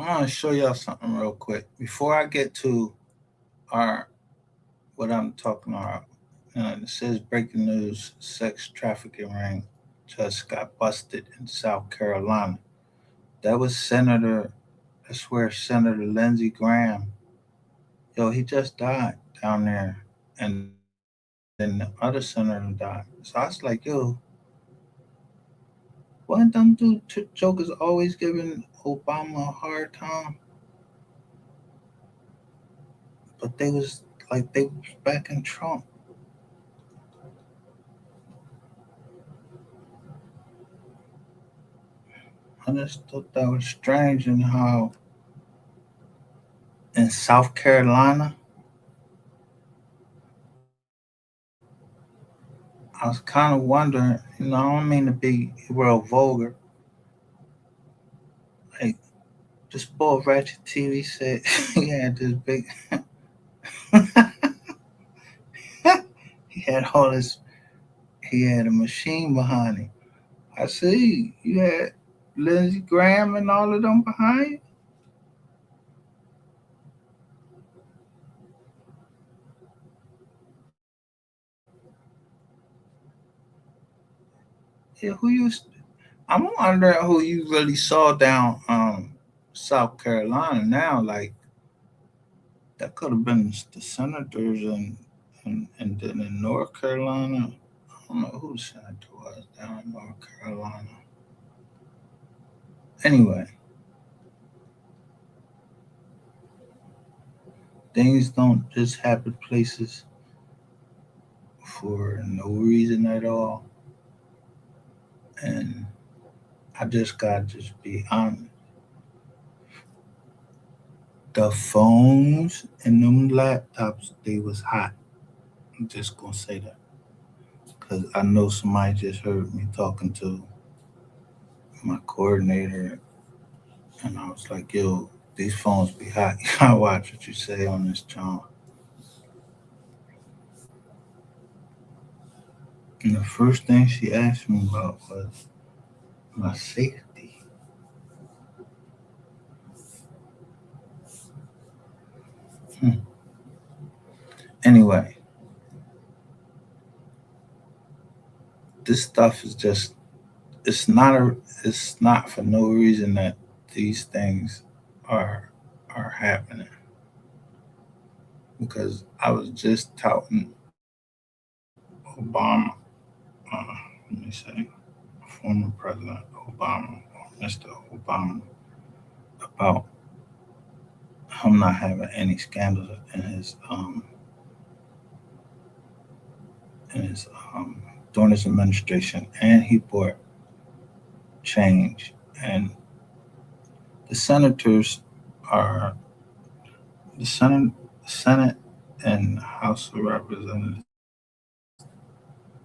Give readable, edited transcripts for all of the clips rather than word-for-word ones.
I'm gonna show y'all something real quick before I get to our what I'm talking about. It says breaking news: sex trafficking ring just got busted in South Carolina. That was Senator. I swear, Senator Lindsey Graham. Yo, he just died down there, and then the other senator died. So I was like, yo, why them jokers always giving Obama a hard time? But they was like they was backing Trump. I just thought that was strange and how in South Carolina, I was kind of wondering, I don't mean to be real vulgar. Like this boy Ratchet TV said he had this big he had all this he had a machine behind him. I see you had Lindsey Graham and all of them behind you. Yeah, I'm wondering who you really saw down South Carolina now. Like that could have been the senators and then in North Carolina. I don't know who the senator was down in North Carolina. Anyway, things don't just happen places for no reason at all. And I just gotta just be honest. The phones and them laptops, they was hot. I'm just gonna say that because I know somebody just heard me talking to my coordinator, and I was like, "Yo, these phones be hot. You gotta watch what you say on this channel." And the first thing she asked me about was my safety. Hmm. Anyway, this stuff is just it's not a it's not for no reason that these things are are happening because I was just touting Obama, uh, let me say, former President Obama, or Mr. Obama, about him not having any scandals in his during his administration, and he brought change. And the senators are the Senate and House of Representatives.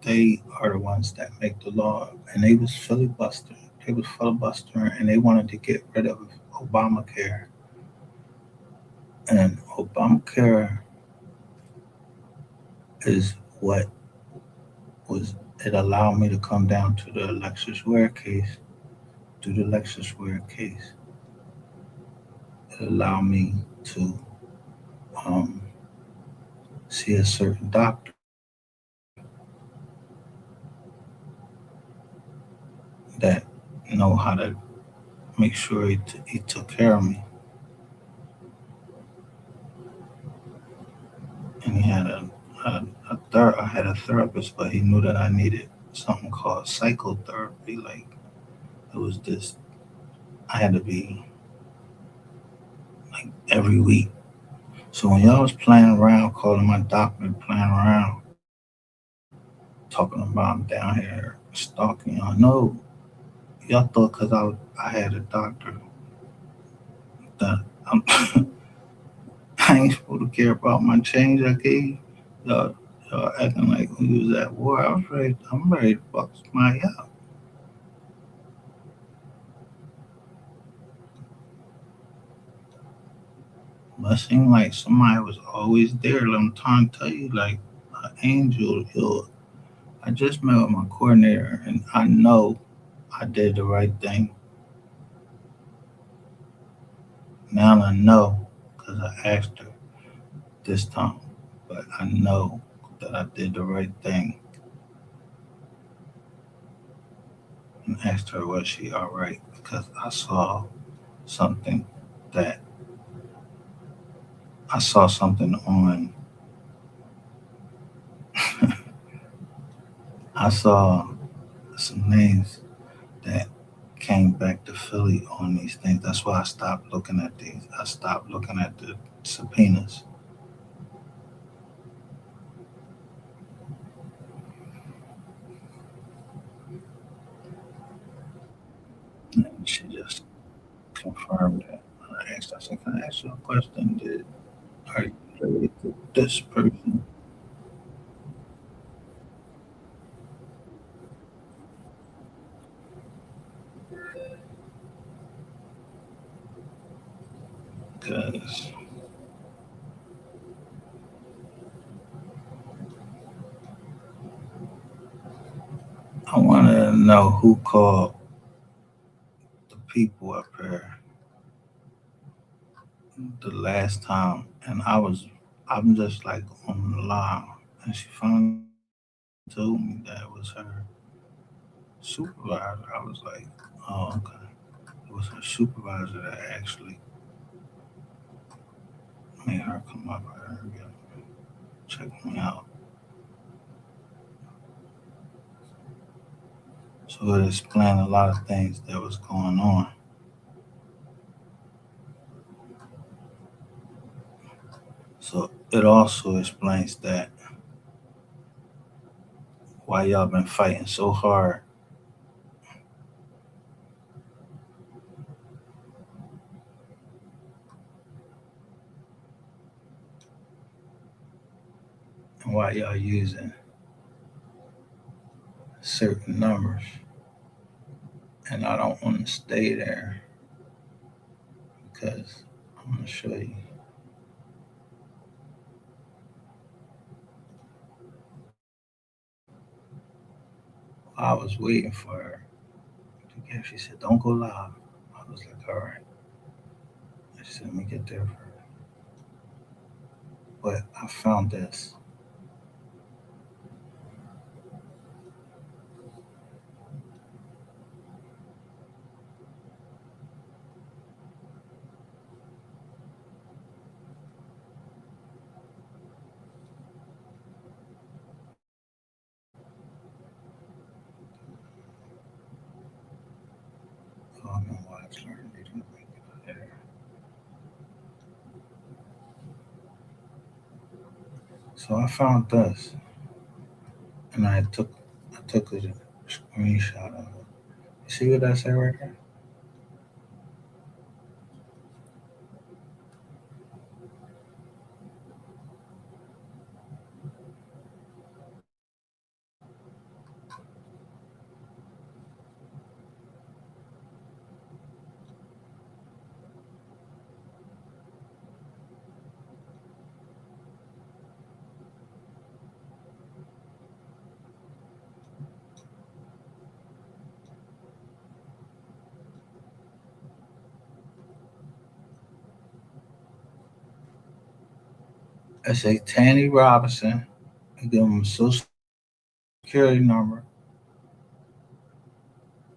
They are the ones that make the law, and they was filibustering. They was filibustering, and they wanted to get rid of Obamacare. And Obamacare is what was it allowed me to come down to the Alexis Ware case. To the Alexis Ware case, it allowed me to um, see a certain doctor that know how to make sure he took care of me, and he had I had a therapist, but he knew that I needed something called psychotherapy. Like it was this, I had to be like every week. So when y'all was playing around, calling my doctor, playing around, talking about I'm down here stalking y'all, no, y'all thought because I had a doctor that I'm, I ain't supposed to care about my change I gave y'all. Y'all acting like when you was at war, I'm ready to bust my out. But it seemed like somebody was always there. I'm trying to tell you, like an angel. Yo, I just met with my coordinator, and I know I did the right thing. Now I know because I asked her this time, but I know that I did the right thing and asked her was she all right because something that I saw something on. I saw some names that came back to Philly on these things. That's why I stopped looking at these. I stopped looking at the subpoenas. And she just confirmed that. I asked, I said, can I ask you a question? Are you related to this person? Because I wanted to know who called the people up here the last time. And I'm just like on the line. And she finally told me that it was her supervisor. I was like, oh, okay. It was her supervisor that actually made her come up here and check me out. So it explained a lot of things that was going on. So it also explains that why y'all been fighting so hard and why y'all using certain numbers. And I don't want to stay there because I'm gonna show you. I was waiting for her to get. She said, "Don't go live." I was like, "All right." She said, "Let me get there first." But I found this. Oh, my watch learned they didn't make it there. So I found this, and I took a screenshot of it. You see what that say right there? I say Tanny Robinson. I give him a social security number.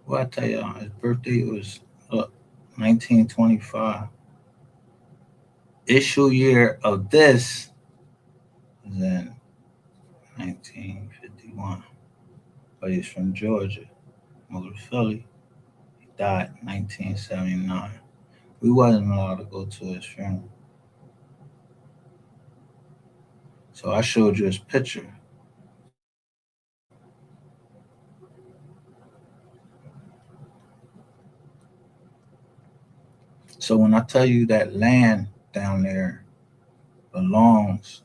Well, I tell you, his birthday was 1925. Issue year of this is in 1951. But he's from Georgia, moved to Philly. He died in 1979. We wasn't allowed to go to his funeral. So I showed you his picture. So when I tell you that land down there belongs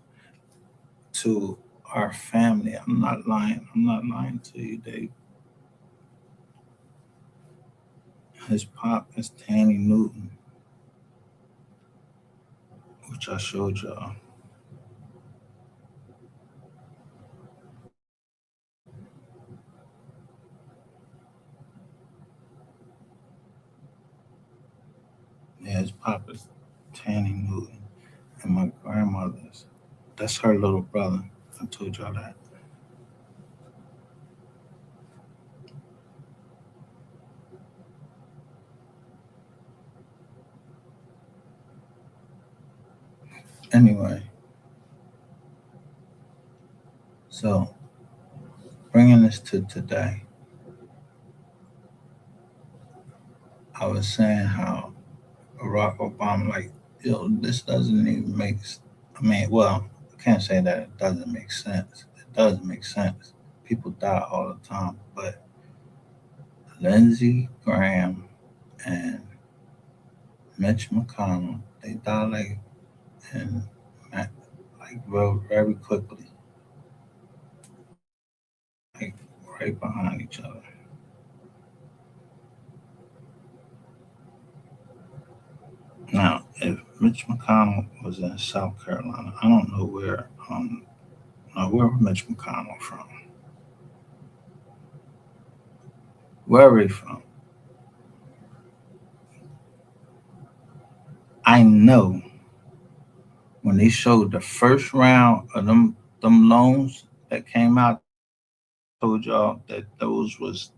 to our family, I'm not lying. I'm not lying to you, Dave. His pop is Tanny Newton, which I showed y'all. Yeah, his pop is Tanny Newton, and my grandmother's. That's her little brother. I told y'all that. Anyway, so bringing this to today, I was saying how Barack Obama, like, yo, this doesn't even make. I mean, well, I can't say that it doesn't make sense. It does make sense. People die all the time, but Lindsey Graham and Mitch McConnell, they die in like very quickly, like right behind each other. Now, if Mitch McConnell was in South Carolina, I don't know where Mitch McConnell from? Where he from? I know when they showed the first round of them loans that came out, told y'all that those was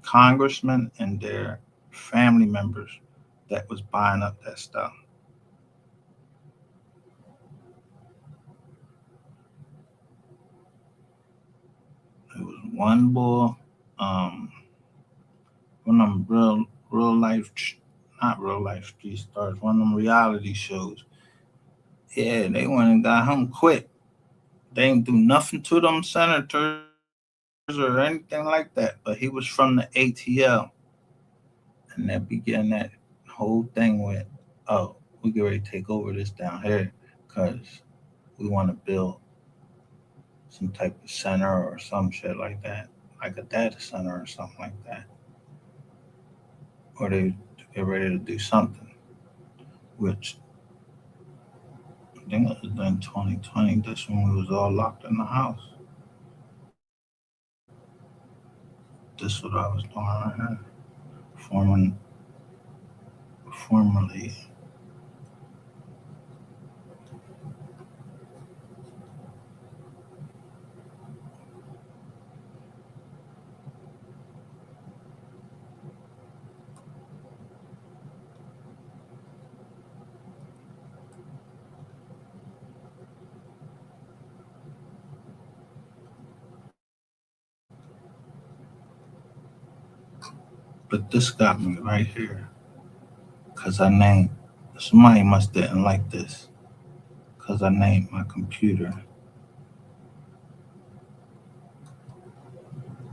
congressmen and their family members that was buying up that stuff. It was one boy, um, one of them real life, not real life street stars, one of them reality shows. Yeah, they went and got him quick. They ain't do nothing to them senators or anything like that, but he was from the ATL, and they began that whole thing with, oh, we get ready to take over this down here because we want to build some type of center or some shit like that, like a data center or something like that, or they get ready to do something, which I think it was in 2020. That's when we was all locked in the house. This is what I was doing right here, forming, formally. But this got me right here, cause I named, somebody must didn't like this, cause I named my computer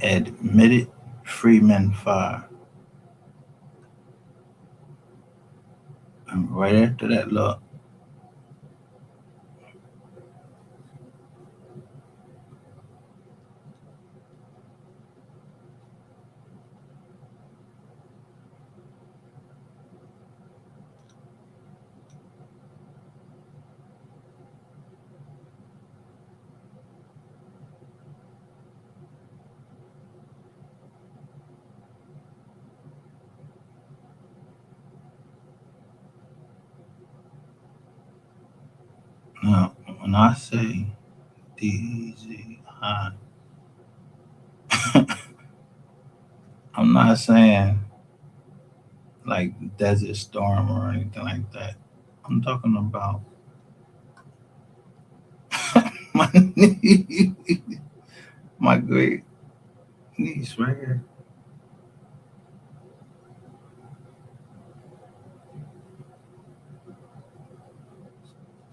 Admitted Freeman Fire. And right after that, look, now when I say DZI, I'm not saying like Desert Storm or anything like that. I'm talking about my niece, my great niece right here.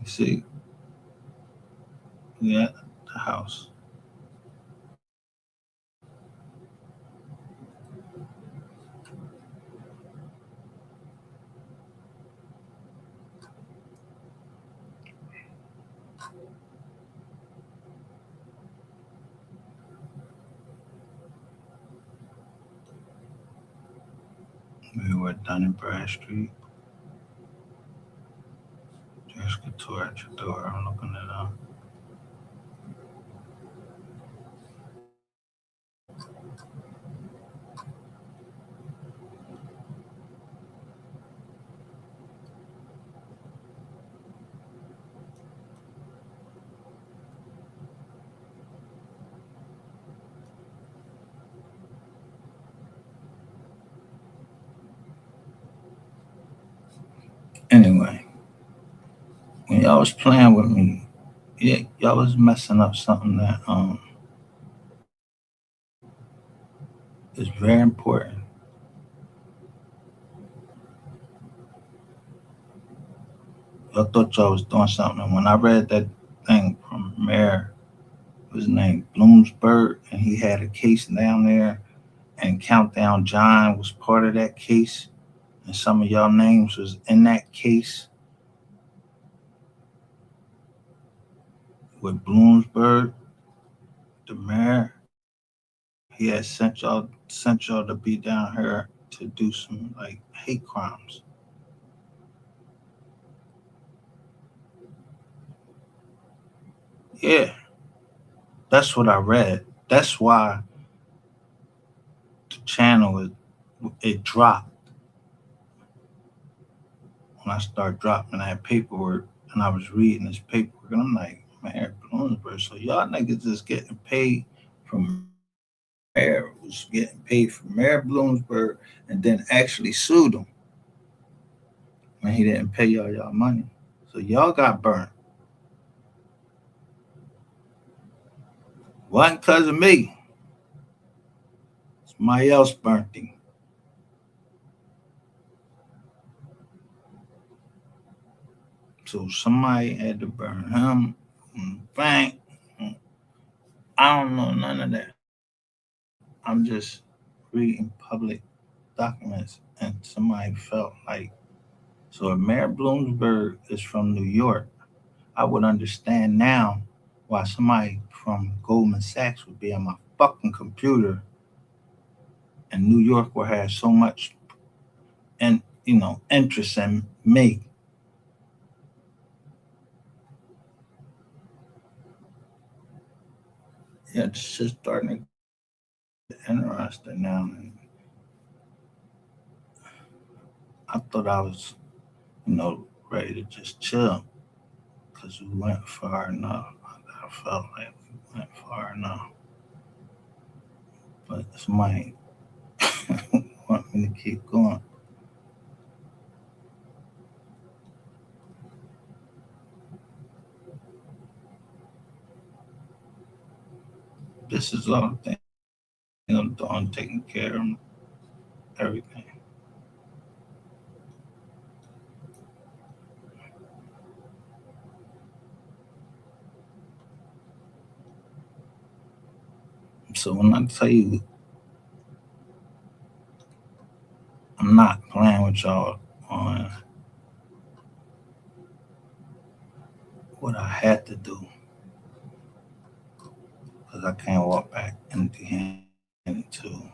You see, we at the house. We were done in Bradstreet. Just get to at your door. I'm looking it up. Anyway, when y'all was playing with me, yeah, y'all was messing up something that is very important. Y'all thought y'all was doing something. And when I read that thing from Mayor, his name Bloomsburg, and he had a case down there, and Countdown John was part of that case, and some of y'all names was in that case with Bloomsburg, the mayor. He had sent y'all to be down here to do some like hate crimes. Yeah, that's what I read. That's why the channel it dropped when I started dropping that paperwork, and I was reading this paperwork, and I'm like, Mayor Bloomsburg, so y'all niggas is getting paid from Mayor was getting paid from Mayor Bloomsburg, and then actually sued him when he didn't pay y'all money. So y'all got burned. Wasn't cause of me. Somebody else burnt him. So somebody had to burn him. Bang. I don't know none of that. I'm just reading public documents, and somebody felt like, so if Mayor Bloomsburg is from New York, I would understand now why somebody from Goldman Sachs would be on my fucking computer, and New York will have so much and interest in me. Yeah, it's just starting to get interesting now. And I thought I was, ready to just chill because we went far enough. I felt like we went far enough. But somebody want me to keep going. This is all the thing I'm doing, taking care of everything. So when I tell you I'm not playing with y'all on what I had to do, because I can't walk back empty-handed to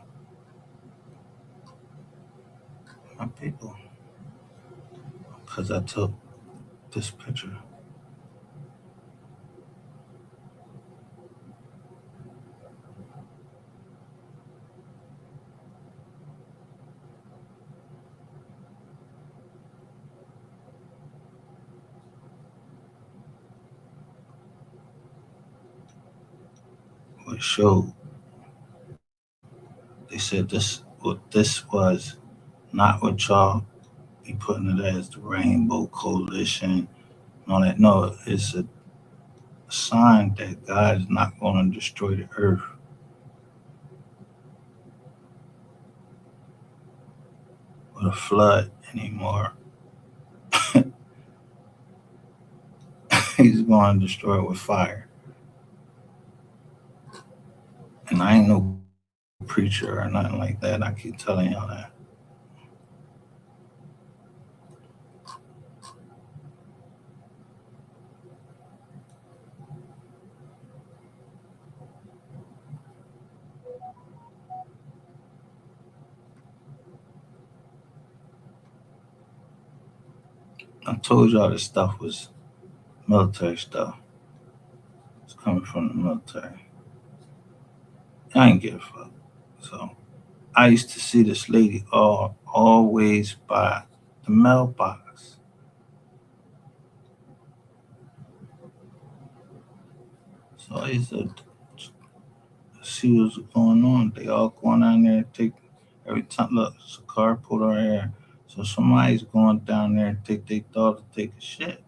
my people, because I took this picture. What showed, they said this was not what y'all be putting it as the Rainbow Coalition and all that. No, it's a sign that God is not going to destroy the earth with a flood anymore. He's going to destroy it with fire. And I ain't no preacher or nothing like that. I keep telling y'all that. I told y'all this stuff was military stuff. It's coming from the military. I ain't give a fuck. So I used to see this lady always by the mailbox. So I used to see what's going on. They all going down there and take every time. Look, it's a car pulled our air. So somebody's going down there and take their dog to take a shit.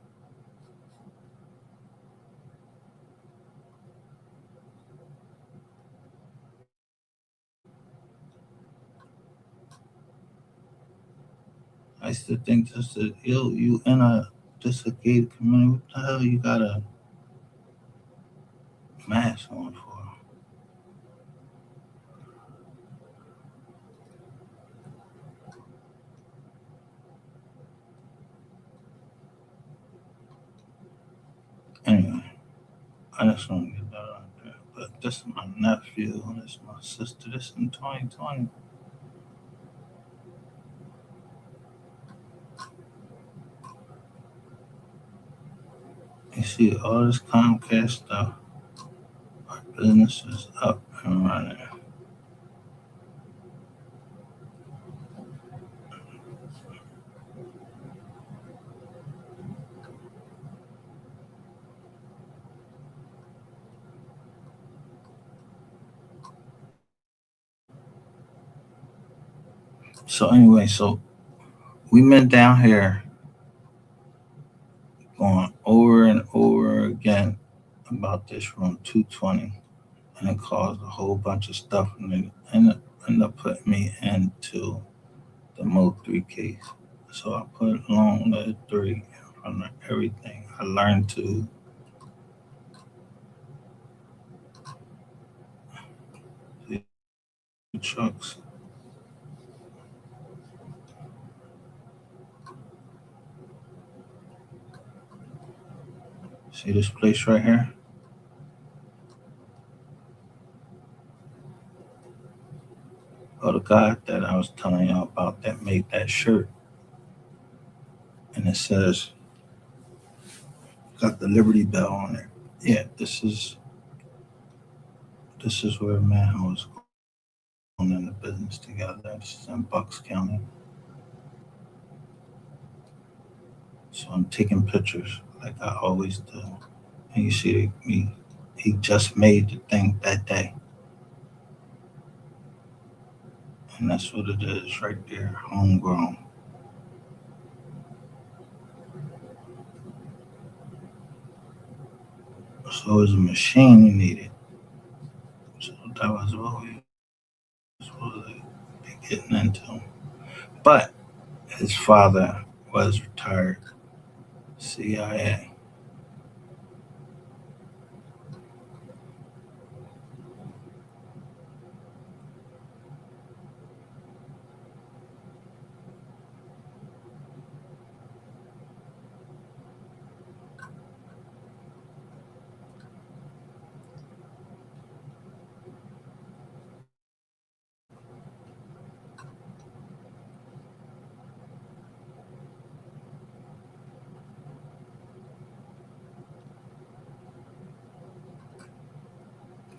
I used to think just that, yo, you in a gated community, what the hell you got a mask on for? Anyway, I just want to get that out there. But this is my nephew, and this is my sister. This in 2020. You see all this Comcast stuff. Our business is up and running. So anyway, so we been down here going over and over again about this room 220, and it caused a whole bunch of stuff, and it ended up putting me into the Mode 3 case. So I put long letter 3 in front of everything. I learned to see the trucks. See this place right here? Oh, the guy that I was telling y'all about that made that shirt. And it says, got the Liberty Bell on it. Yeah, this is where man was going into business together. This is in Bucks County. So I'm taking pictures like I always do. And you see me, he just made the thing that day. And that's what it is right there, homegrown. So it's a machine you needed. So that was what we was supposed to be getting into. But his father was retired CIA.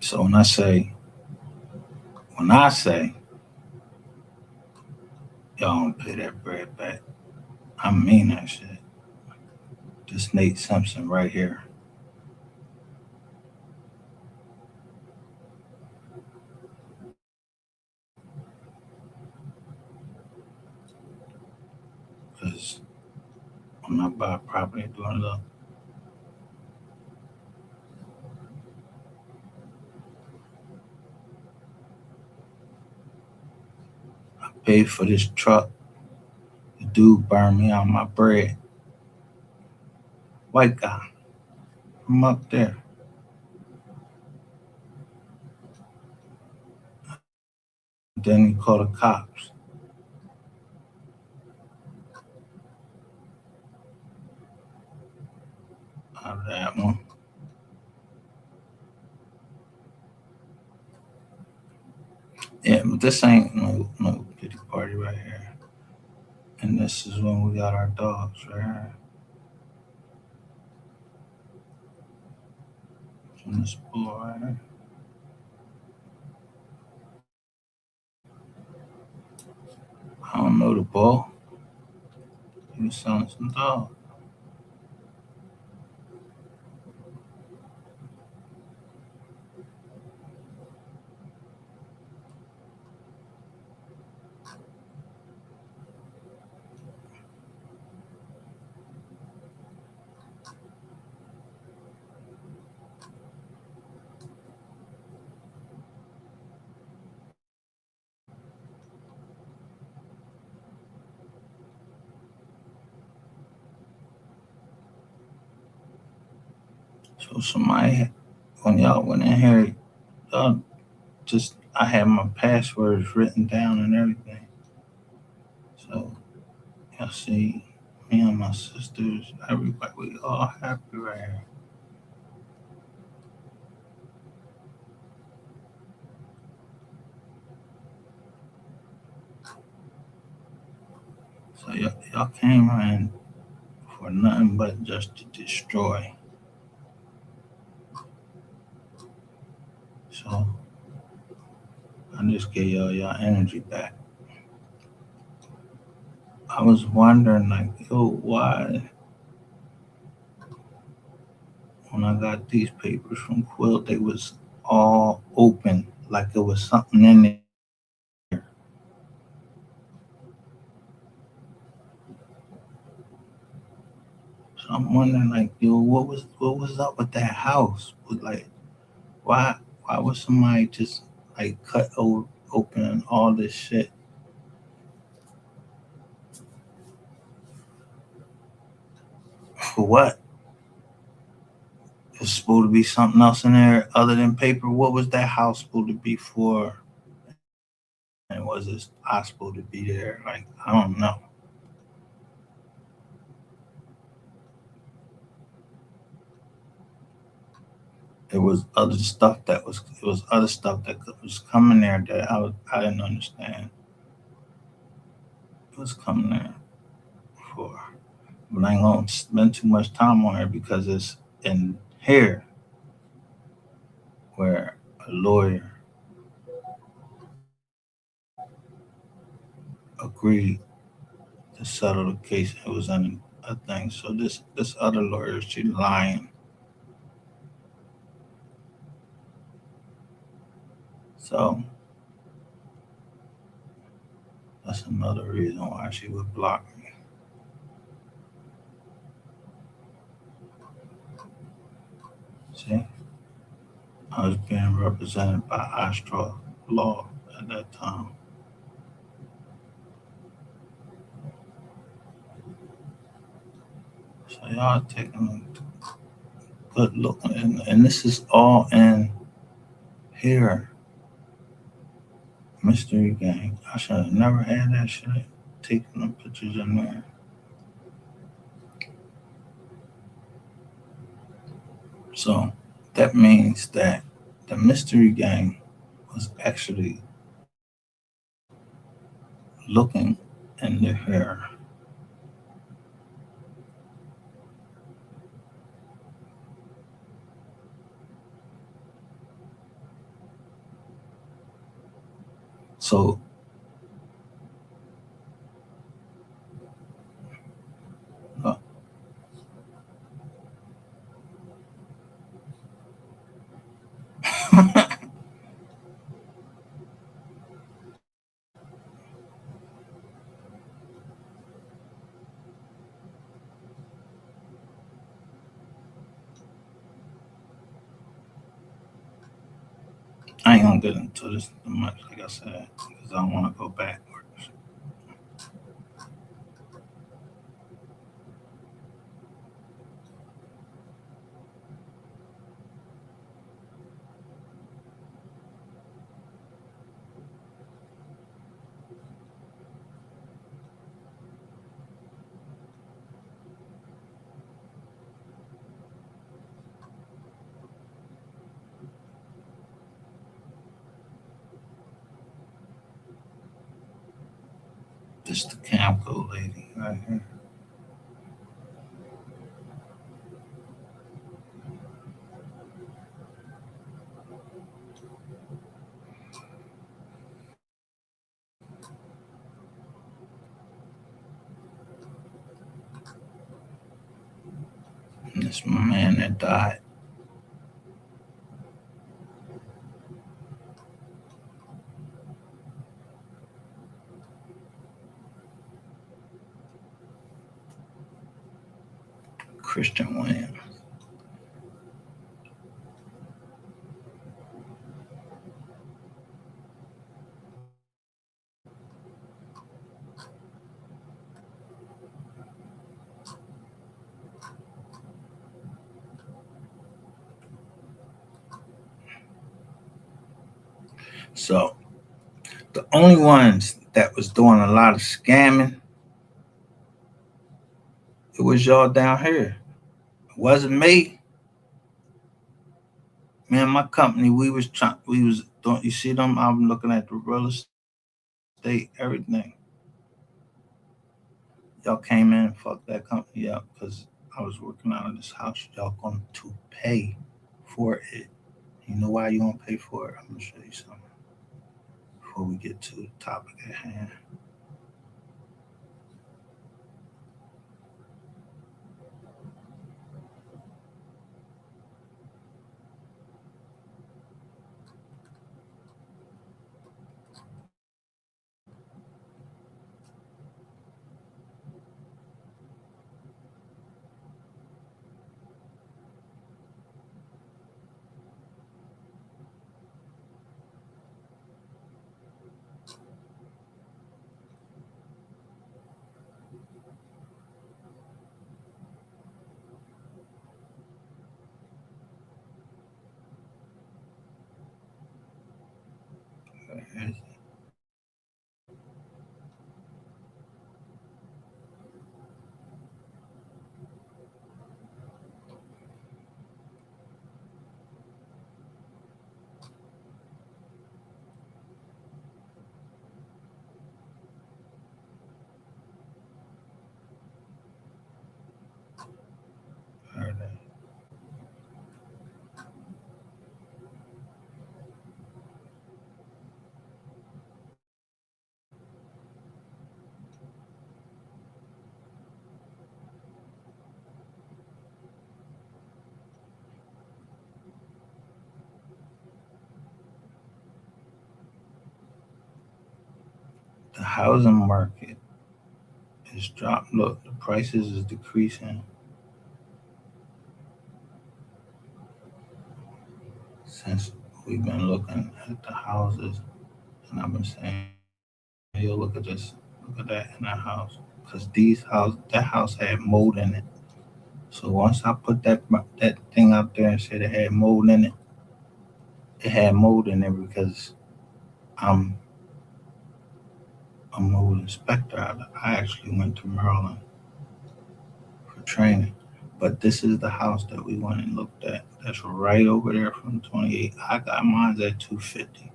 So when I say y'all don't pay that bread back, I mean that shit. This Nate Simpson right here. Because I'm not buying property doing look. I paid for this truck. The dude burned me out my bread. White guy from up there. Then he called the cops. Out of that one. Yeah, but this ain't no pity party right here. And this is when we got our dogs right here. From this bull right here. I don't know the bull. He was selling some dogs. So somebody, when y'all went in here, y'all just I had my passwords written down and everything. So y'all see me and my sisters, everybody, we all happy right here. So y'all came in for nothing but just to destroy. So I just gave y'all energy back. I was wondering, like, yo, why when I got these papers from Quill, they was all open, like it was something in there. So I'm wondering, like, yo, what was up with that house? Like, why why would somebody just like open all this shit for what? It's supposed to be something else in there other than paper. What was that house supposed to be for? And was it I supposed to be there? Like, I don't know. It was other stuff that was it was other stuff that was coming there that I didn't understand. It was coming there for, but I ain't gonna spend too much time on it because it's in here where a lawyer agreed to settle the case. It was in a thing. So this other lawyer, she lying. So that's another reason why she would block me. See, I was being represented by Astra Law at that time. So y'all taking a good look, and this is all in here, Mystery Gang. I should have never had that shit. Taking the pictures in there. So that means that the Mystery Gang was actually looking in the hair. So uh, I ain't gonna get into this too much, like I said, because I don't want to go backwards. This the Camco lady right here. And this my man that died, Christian Williams. So the only ones that was doing a lot of scamming, it was y'all down here. It wasn't me. Me and my company, we was doing. You see them? I'm looking at the real estate, everything. Y'all came in, fucked that company up because I was working out of this house. Y'all going to pay for it. You know why you gonna pay for it? I'm gonna show you something before we get to the topic at hand. The housing market is dropped. Look, the prices is decreasing since we've been looking at the houses, and I've been saying, yo, look at this, look at that in that house, because that house had mold in it. So once I put that thing out there and said it had mold in it, it had mold in it because I'm a mold inspector. I actually went to Maryland for training. But this is the house that we went and looked at. That's right over there from 28. I got mine at 250.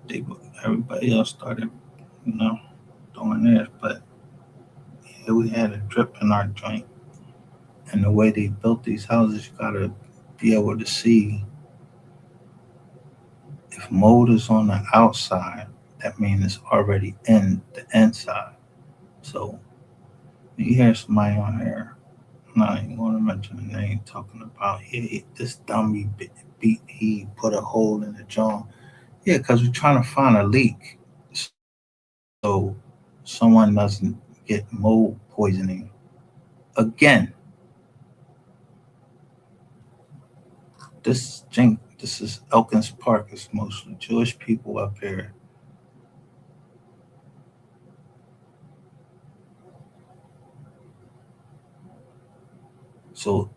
They everybody else started, you know, doing theirs. But yeah, we had a drip in our joint. And the way they built these houses, you gotta be able to see if mold is on the outside, that means it's already in the inside. So you hear somebody on here, I'm not even going to mention the name, talking about, yeah, this dummy beat, he put a hole in the joint. Yeah, because we're trying to find a leak so someone doesn't get mold poisoning again. This is Elkins Park. It's mostly Jewish people up here. So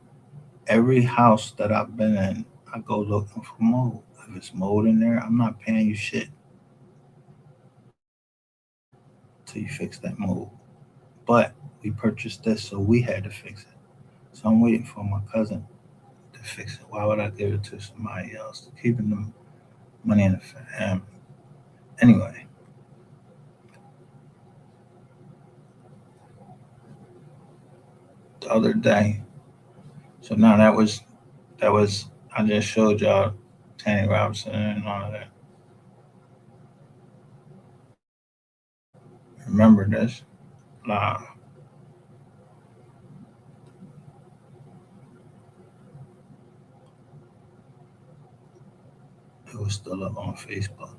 every house that I've been in, I go looking for mold. If it's mold in there, I'm not paying you shit till you fix that mold. But we purchased this, so we had to fix it. So I'm waiting for my cousin to fix it. Why would I give it to somebody else? Keeping the money in the family. Anyway, the other day. So now that was I just showed y'all Tanny Robinson and all of that. Remember this? Nah, it was still up on Facebook.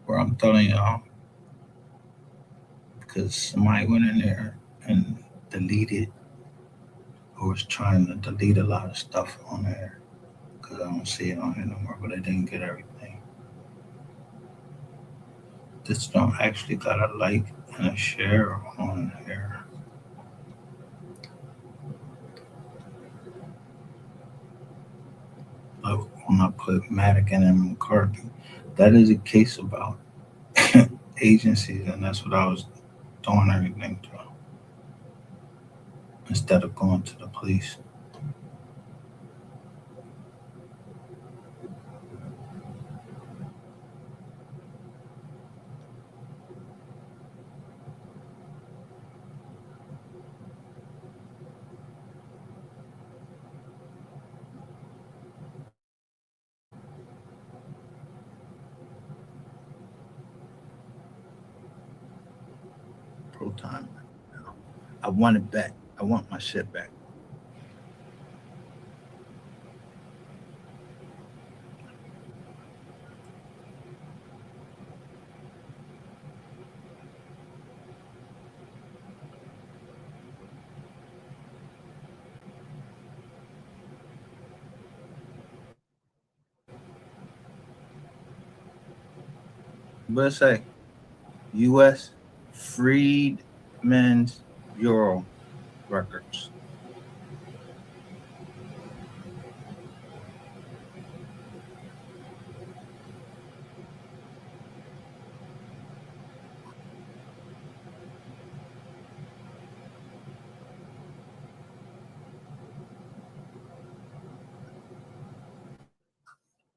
Where I'm telling y'all because somebody went in there and deleted I was trying to delete a lot of stuff on there because I don't see it on here no more, but I didn't get everything. This don't actually got a like and a share on here. But when I put Madigan and McCarthy, that is a case about agencies, and that's what I was doing everything to instead of going to the police. Pro time. I want it back. I want my shit back. But say U.S. Freedmen's Bureau records.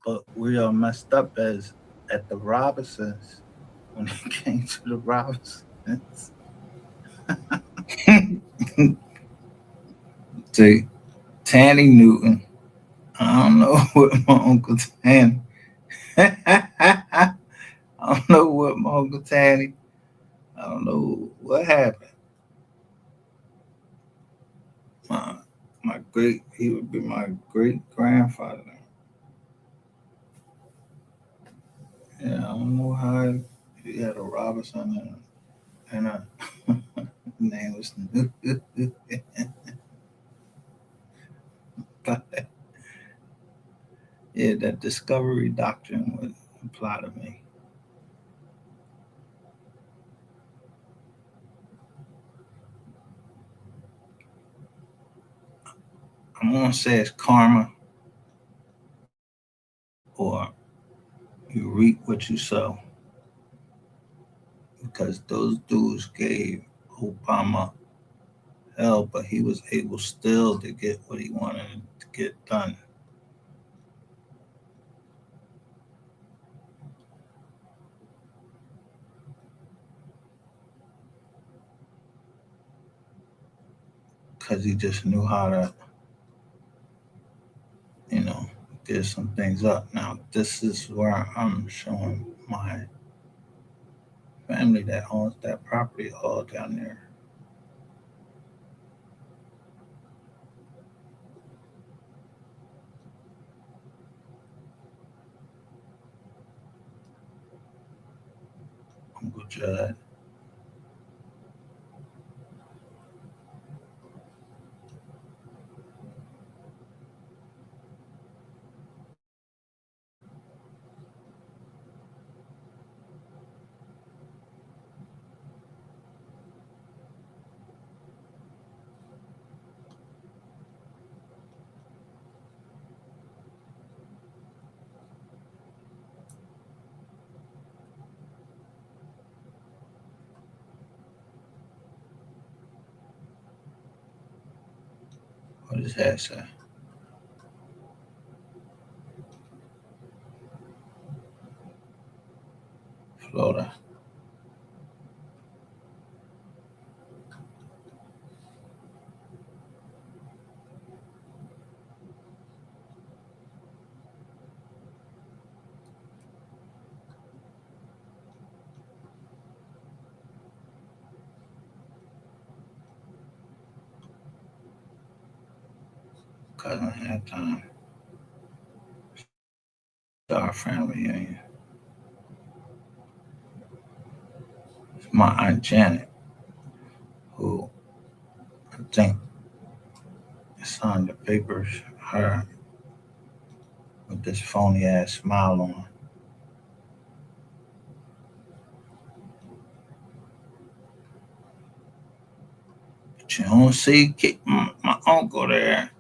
But we are messed up as at the Robinsons when it came to the Robinsons. to Tanny Newton. I don't know what my Uncle Tanny. I don't know what my Uncle Tanny. I don't know what happened. My he would be my great grandfather. Yeah, I don't know how he had a Robinson and a name was but yeah, that discovery doctrine would apply to me. I'm gonna say it's karma or you reap what you sow because those dudes gave Obama hell, but he was able still to get what he wanted to get done. Because he just knew how to, you know, get some things up. Now, this is where I'm showing my family that owns that property all down there. Uncle Judd. What does that say? Florida. Cousin had time. Our family reunion. It's my Aunt Janet, who I think signed the papers, her with this phony ass smile on. But you don't see my uncle there.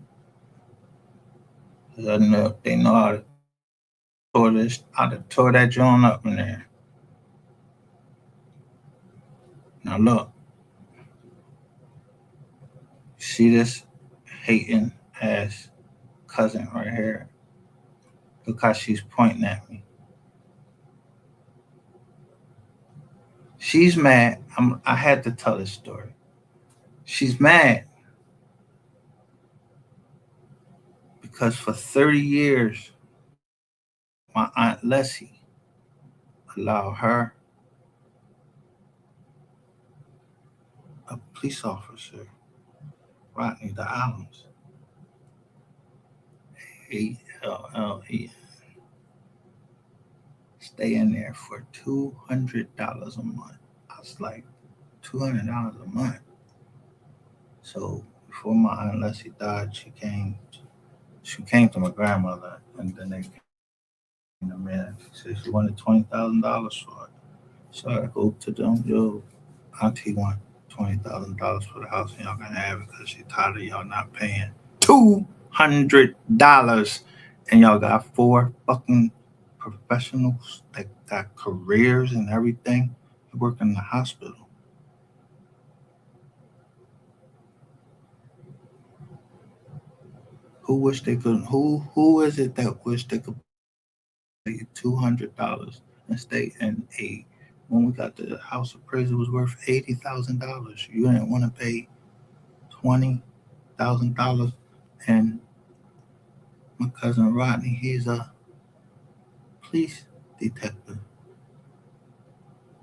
'Cause I know they know how to tore that joint up in there. Now look, see this hating ass cousin right here. Look how she's pointing at me. She's mad. I had to tell this story. She's mad because for 30 years, my Aunt Leslie allowed her, a police officer, Rodney the Allums, ALLE, stay in there for $200 a month. I was like, $200 a month. So before my Aunt Leslie died, she came to my grandmother, and then they came to me and she said she wanted $20,000 for it. So I go to them, yo, Auntie want $20,000 for the house, and y'all gonna have it because she tired of y'all not paying $200, and y'all got four fucking professionals that got careers and everything. They work in the hospital. Who wish they could? Who is it that wish they could pay $200 and stay in a? When we got the house appraisal was worth $80,000. You didn't want to pay $20,000, and my cousin Rodney, he's a police detective.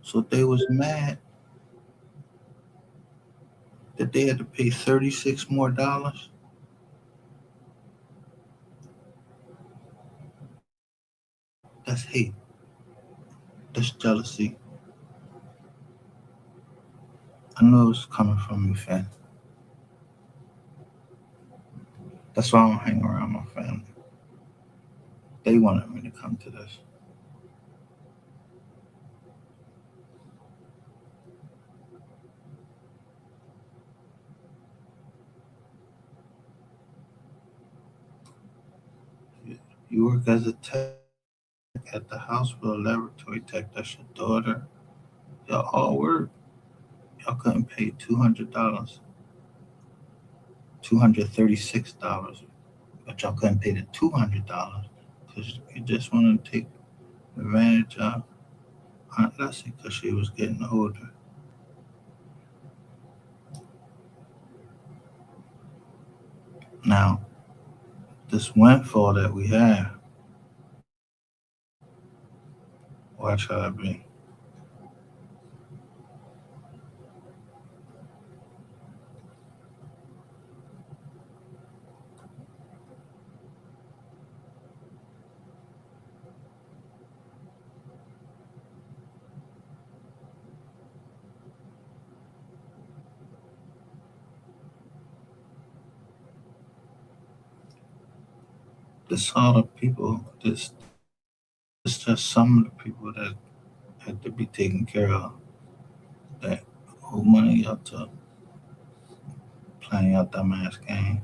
So they was mad that they had to pay 36 more dollars. That's hate. That's jealousy. I know it's coming from me, fam. That's why I don't hang around my family. They wanted me to come to this. You work as a tech at the hospital laboratory tech. That's your daughter. Y'all all work. Y'all couldn't pay $200, $236, but y'all couldn't pay the $200 because you just wanted to take advantage of Aunt Leslie because she was getting older. Now, this windfall that we have, watch how it be. This all the people, this just some of the people that had to be taken care of, that owe money up to playing out dumbass games.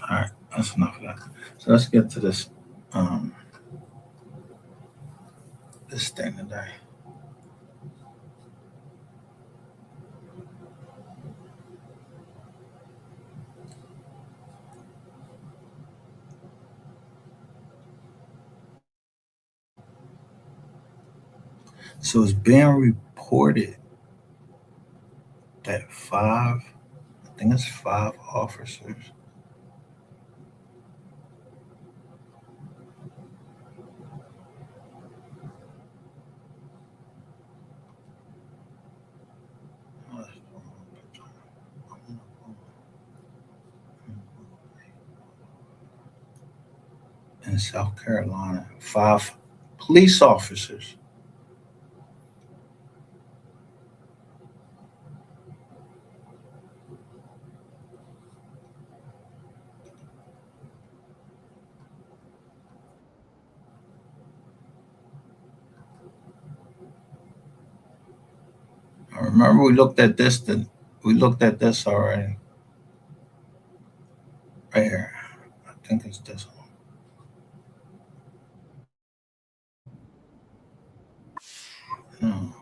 All right, that's enough of that. So let's get to um this thing today. So it's being reported that I think it's five officers in South Carolina. 5 police officers. I remember we looked at this. We looked at this already. Right here. I think it's this one. No,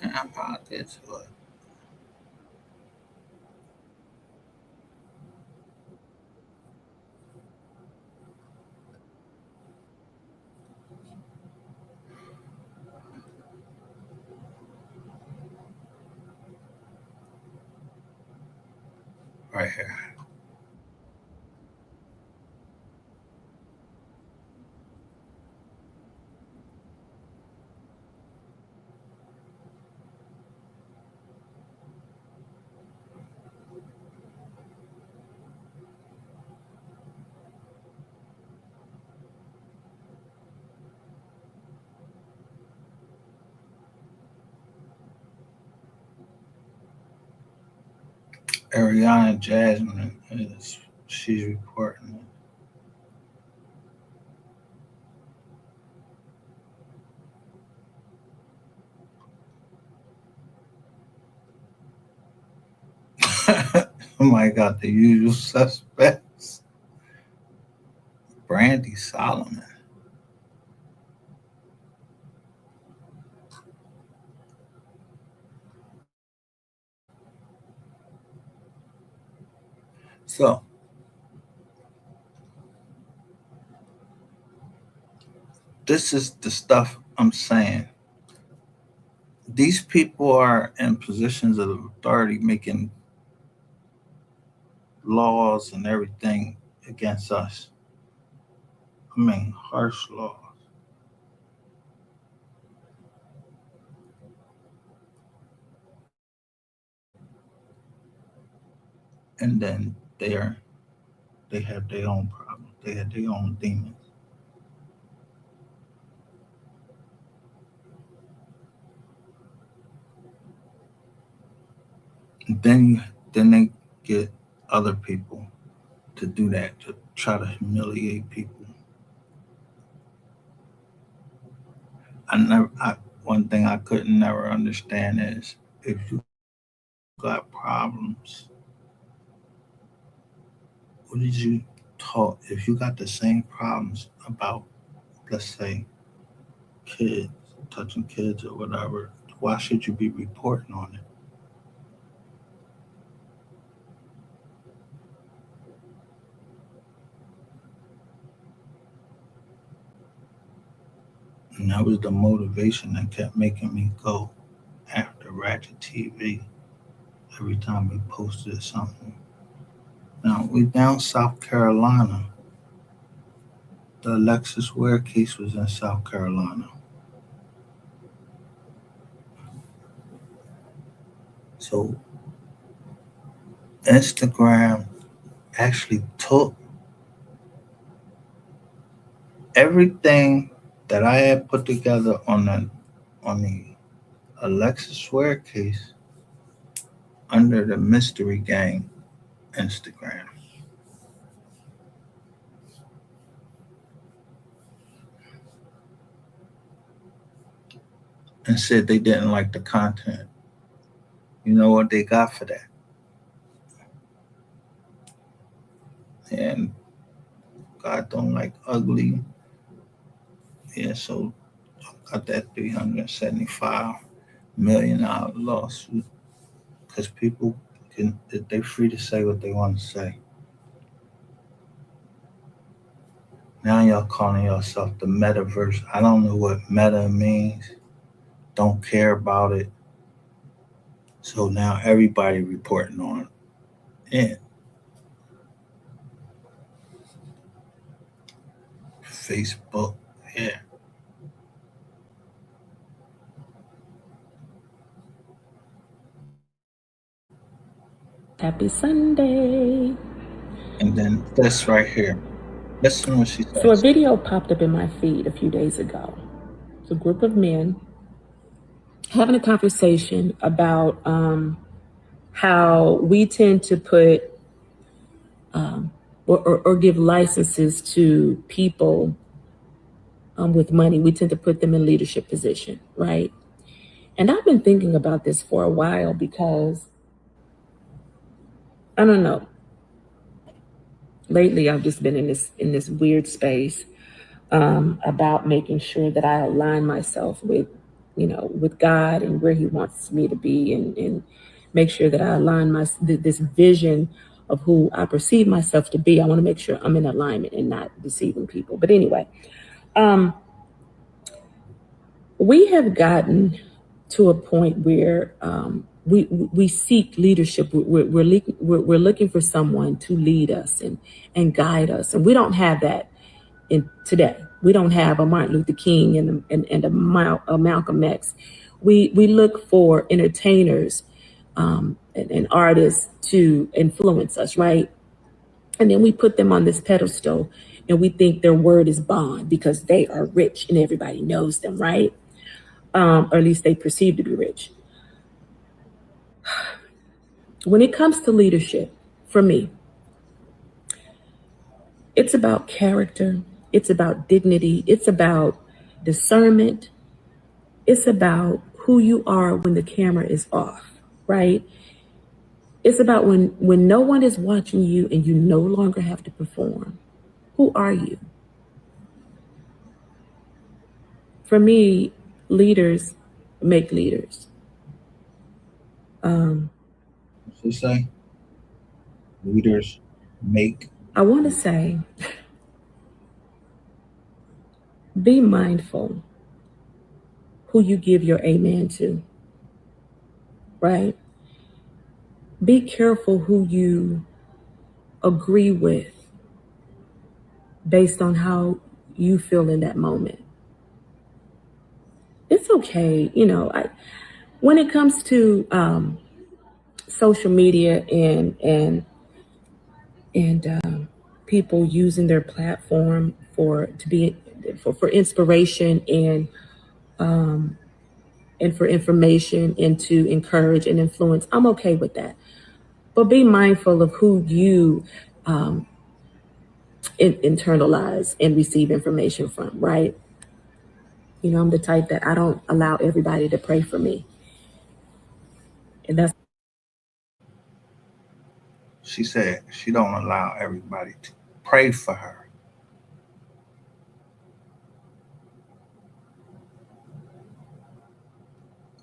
I'm out this one. Right here. Ariana Jasmine is she's reporting. Oh my God, the usual suspects. Brandy Solomon. So this is the stuff I'm saying. These people are in positions of authority making laws and everything against us. I mean, harsh laws. And then they have their own problems. They have their own demons. And then they get other people to do that to try to humiliate people. One thing I couldn't never understand is if you got problems, what did you talk? If you got the same problems about, let's say, kids, touching kids or whatever, why should you be reporting on it? And that was the motivation that kept making me go after Ratchet TV every time we posted something. Now we down South Carolina. The Alexis Ware case was in South Carolina. So Instagram actually took everything that I had put together on the Alexis Ware case under the Mystery Gang Instagram and said they didn't like the content. You know what they got for that? And God don't like ugly. Yeah, so I got that 375. $1 million lawsuit because people they're free to say what they want to say. Now y'all calling yourself the metaverse. I don't know what meta means. Don't care about it. So now everybody reporting on it. Facebook, yeah. Happy Sunday. And then this right here. Listen what she So a says. video popped up in my feed a few days ago. It's a group of men having a conversation about how we tend to put or give licenses to people with money. We tend to put them in leadership position, right? And I've been thinking about this for a while because I don't know. Lately, I've just been in this weird space about making sure that I align myself with, with God and where He wants me to be, and make sure that I align this vision of who I perceive myself to be. I want to make sure I'm in alignment and not deceiving people. But anyway, we have gotten to a point where we seek leadership. We're looking for someone to lead us and guide us, and we don't have that in today. We don't have a Martin Luther King and a Malcolm X. We look for entertainers and artists to influence us, right? And then we put them on this pedestal, and we think their word is bond because they are rich and everybody knows them, right? Or at least they perceive to be rich. When it comes to leadership, for me, it's about character, it's about dignity, it's about discernment, it's about who you are when the camera is off, right? It's about when no one is watching you and you no longer have to perform. Who are you? For me, leaders make leaders. What's she say? Leaders make. I want to say, be mindful who you give your amen to, right? Be careful who you agree with based on how you feel in that moment. It's okay, when it comes to social media and people using their platform for inspiration and for information and to encourage and influence. I'm okay with that, but be mindful of who you internalize and receive information from, right? I'm the type that I don't allow everybody to pray for me, and that's She said she don't allow everybody to pray for her.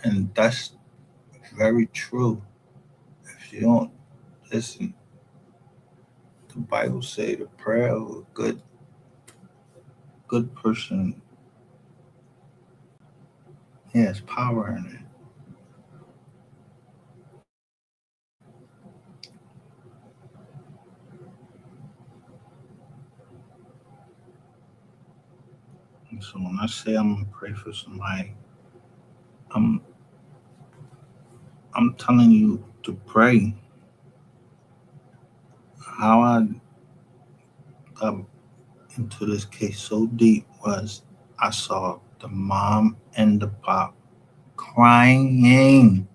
And that's very true. If you don't listen, the Bible say the prayer of a good person has power in it. And so when I say I'm gonna pray for somebody, I'm I'm telling you to pray. How I got into this case so deep was I saw the mom and the pop crying,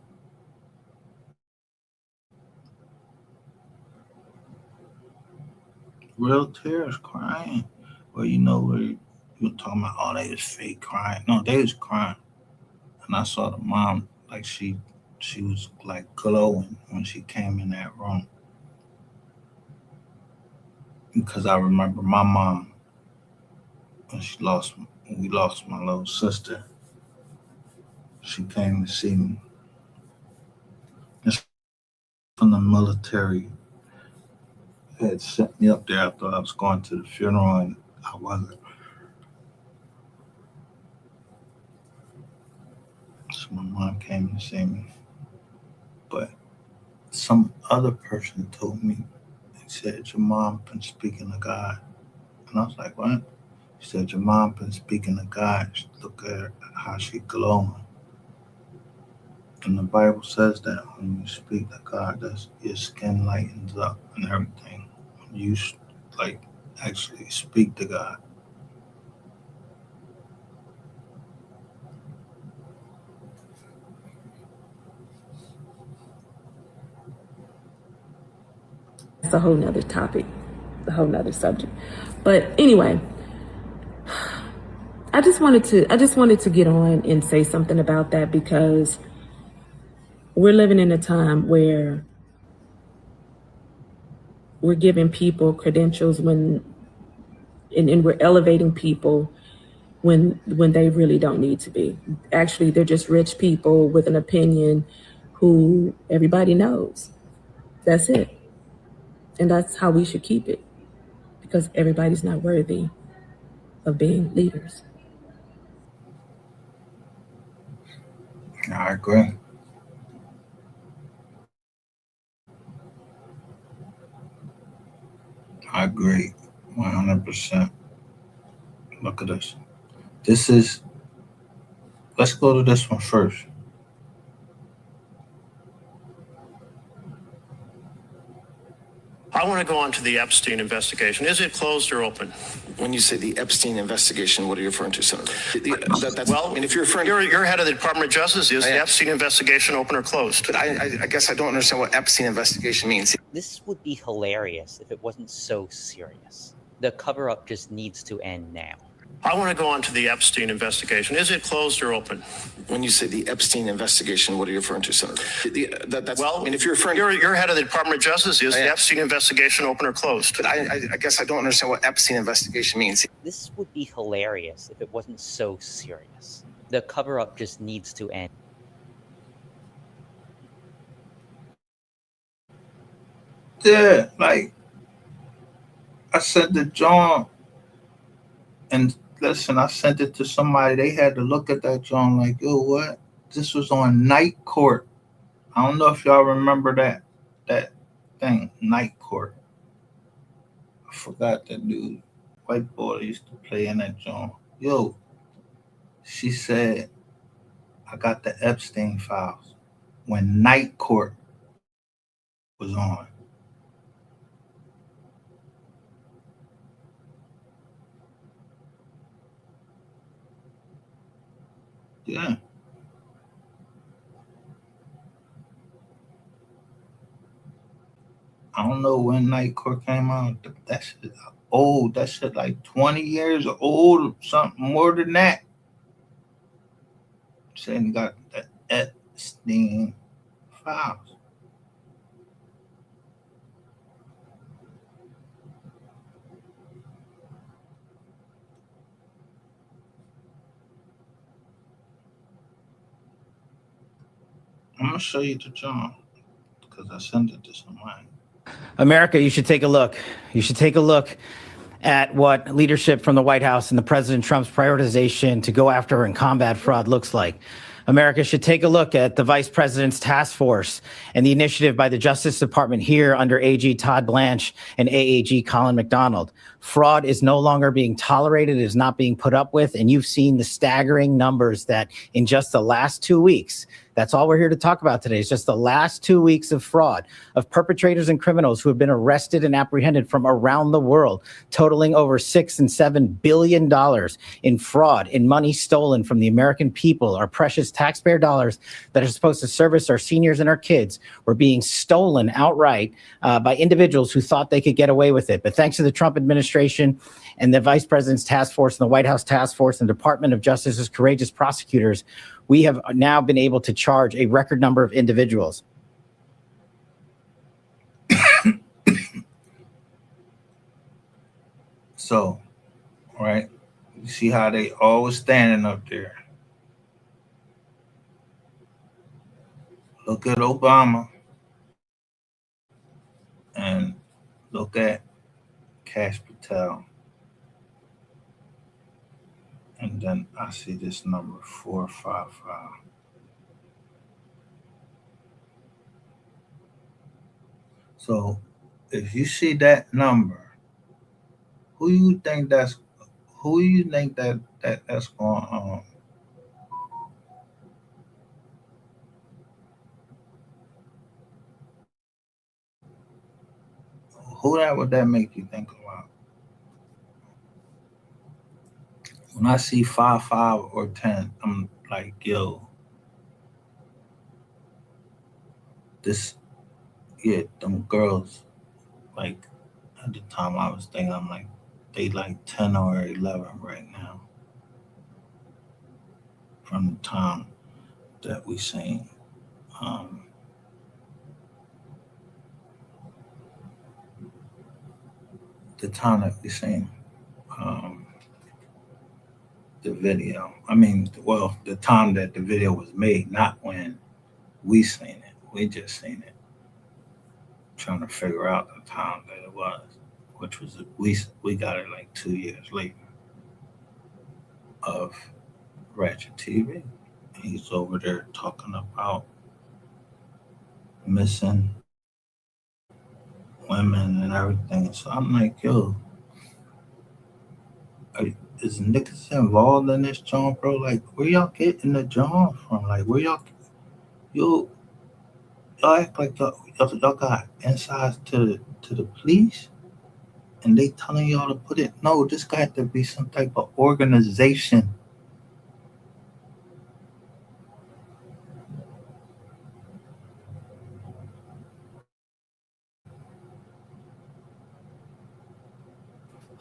real tears, crying. Well, where you were talking about, oh, they was fake crying. No, they was crying, and I saw the mom like she was like glowing when she came in that room because I remember my mom when we lost my little sister. She came to see me. It's from the military. Had sent me up there. I thought I was going to the funeral, and I wasn't. So my mom came to see me. But some other person told me, he said, your mom been speaking to God. And I was like, what? He said, your mom been speaking to God. Look at her, how she glowing. And the Bible says that when you speak to God, that's your skin lightens up and everything. When you like actually speak to God. It's a whole nother topic, a whole nother subject. But anyway, I just wanted to get on and say something about that, because we're living in a time where we're giving people credentials and we're elevating people when they really don't need to be. Actually, they're just rich people with an opinion who everybody knows. That's it. And that's how we should keep it, because everybody's not worthy of being leaders. I agree. I agree 100%. Look at this. This is, let's go to this one first. I want to go on to the Epstein investigation. Is it closed or open? When you say the Epstein investigation, what are you referring to, Senator? Well, and if you're referring, you're head of the Department of Justice. Is the Epstein investigation open or closed? but I guess I don't understand what Epstein investigation means. This would be hilarious if it wasn't so serious. The cover-up just needs to end now. I want to go on to the Epstein investigation. Is it closed or open? When you say the Epstein investigation, what are you referring to, Senator? Well, and if you're referring, you're head of the Department of Justice. Is the Epstein investigation open or closed? but I guess I don't understand what Epstein investigation means. This would be hilarious if it wasn't so serious. The cover-up just needs to end. Yeah, like I sent the John, and listen, I sent it to somebody. They had to look at that John like, yo, what? This was on Night Court. I don't know if y'all remember that thing, Night Court. I forgot that dude, white boy that used to play in that John. Yo, she said, I got the Epstein files when Night Court was on. Yeah. I don't know when Night Court came out. That shit old. That shit like 20 years old, something more than that. Saying you got the Epstein files. I'm gonna show you the John because I sent it to somebody. America, you should take a look. You should take a look at what leadership from the White House and the President Trump's prioritization to go after and combat fraud looks like. America should take a look at the Vice President's task force and the initiative by the Justice Department here under AG Todd Blanche and AAG Colin McDonald. Fraud is no longer being tolerated, it is not being put up with, and you've seen the staggering numbers that in just the last 2 weeks, that's all we're here to talk about today. It's just the last 2 weeks of fraud, of perpetrators and criminals who have been arrested and apprehended from around the world, totaling over $6 and $7 billion in fraud, in money stolen from the American people, our precious taxpayer dollars that are supposed to service our seniors and our kids were being stolen outright by individuals who thought they could get away with it. But thanks to the Trump administration and the Vice President's task force and the White House task force and Department of Justice's courageous prosecutors, we have now been able to charge a record number of individuals. So, right, you see how they always standing up there. Look at Obama and look at Cash Patel. And then I see this number 455. So if you see that number, who you think that's going on? Who that would that make you think about? When I see 5 or 10, I'm like, yo, this, yeah, them girls, like at the time I was thinking, I'm like, they like 10 or 11 right now from the time that we seen. The time that we seen the video. I mean, well, the time that the video was made, not when we seen it. We just seen it. Trying to figure out the time that it was, which was we got it like 2 years later of Ratchet TV. He's over there talking about missing women and everything. So I'm like, yo, is niggas involved in this joint, bro? Like, where y'all getting the joint from? Like, where y'all act like y'all got insights to the police, and they telling y'all to put it. No, this got to be some type of organization.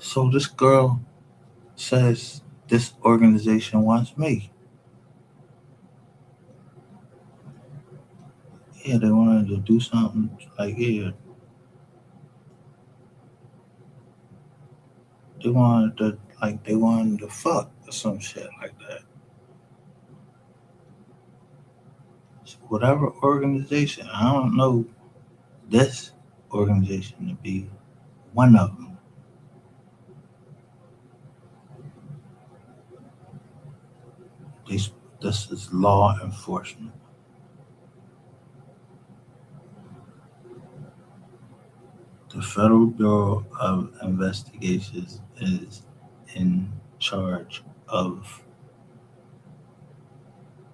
So this girl says this organization wants me. Yeah, they wanted to do something like, yeah, they wanted to fuck or some shit like that. So whatever organization, I don't know this organization to be one of them. This is law enforcement. The Federal Bureau of Investigations is in charge of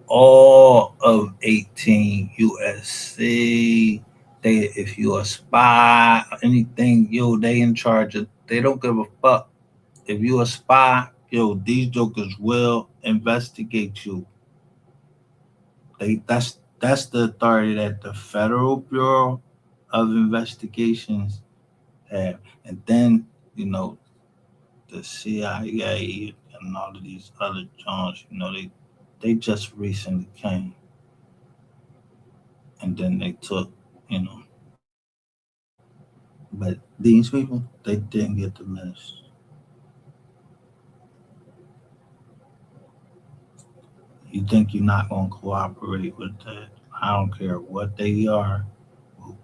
all of 18 USC. If you're a spy or anything, yo, they in charge of. They don't give a fuck. If you're a spy, yo, these jokers will investigate you. That's the authority that the Federal Bureau of Investigations have, and then the CIA and all of these other Johns, they just recently came, and then they took, but these people, they didn't get the message. You think you're not going to cooperate with that? I don't care what they are,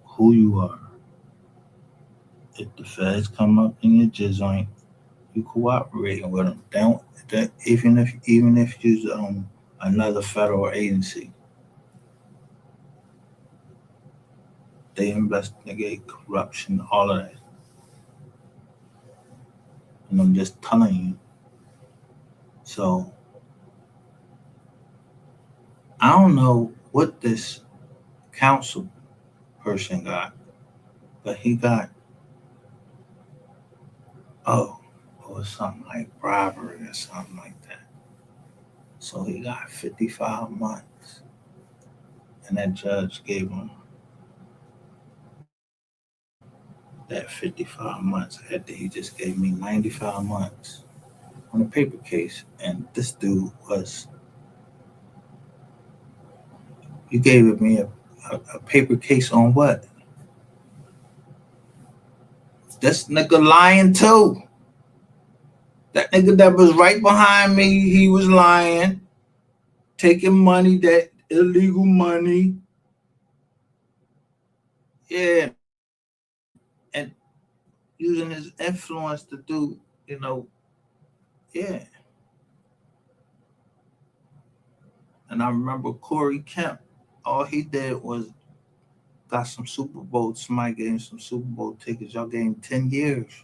who you are. If the feds come up in your jizz joint, you cooperating with them. Even if you're another federal agency, they investigate corruption, all of that. And I'm just telling you. So I don't know what this council person got, but he got or something like bribery or something like that. So he got 55 months, and that judge gave him that 55 months after he just gave me 95 months on a paper case. And this dude you gave me a paper case on what? This nigga lying too. That nigga that was right behind me, he was lying, taking money, that illegal money, Yeah, and using his influence to do, yeah. And I remember Corey Kemp, all he did was got some Super Bowl. Somebody gave him some Super Bowl tickets. Y'all gave him 10 years.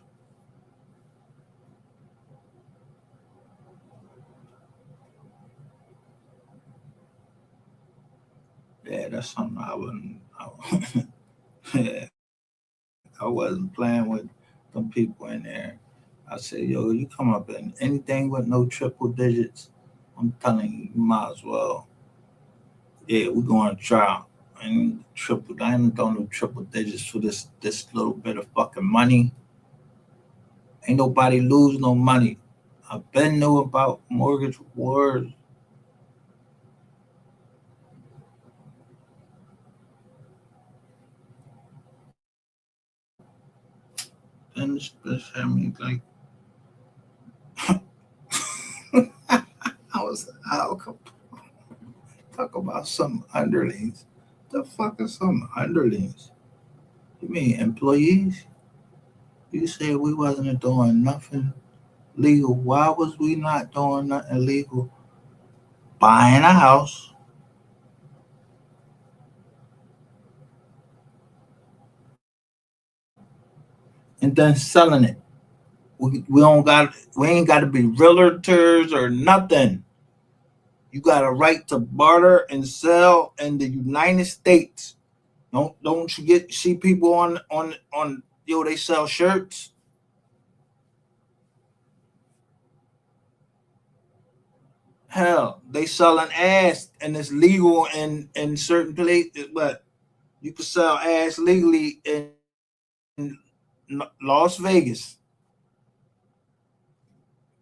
Yeah, that's something yeah, I wasn't playing with them people in there. I said, yo, you come up in anything with no triple digits, I'm telling you, you might as well. Yeah, we're going to trial. And I ain't doing no triple digits for this little bit of fucking money. Ain't nobody lose no money. I've been knew about mortgage wars. Then this bitch had me like, I was out. Talk about some underlings. The fuck is some underlings? You mean employees? You said we wasn't doing nothing legal. Why was we not doing nothing legal? Buying a house, and then selling it. We ain't got to be realtors or nothing. You got a right to barter and sell in the United States. Don't you see people on they sell shirts. Hell, they selling ass and it's legal in certain places, but you can sell ass legally in Las Vegas.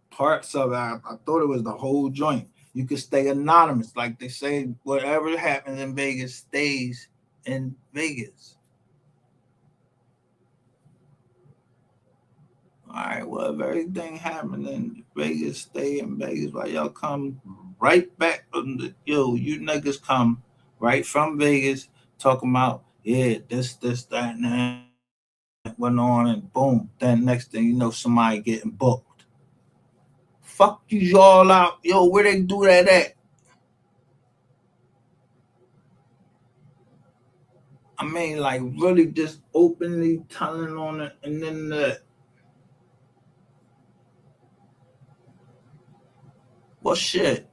Parts of it, I thought it was the whole joint. You could stay anonymous, like they say. Whatever happens in Vegas stays in Vegas. All right. Well, if everything happened in Vegas, stay in Vegas. While y'all come right back from you niggas come right from Vegas, talking about this, that, and that went on, and boom. Then next thing you know, somebody getting booked. Fuck you all out, yo. Where they do that at? I mean, like really just openly telling on it, and then well, shit.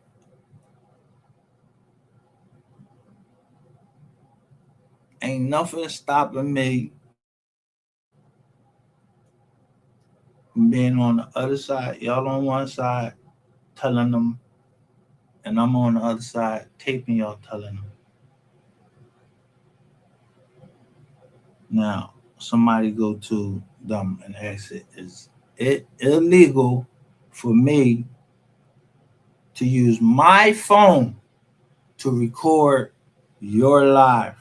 Ain't nothing stopping me from being on the other side. Y'all on one side telling them, and I'm on the other side taping y'all telling them. Now, somebody go to them and ask it, is it illegal for me to use my phone to record your live?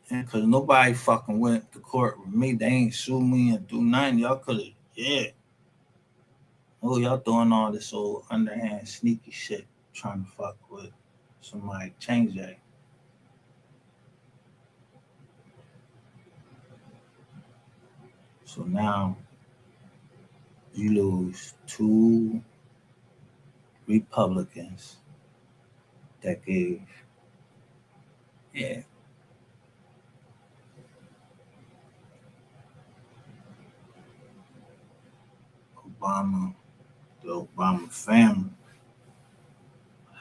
Because nobody fucking went to court with me. They ain't sue me and do nothing. Y'all could have, yeah. Oh, y'all doing all this old underhand sneaky shit, trying to fuck with somebody change that. So now you lose two Republicans that gave, yeah, Obama, the Obama family.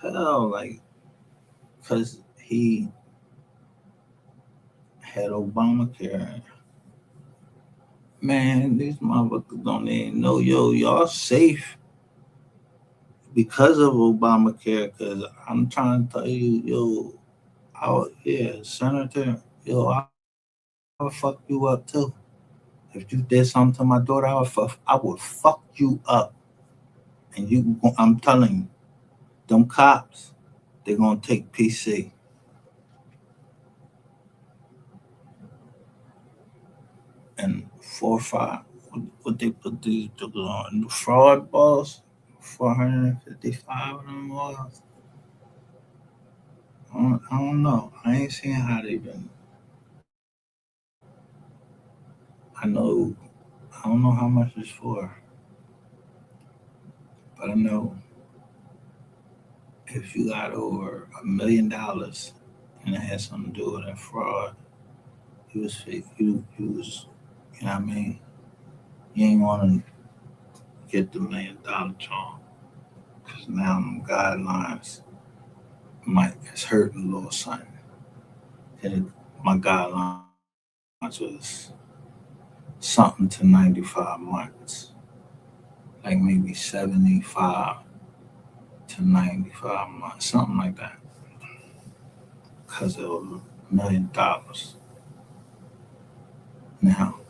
Hell, like, because he had Obamacare. Man, these motherfuckers don't even know, y'all safe because of Obamacare. Because I'm trying to tell you, Senator, I'll fuck you up too. If you did something to my daughter, I would fuck you up. And I'm telling you, them cops, they're gonna take PC. And 4 or 5, what they put these jokers on? The fraud balls, 455 of them was. I don't know. I ain't seen how they been. I know. I don't know how much it's for, but I know if you got over $1 million and it had something to do with that fraud, you was fake. You was. You know what I mean? You ain't want to get the $1 million job because now them guidelines might it's hurting a little something. And my guidelines was something to 95 months, like maybe 75 to 95 months, something like that, because it was $1 million. Now,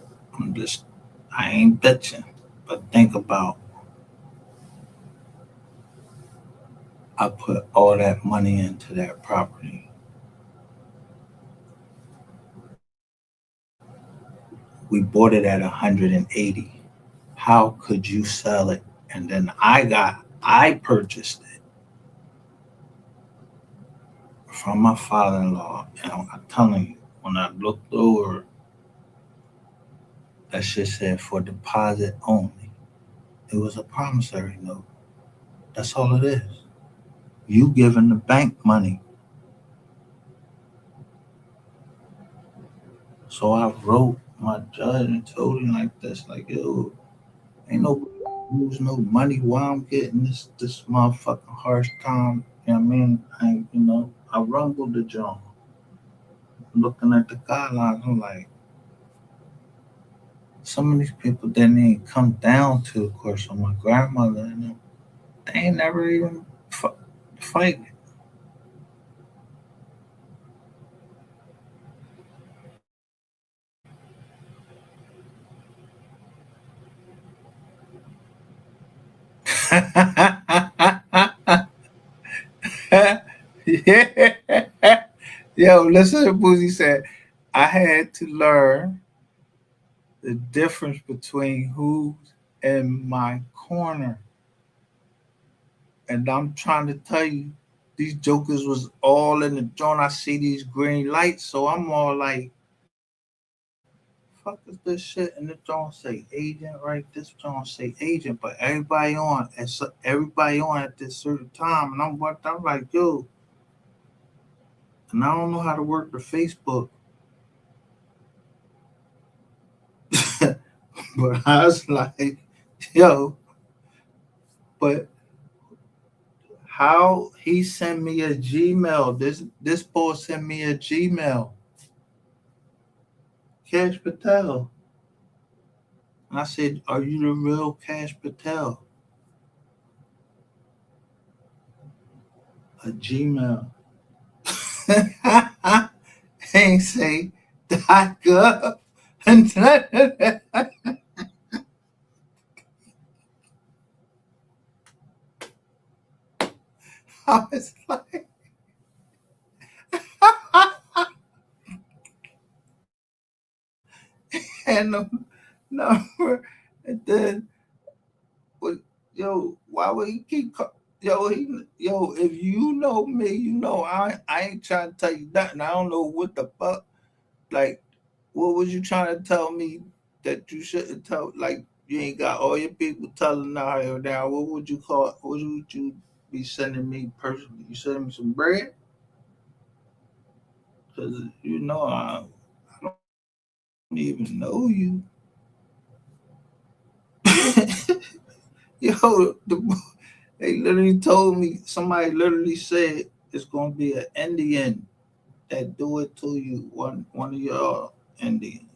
I ain't bitching, but think about I put all that money into that property. We bought it at 180. How could you sell it? And then I purchased it from my father-in-law. And I'm telling you, when I looked over, that shit said for deposit only. It was a promissory note. That's all it is. You giving the bank money. So I wrote my judge and told him like this, like, yo, ain't no lose no money while I'm getting this motherfucking harsh time. You know what I mean? I rumbled the joint. Looking at the guidelines, I'm like, some of these people didn't even come down to the course. So my grandmother and them, they ain't never even fight. Yeah. Yo, listen to Boozy said, I had to learn the difference between who's in my corner. And I'm trying to tell you, these jokers was all in the joint. I see these green lights, so I'm all like, fuck is this shit? And the joint say agent, right? This joint say agent, but everybody on at this certain time. And I'm like, yo, and I don't know how to work the Facebook. But I was like, yo, but how he sent me a Gmail. This boy sent me a Gmail. Cash Patel. And I said, are you the real Cash Patel? A Gmail. Ain't say .gov. And I was like, and the number, and then, well, yo, why would he keep? Yo, if you know me, you know I ain't trying to tell you nothing. I don't know what the fuck. Like, what was you trying to tell me that you shouldn't tell? Like, you ain't got all your people telling now. What would you call? What would you be sending me personally? You sending me some bread? Because I don't even know you. Yo, they literally told me. Somebody literally said it's gonna be an Indian that do it to you. One of your Indians.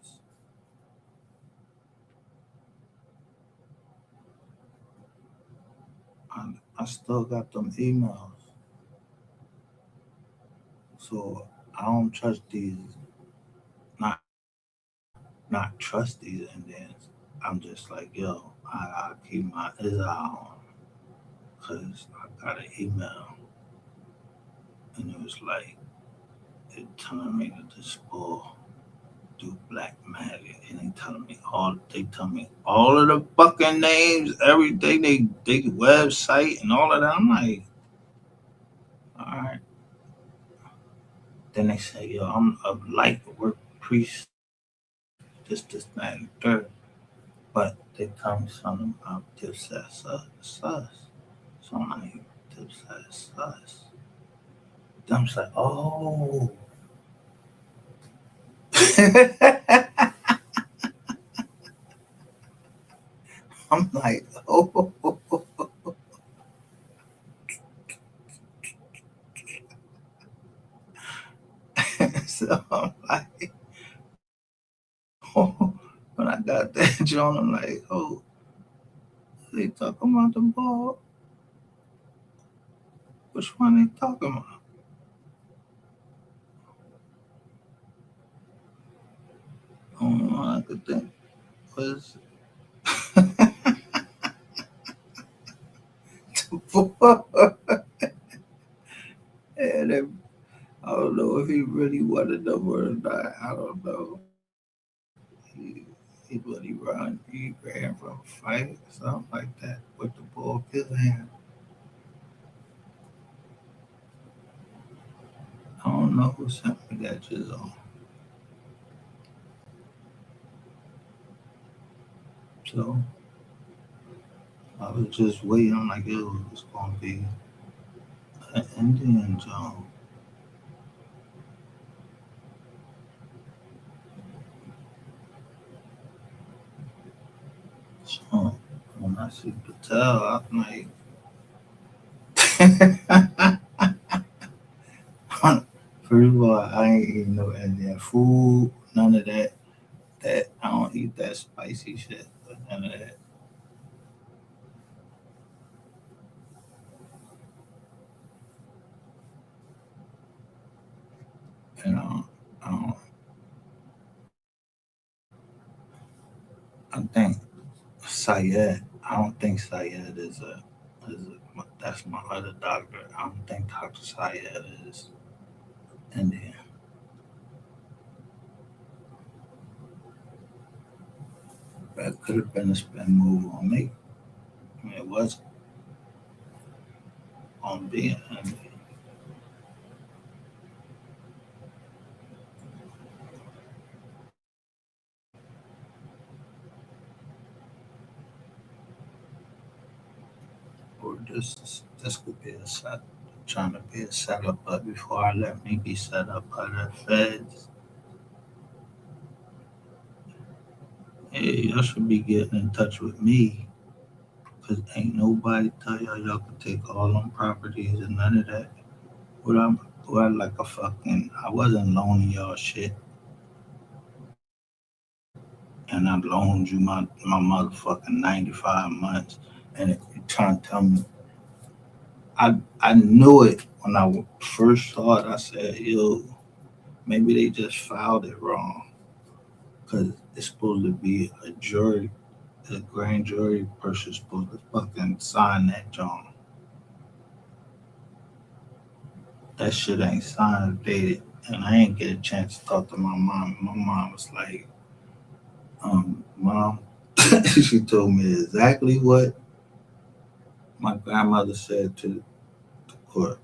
I still got them emails, so I don't trust these. Not not trust these Indians. I'm just like, yo, I gotta keep my eyes on because I got an email and it was like it telling me to this boy do black magic and they tell me all of the fucking names, everything they website and all of that. I'm like, all right. Then they say, yo, I'm a light work priest, this, that, and the third. But they tell me something about Dipset sus. So I'm like, Dipset sus. Then I'm like, oh. I'm like, oh. So I'm like, oh. When I got that joint, I'm like, oh, they talking about the ball? Which one they talking about? I could think was and I don't know if he really wanted them or not. I don't know. He really run. He ran from a fight or something like that with the ball in his hand. I don't know who sent me that just on. So I was just waiting like it was gonna be an Indian zone. So when I see Patel, I'm like first of all, I ain't eating no Indian food, none of that. That I don't eat that spicy shit, but none of that. You know, I don't. I think Syed. I don't think Syed is. That's my other doctor. I don't think Doctor Syed is Indian. That could have been a spin move on me. I mean, it was on being Indian. Or this could be a set, trying to be a setup, but before I let me be set up by the feds, hey, y'all should be getting in touch with me. Cause ain't nobody tell y'all could take all them properties and none of that. What I'm what like a fucking I wasn't loaning y'all shit and I loaned you my motherfucking 95 months and you trying to tell me I knew it when I first saw it. I said, yo, maybe they just filed it wrong. Cause it's supposed to be a jury, a grand jury person supposed to fucking sign that John. That shit ain't signed or dated. And I ain't get a chance to talk to my mom. My mom was like, Mom, she told me exactly what my grandmother said to the court.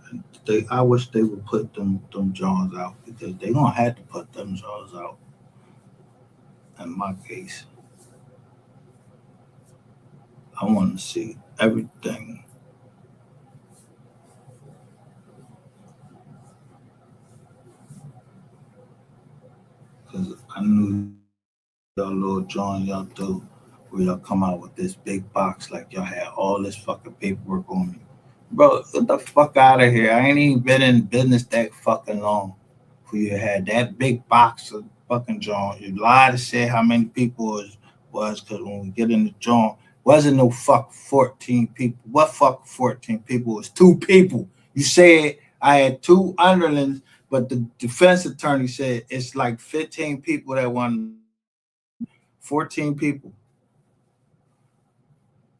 I wish they would put them Johns out because they gonna have to put them Johns out in my case. I want to see everything because I knew y'all little John y'all do where y'all come out with this big box like y'all had all this fucking paperwork on me. Bro, get the fuck out of here. I ain't even been in business that fucking long. For you had that big box of fucking John. You lied to say how many people was because when we get in the John, wasn't no fuck 14 people. What fuck 14 people? It was two people. You said I had two underlings, but the defense attorney said it's like 15 people that want 14 people.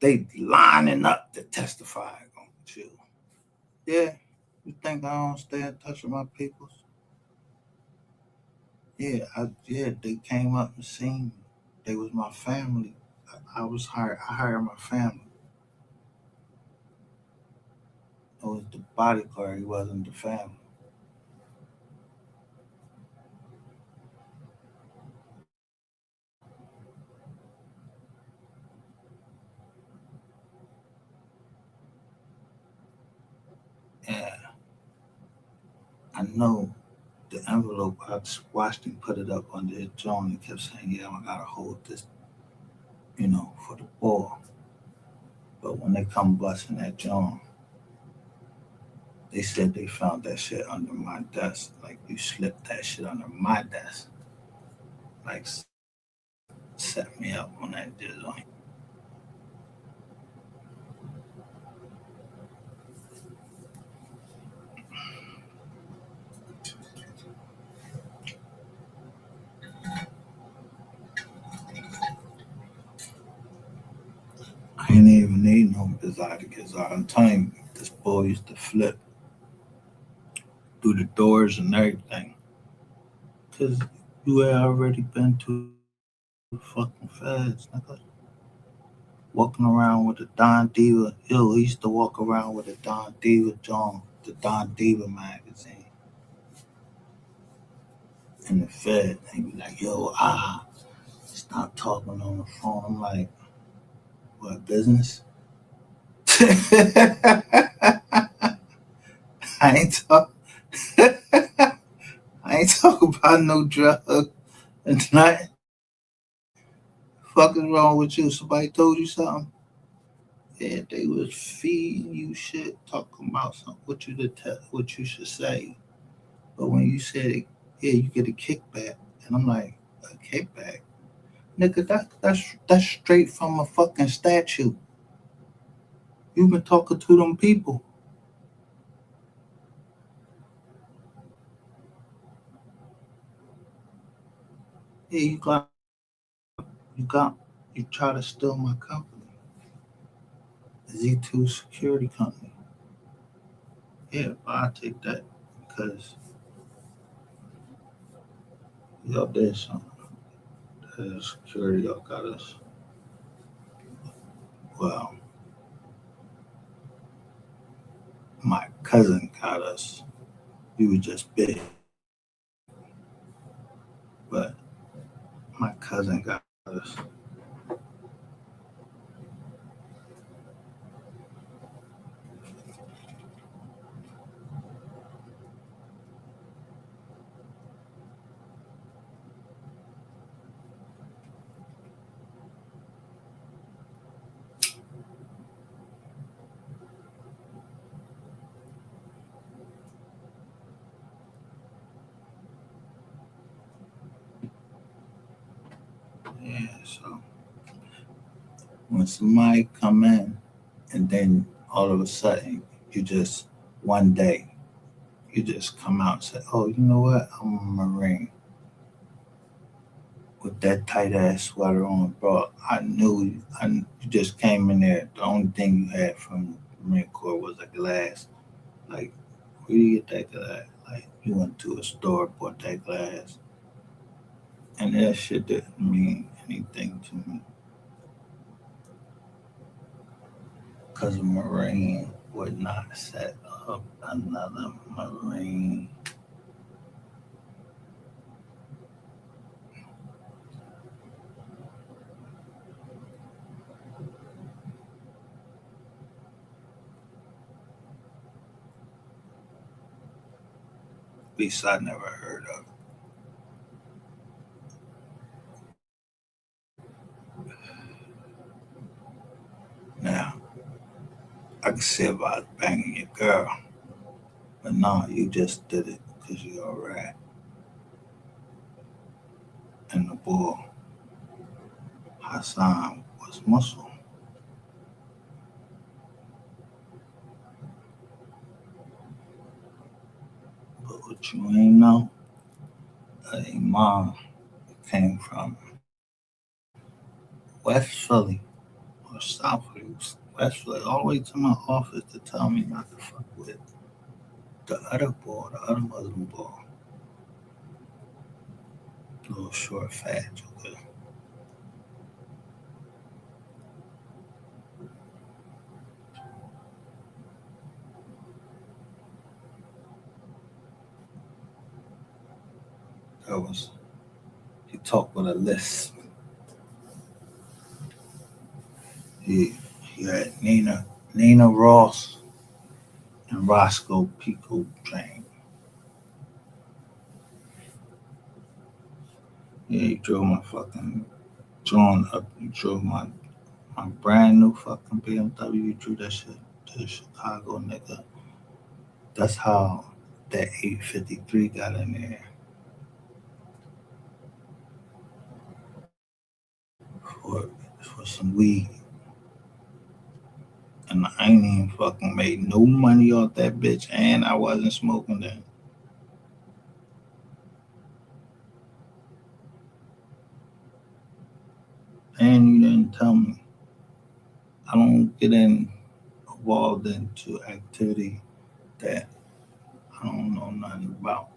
They lining up to testify on you. Yeah. You think I don't stay in touch with my peoples? Yeah, they came up and seen me. They was my family. I was hired. I hired my family. It was the bodyguard. He wasn't the family. know the envelope. I just watched him put it up under his jaw and he kept saying, "Yeah, I gotta hold this, for the ball." But when they come busting that jaw, they said they found that shit under my desk. Like you slipped that shit under my desk. Like set me up on that joint. I ain't even need no bizarre to get out. I'm telling you, this boy used to flip through the doors and everything. Cause you had already been to the fucking feds, nigga. Walking around with a Don Diva. Yo, he used to walk around with a Don Diva John, the Don Diva magazine. In the Fed. And be like, yo, stop talking on the phone. I'm like, what, business? I ain't talk I ain't talking about no drug and nothing. Fuck is wrong with you? Somebody told you something? Yeah, they was feeding you shit, talking about something, what you should say. But when you said, yeah, you get a kickback, and I'm like, a kickback, nigga, that's straight from a fucking statue. You've been talking to them people. Yeah, you got, you try to steal my company, Z2 Security Company. Yeah, but I take that because y'all did something. The security y'all got us. Well, my cousin got us. We were just big, but my cousin got us. Yeah, so when somebody come in and then all of a sudden you just one day you just come out and say, "Oh, you know what? I'm a Marine with that tight ass sweater on, bro." I knew you just came in there. The only thing you had from the Marine Corps was a glass. Like, where do you get that glass? Like, you went to a store, bought that glass, and that shit didn't mean anything to me. Because a Marine would not set up another Marine. Beast I never heard of. Now, I can see about banging your girl, but no, you just did it because you're a rat. And the bull, Hassan, was Muslim. But what you ain't know, Imam came from West Philly or South Philly, West Philly, all the way to my office to tell me not to fuck with the other boy, the other Muslim boy. Little short, fat joker. That was, he talked with a lisp. He had Nina Ross and Roscoe Pico Drain. Yeah, you drove my fucking drawn up. You drove my brand new fucking BMW. You drew that shit to Chicago, nigga. That's how that 853 got in there for some weed. And I ain't even fucking made no money off that bitch, and I wasn't smoking then. And you didn't tell me. I don't get involved into activity that I don't know nothing about.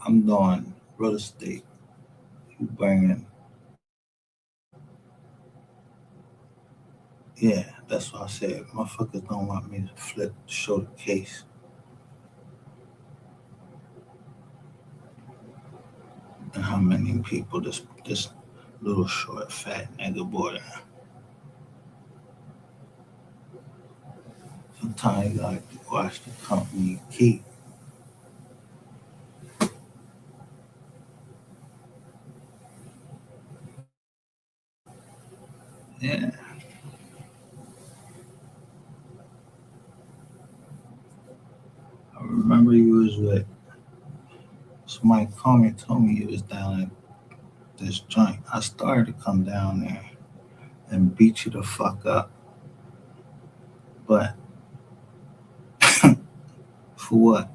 I'm doing real estate. You bringing, yeah, that's what I said. Motherfuckers don't want me to show the case. And how many people this little short fat nigga boy. Sometimes you like to watch the company you keep. Yeah. I remember you was with somebody called me and told me you was down at this joint. I started to come down there and beat you the fuck up. But for what?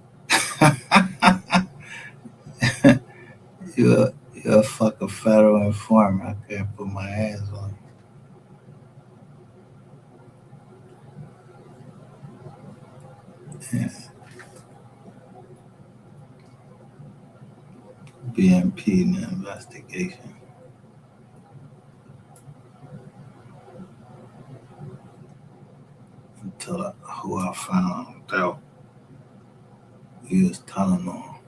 You're a fucking federal informant. I can't put my hands on you. Yeah. BMP in the investigation. Until who I found out he was telling on.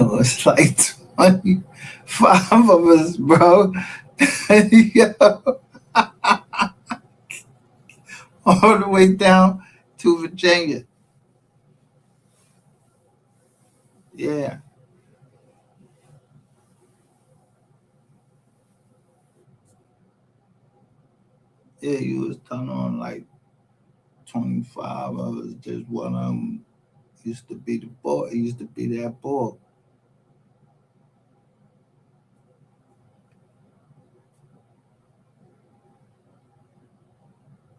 It was like 25 of us, bro. Yo, all the way down to Virginia. Yeah. Yeah, you was telling on like 25 of us. Just one of them used to be the boy. He used to be that boy.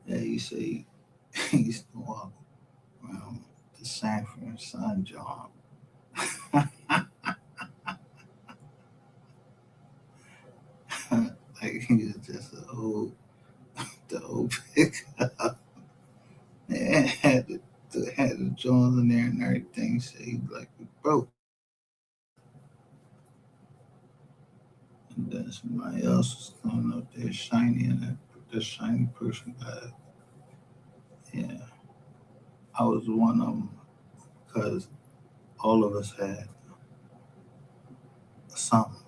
Yeah, you say he used to walk around the Sanford Sun John. Like he was just the old pickup. Yeah, had the Johns in there and everything. So he like we broke. And then somebody else was coming up there shiny and that shiny person guy. Yeah, I was one of them because all of us had something.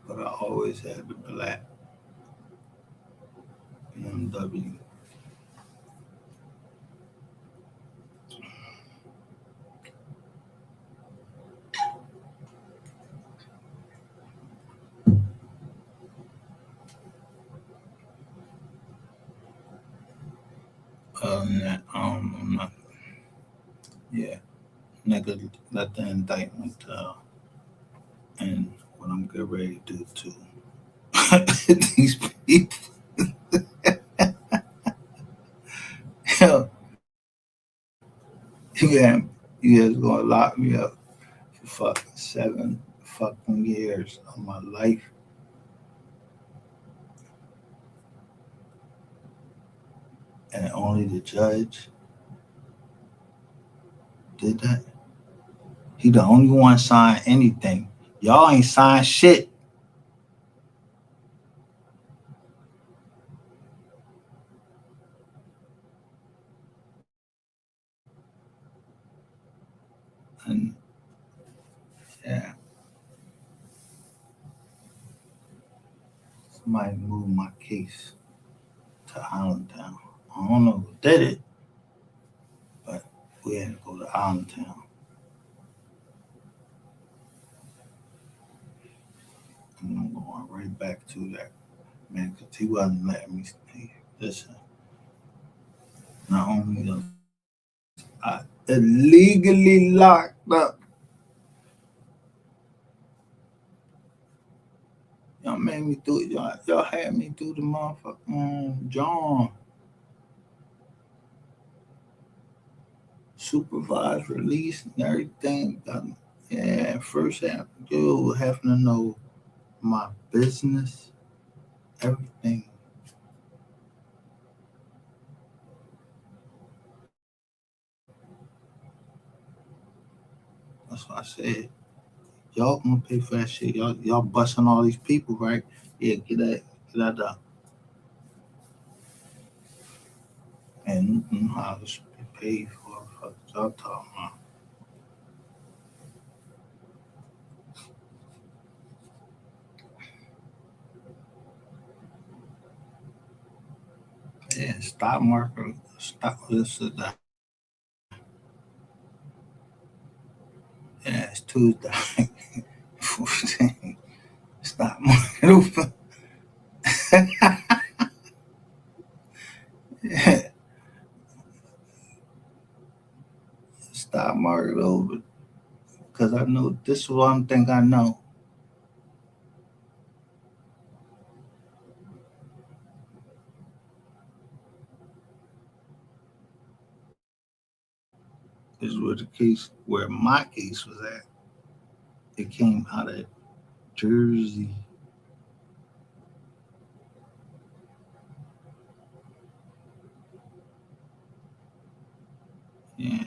But I always had the black BMW. Other than that, I don't know nothing. Yeah, nigga, let the indictment tell. And what I'm getting ready to do to these people. Hell, yeah, you guys gonna lock me up for fucking 7 fucking years of my life. And only the judge did that. He the only one signed anything. Y'all ain't signed shit. And yeah, somebody moved my case to Allentown. I don't know who did it, but we had to go to Allentown. And I'm going right back to that, man, because he wasn't letting me listen. Not only was I illegally locked up, y'all made me do it. Y'all had me do the motherfucking John supervised release and everything. Yeah, first have to do having to know my business, everything. That's what I said. Y'all gonna pay for that shit. Y'all busting all these people, right? Yeah, get that up. And how to be paid for. Fuck y'all talking about. Yeah, stock market, stock this is that. Yeah, it's Tuesday. 14. Stock market open. Yeah, stock market over. Because I know this is one thing I know. This is where the case, where my case was at. It came out of Jersey. Yeah.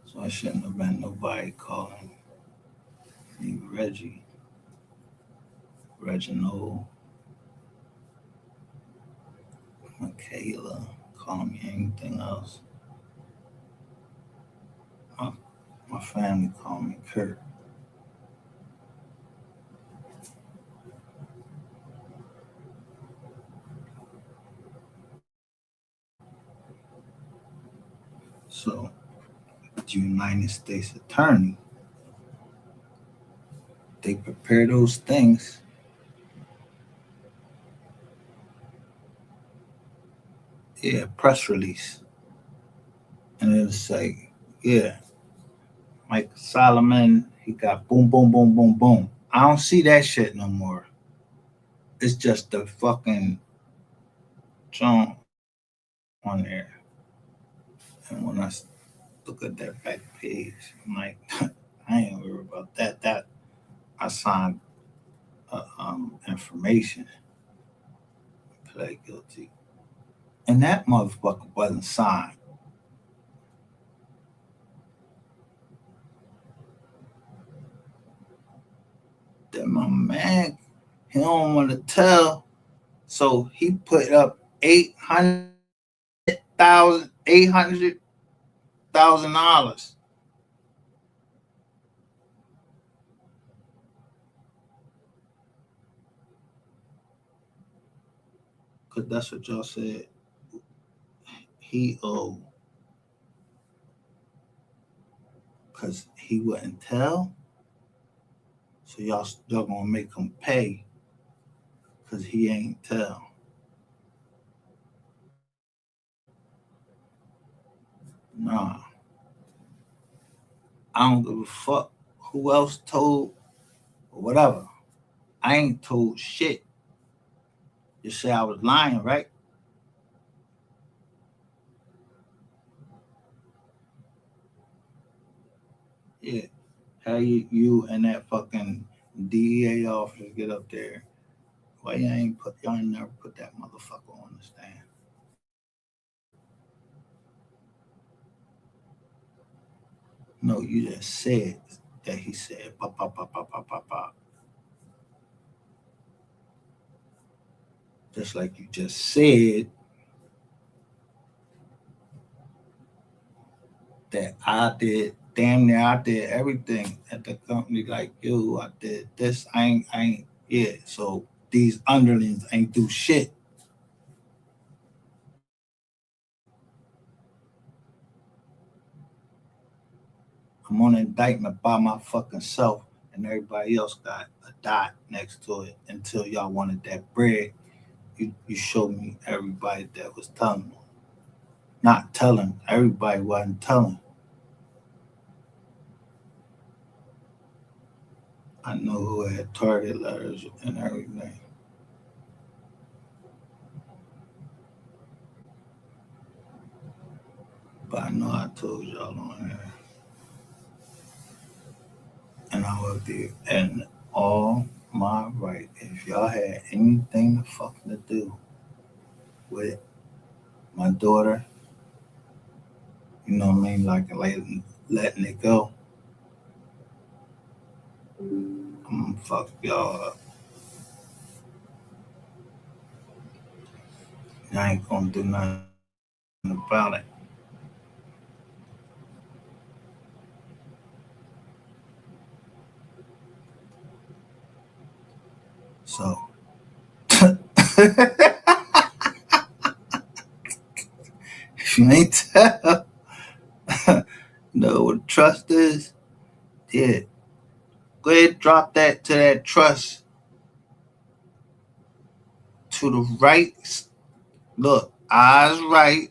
So I shouldn't have been nobody calling me Reggie, Reginald, Michaela, calling me anything else. My, my family called me Kurt. So the United States Attorney, they prepare those things. Yeah, press release. And it'll say, yeah, Mike Solomon, he got boom, boom, boom, boom, boom. I don't see that shit no more. It's just the fucking John on there. And when I look at that back page, I'm like, I ain't worried about that. That I signed information, pled guilty. And that motherfucker wasn't signed. Then my man, he don't want to tell. So he put up $800,000. Cause that's what y'all said he owed. Cause he wouldn't tell. So y'all gonna make him pay because he ain't tell. Nah, I don't give a fuck who else told or whatever. I ain't told shit. You say I was lying, right? Yeah. How you and that fucking DEA officer get up there? Why y'all ain't never put that motherfucker on the stand? No, you just said that he said pop pop pop pop pop pop pop. just like you just said, that I did everything at the company. Like, yo, I did this. I ain't, yeah. So these underlings ain't do shit. I'm on indictment by my fucking self, and everybody else got a dot next to it until y'all wanted that bread. You showed me everybody that was telling. Not telling. Everybody wasn't telling. I know who had target letters and everything. But I know I told y'all on here. And I will be in all my right. If y'all had anything to fucking to do with my daughter, you know what I mean, like letting it go, I'm gonna fuck y'all up. And I ain't gonna do nothing about it. So if you ain't tell, know what trust is, yeah. Go ahead, drop that to that trust to the right. Look, eyes right.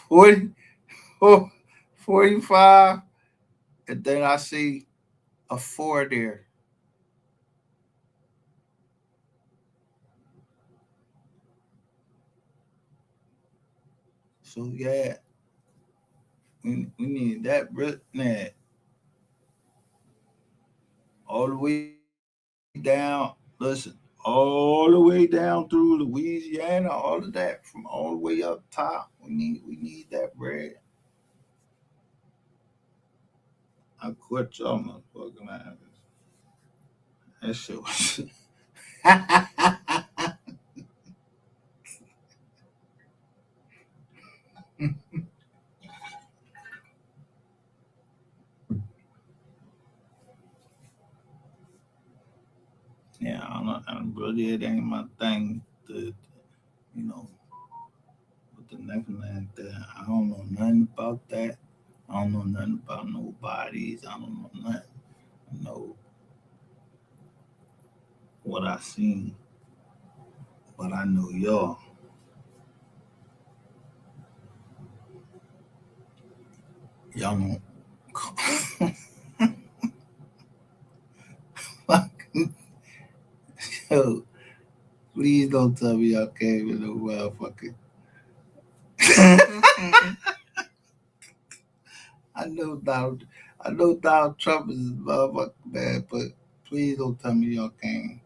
40, 45, and then I see a 4 there. So yeah, we need that net all the way down. Listen, all the way down through Louisiana, all of that from all the way up top. We need that bread. I quit y'all motherfucking ass. That shit was. Yeah, I'm really, it ain't my thing to, you know, with the Neverland there. I don't know nothing about that. I don't know nothing about no bodies. I don't know nothing. I know what I seen, but I know y'all. Y'all don't. Fucking, yo, please don't tell me y'all came in no motherfucking. I know Donald. I know Donald Trump is motherfucking bad, but please don't tell me y'all came.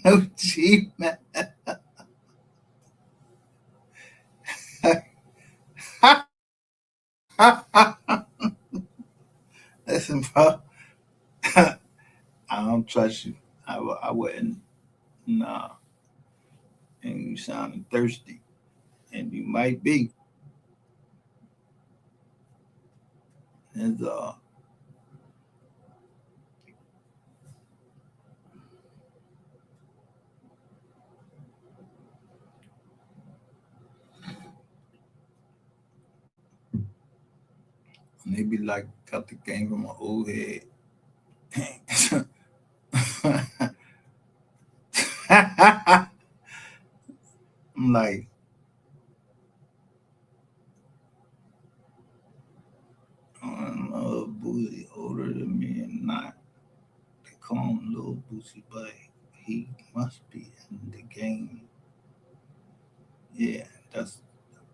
No cheap man. Listen, bro. I don't trust you. I wouldn't. Nah. And you sounding thirsty, and you might be. And maybe like got the game from my old head. I'm like, I don't know, Boozy older than me and not. They call him Little Boozy, but he must be in the game. Yeah, that's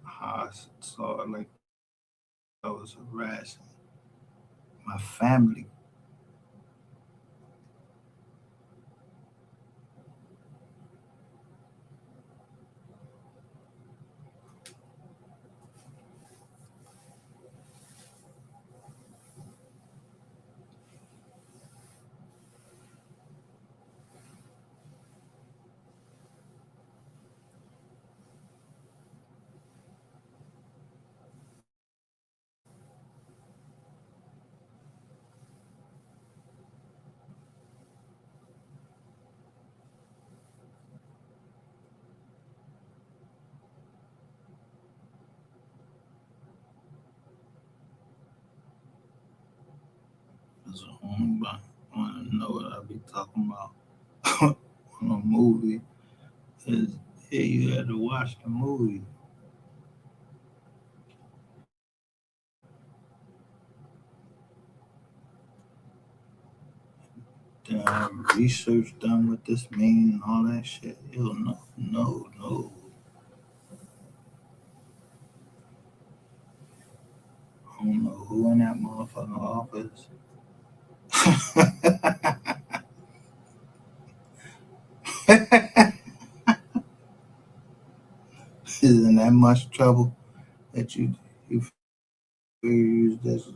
how I saw it. Like I was harassing my family. So I want to know what I be talking about on a movie. Is yeah, you had to watch the movie. Research done what this mean and all that shit. Yo, no. I don't know who in that motherfucking office. Is in that much trouble that you figure you just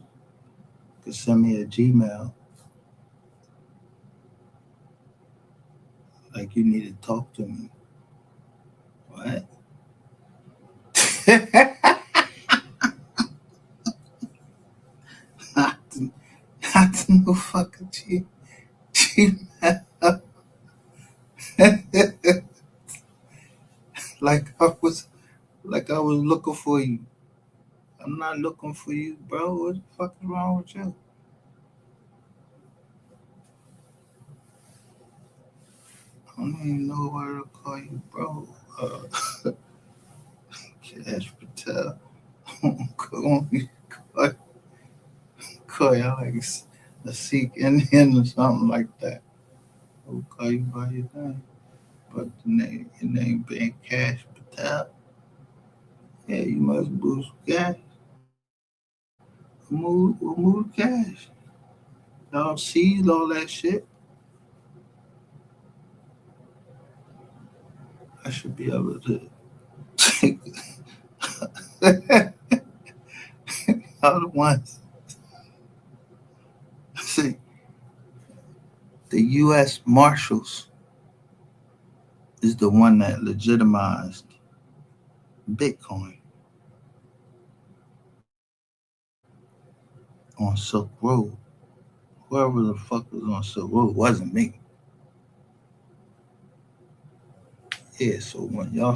could send me a Gmail like you need to talk to me. What? not, to, not to no fucking Gmail. like I was looking for you. I'm not looking for you, bro. What the fuck is wrong with you? I don't even know why to call you, bro. Cash Patel. Call me, call you like a Sikh Indian or something like that. I'll call you by your name. But your name being Cash Patel. Yeah, you must boost cash. We'll move cash. Y'all seized all that shit. I should be able to take all the ones. See, the U.S. Marshals is the one that legitimized Bitcoin on Silk Road. Whoever the fuck was on Silk Road wasn't me. Yeah, so when y'all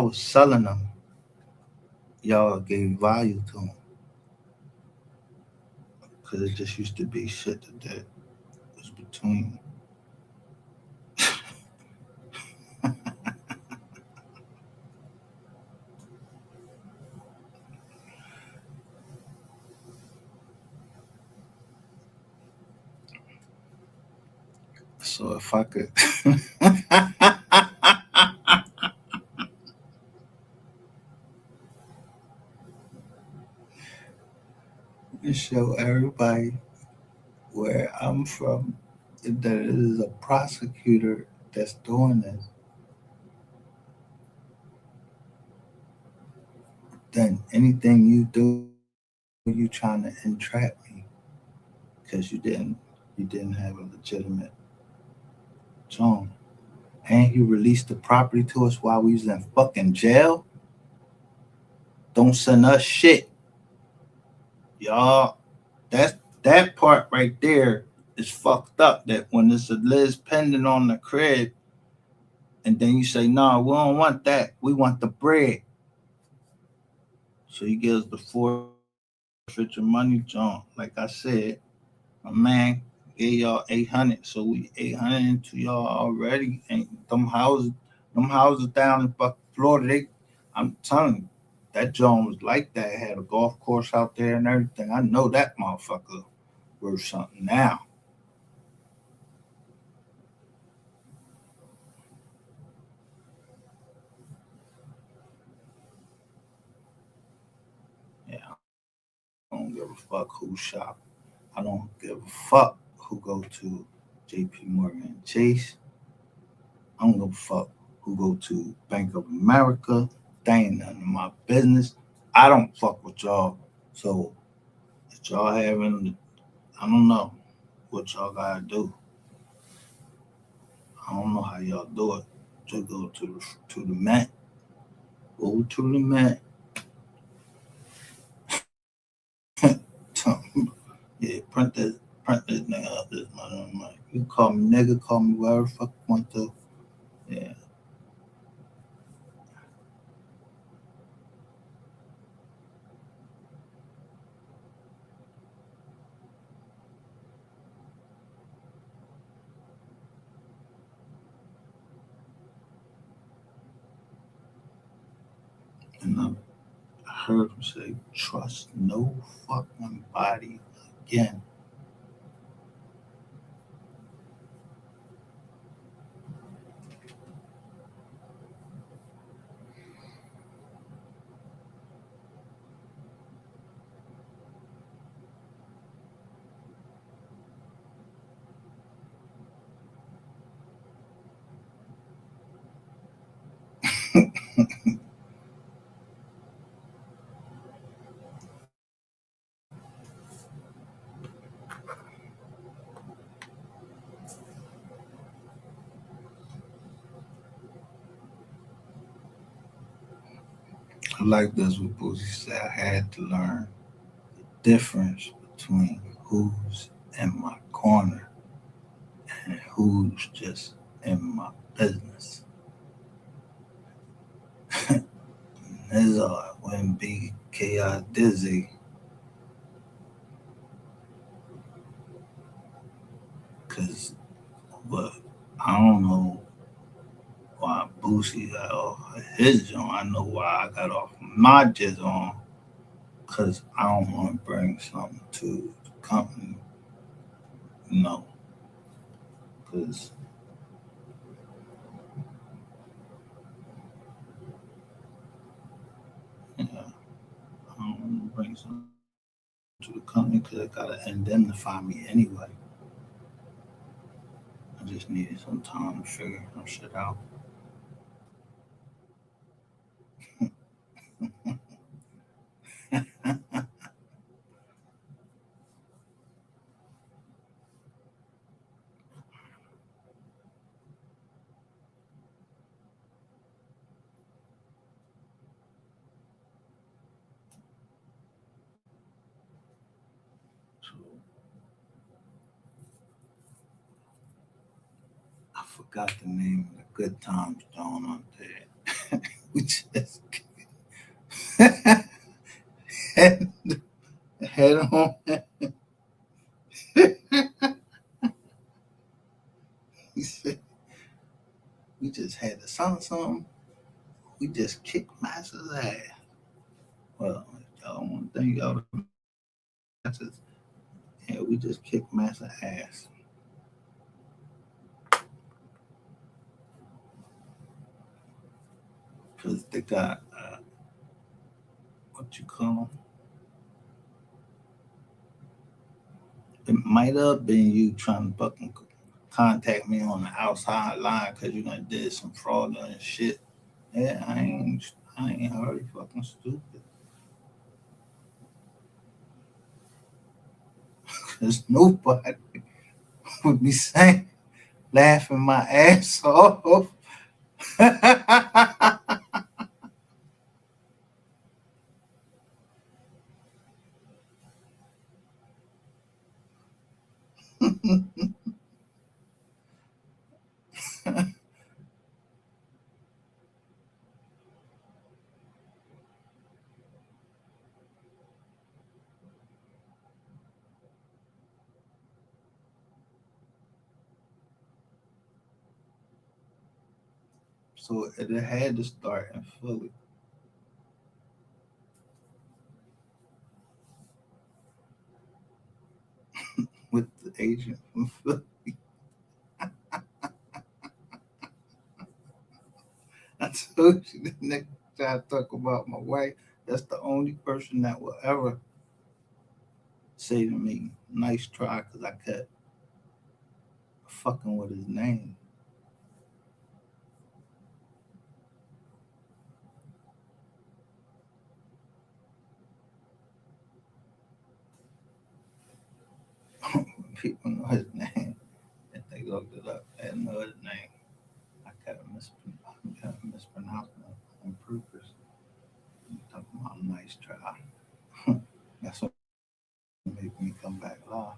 was selling them, y'all gave value to them because it just used to be shit that was between. So if I could show everybody where I'm from that it is a prosecutor that's doing this, then anything you do, you trying to entrap me because you didn't have a legitimate song. And you released the property to us while we was in fucking jail. Don't send us shit, y'all. That's that part right there is fucked up. That when it's a Liz pending on the crib, and then you say, "No, we don't want that. We want the bread." So you give us the forfeiture money, John. Like I said, my man gave y'all 800, so we 800 into y'all already. And them houses down in fucking Florida, I'm telling you, that John was like that. It had a golf course out there and everything. I know that motherfucker worth something now. Yeah, I don't give a fuck who shop. I don't give a fuck who go to JP Morgan Chase. I don't give a fuck who go to Bank of America. They ain't none of my business. I don't fuck with y'all. So if y'all having, I don't know what y'all gotta do. I don't know how y'all do it. Just go to the Met. Go to the Met. Yeah, print this nigga up this month. I'm like, you call me nigga, call me whatever the fuck you want to. Yeah. And I heard him say, trust no fucking body again. I like this what Boosie said. I had to learn the difference between who's in my corner and who's just in my business. This wouldn't be chaos dizzy, because but I don't know why Boosie got off his joint. I know why I got off my jizz on, because I don't want to bring something to the company. No, because yeah, I don't want to bring something to the company because it got to indemnify me anyway. I just needed some time to figure some shit out. So I forgot the name of the Good Times Joint on there. We just had, had on. He said, we just had to something. We just kicked Master's ass. Well, y'all want to think y'all the Masters. Yeah, we just kicked Master ass. Because they got, what you call them? It might have been you trying to fucking contact me on the outside line because you done did some fraudulent shit. Yeah, I ain't hardly fucking stupid. Cause nobody would be saying, laughing my ass off. So it had to start in Philly. With the agent from Philly. I told you the next time I talk about my wife, that's the only person that will ever say to me, nice try, because I kept fucking with his name. People know his name. If they looked it up, they know his name. I kept mispronouncing it on purpose. I'm talking about nice try. That's what made me come back live.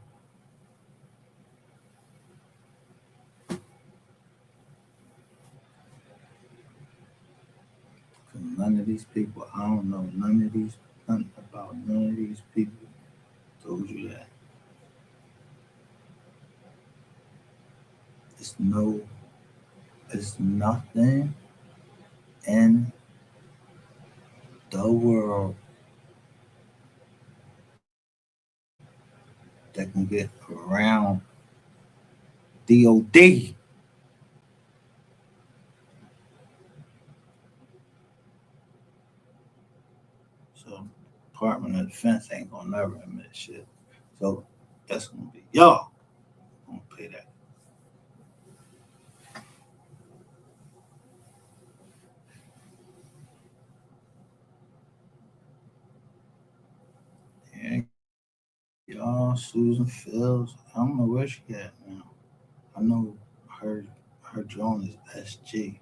None of these people, I don't know nothing about none of these people told you that. It's nothing in the world that can get around DOD. So Department of Defense ain't gonna never admit shit. So that's gonna be y'all gonna pay that. Yeah, y'all, Susan Fields. I don't know where she at now. I know her drone is SG.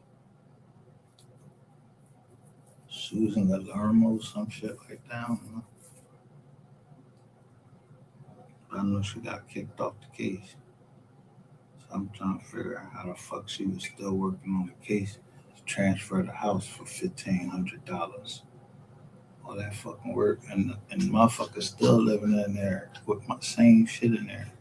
Susan Galermo, some shit like that. I don't know. But I know she got kicked off the case. So I'm trying to figure out how the fuck she was still working on the case to transfer the house for $1,500. All that fucking work and motherfuckers still living in there with my same shit in there.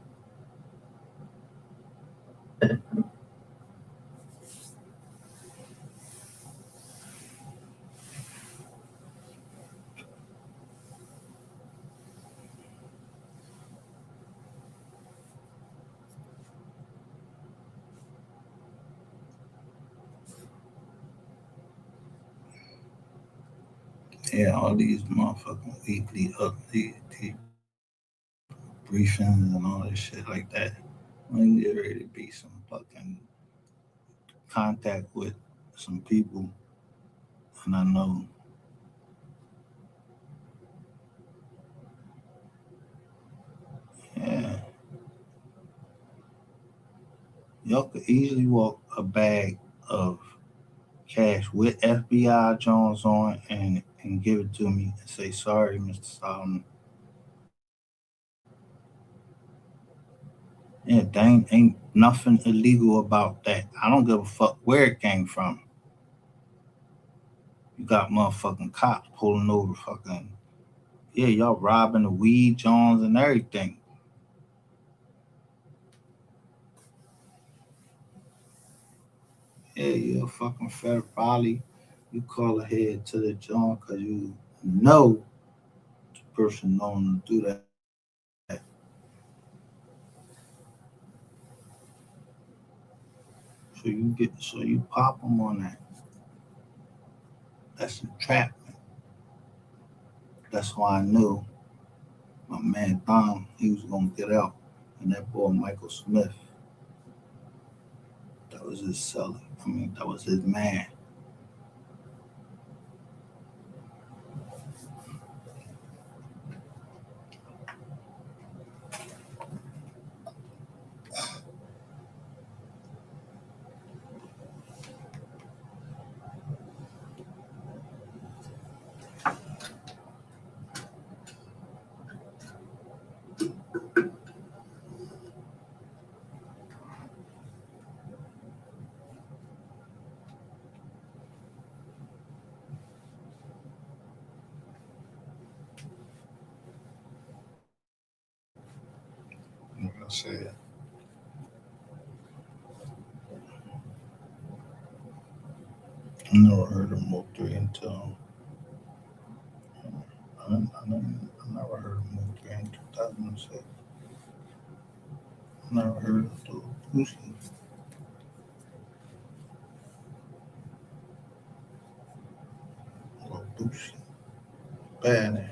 Yeah, all these motherfucking weekly updates, briefings and all this shit like that. When get ready to be some fucking contact with some people, and I know yeah, y'all could easily walk a bag of cash with FBI Jones on and give it to me and say, sorry, Mr. Solomon. Yeah, dang, ain't nothing illegal about that. I don't give a fuck where it came from. You got motherfucking cops pulling over fucking, yeah, y'all robbing the weed Jones and everything. Yeah, you're a fucking federale. You call ahead to the John because you know the person known to do that. So you pop them on that. That's entrapment. That's why I knew my man Tom, he was gonna get out. And that boy Michael Smith, that was his seller. I mean, that was his man. Like I said, I never heard of Mo 3 until I never heard of Mo 3 in 2006. I never heard of the Lucy. Little Lucy. Bad.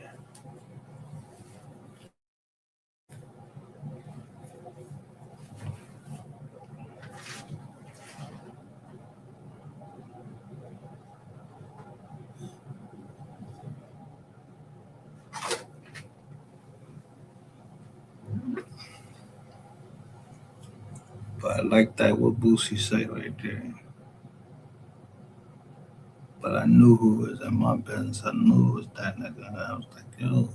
But I like that what Boosie say right there. But I knew who was in my business. I knew it was that nigga. And I was like, yo,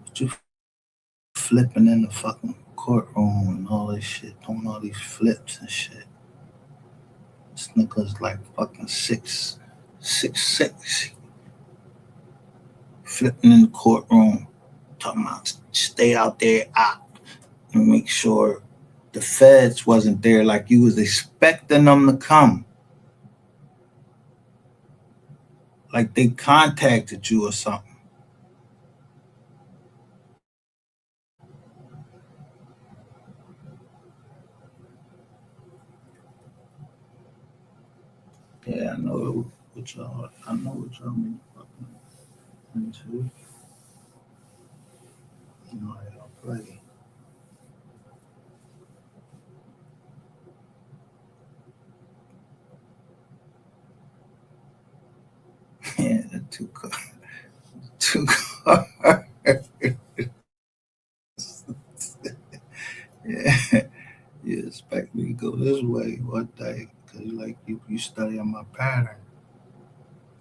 what you flipping in the fucking courtroom and all this shit, doing all these flips and shit. This nigga's like fucking 6'6", flipping in the courtroom, talking about stay out there and make sure the feds wasn't there like you was expecting them to come. Like they contacted you or something. Yeah, I know what y'all. I know what y'all mean fucking into. You know how y'all play. Yeah, the two car. Yeah, you expect me to go this way one day because like you studying my pattern,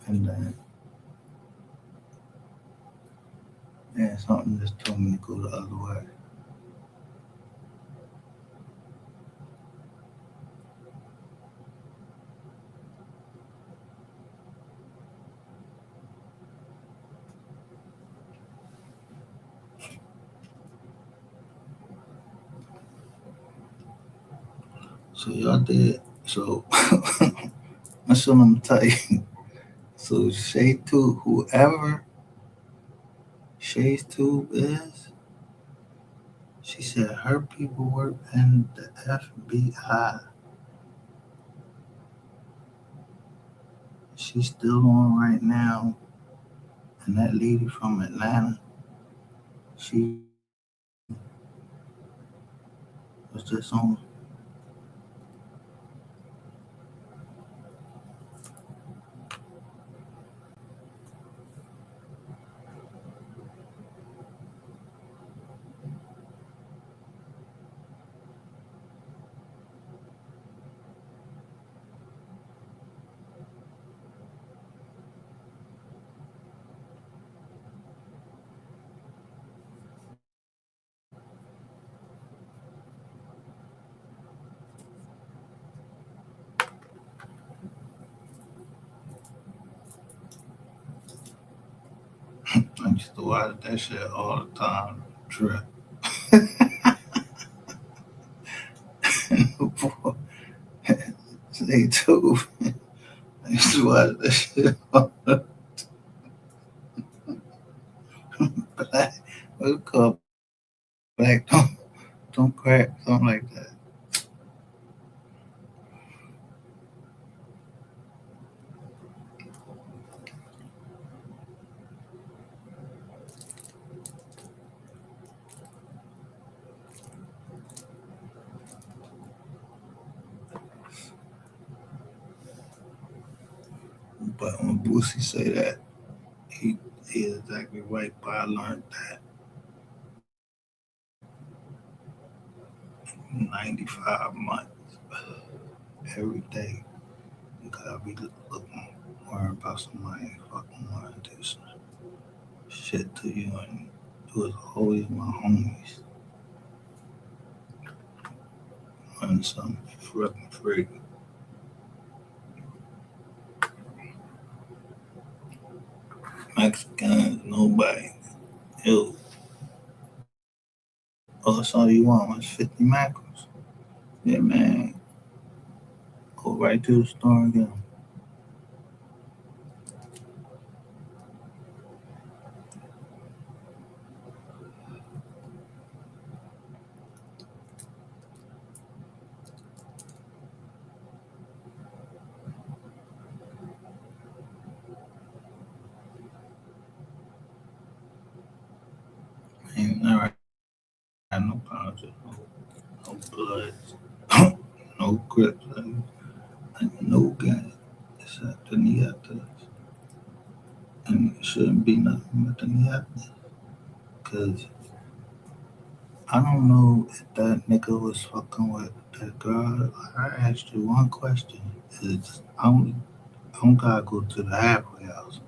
and then yeah, something just told me to go the other way. So y'all did. So that's what I'm tell you. So Shay Tube, whoever Shay's Tube is, she said her people work in the FBI. She's still on right now. And that lady from Atlanta, she was just on. I used to watch that shit all the time. Trip. They too. I used to watch that shit all the black. What's it called? Black don't crack, something like that. But when Boosie say that, he is exactly right. But I learned that 95 months every day. You gotta be looking, worrying about somebody fucking wanting to do some shit to you, and it was always my homies and some fucking freak. Mexicans, nobody. Ew. Oh, that's all you want was 50 macros. Yeah, man. Go right to the store and get them. Ain't never had no problems with no bloods, no grips, and no gas except the Nietas. And it shouldn't be nothing but the Nietas. Because I don't know if that nigga was fucking with that girl. I asked you one question. Is I don't gotta go to the halfway house.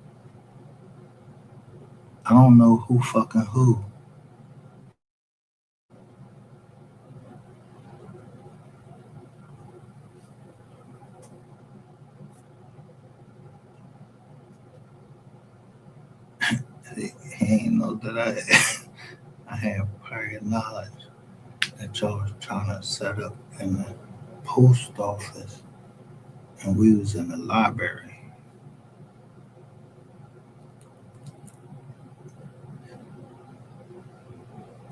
I don't know who fucking who. He ain't know that I had prior knowledge that y'all was trying to set up in the post office and we was in the library.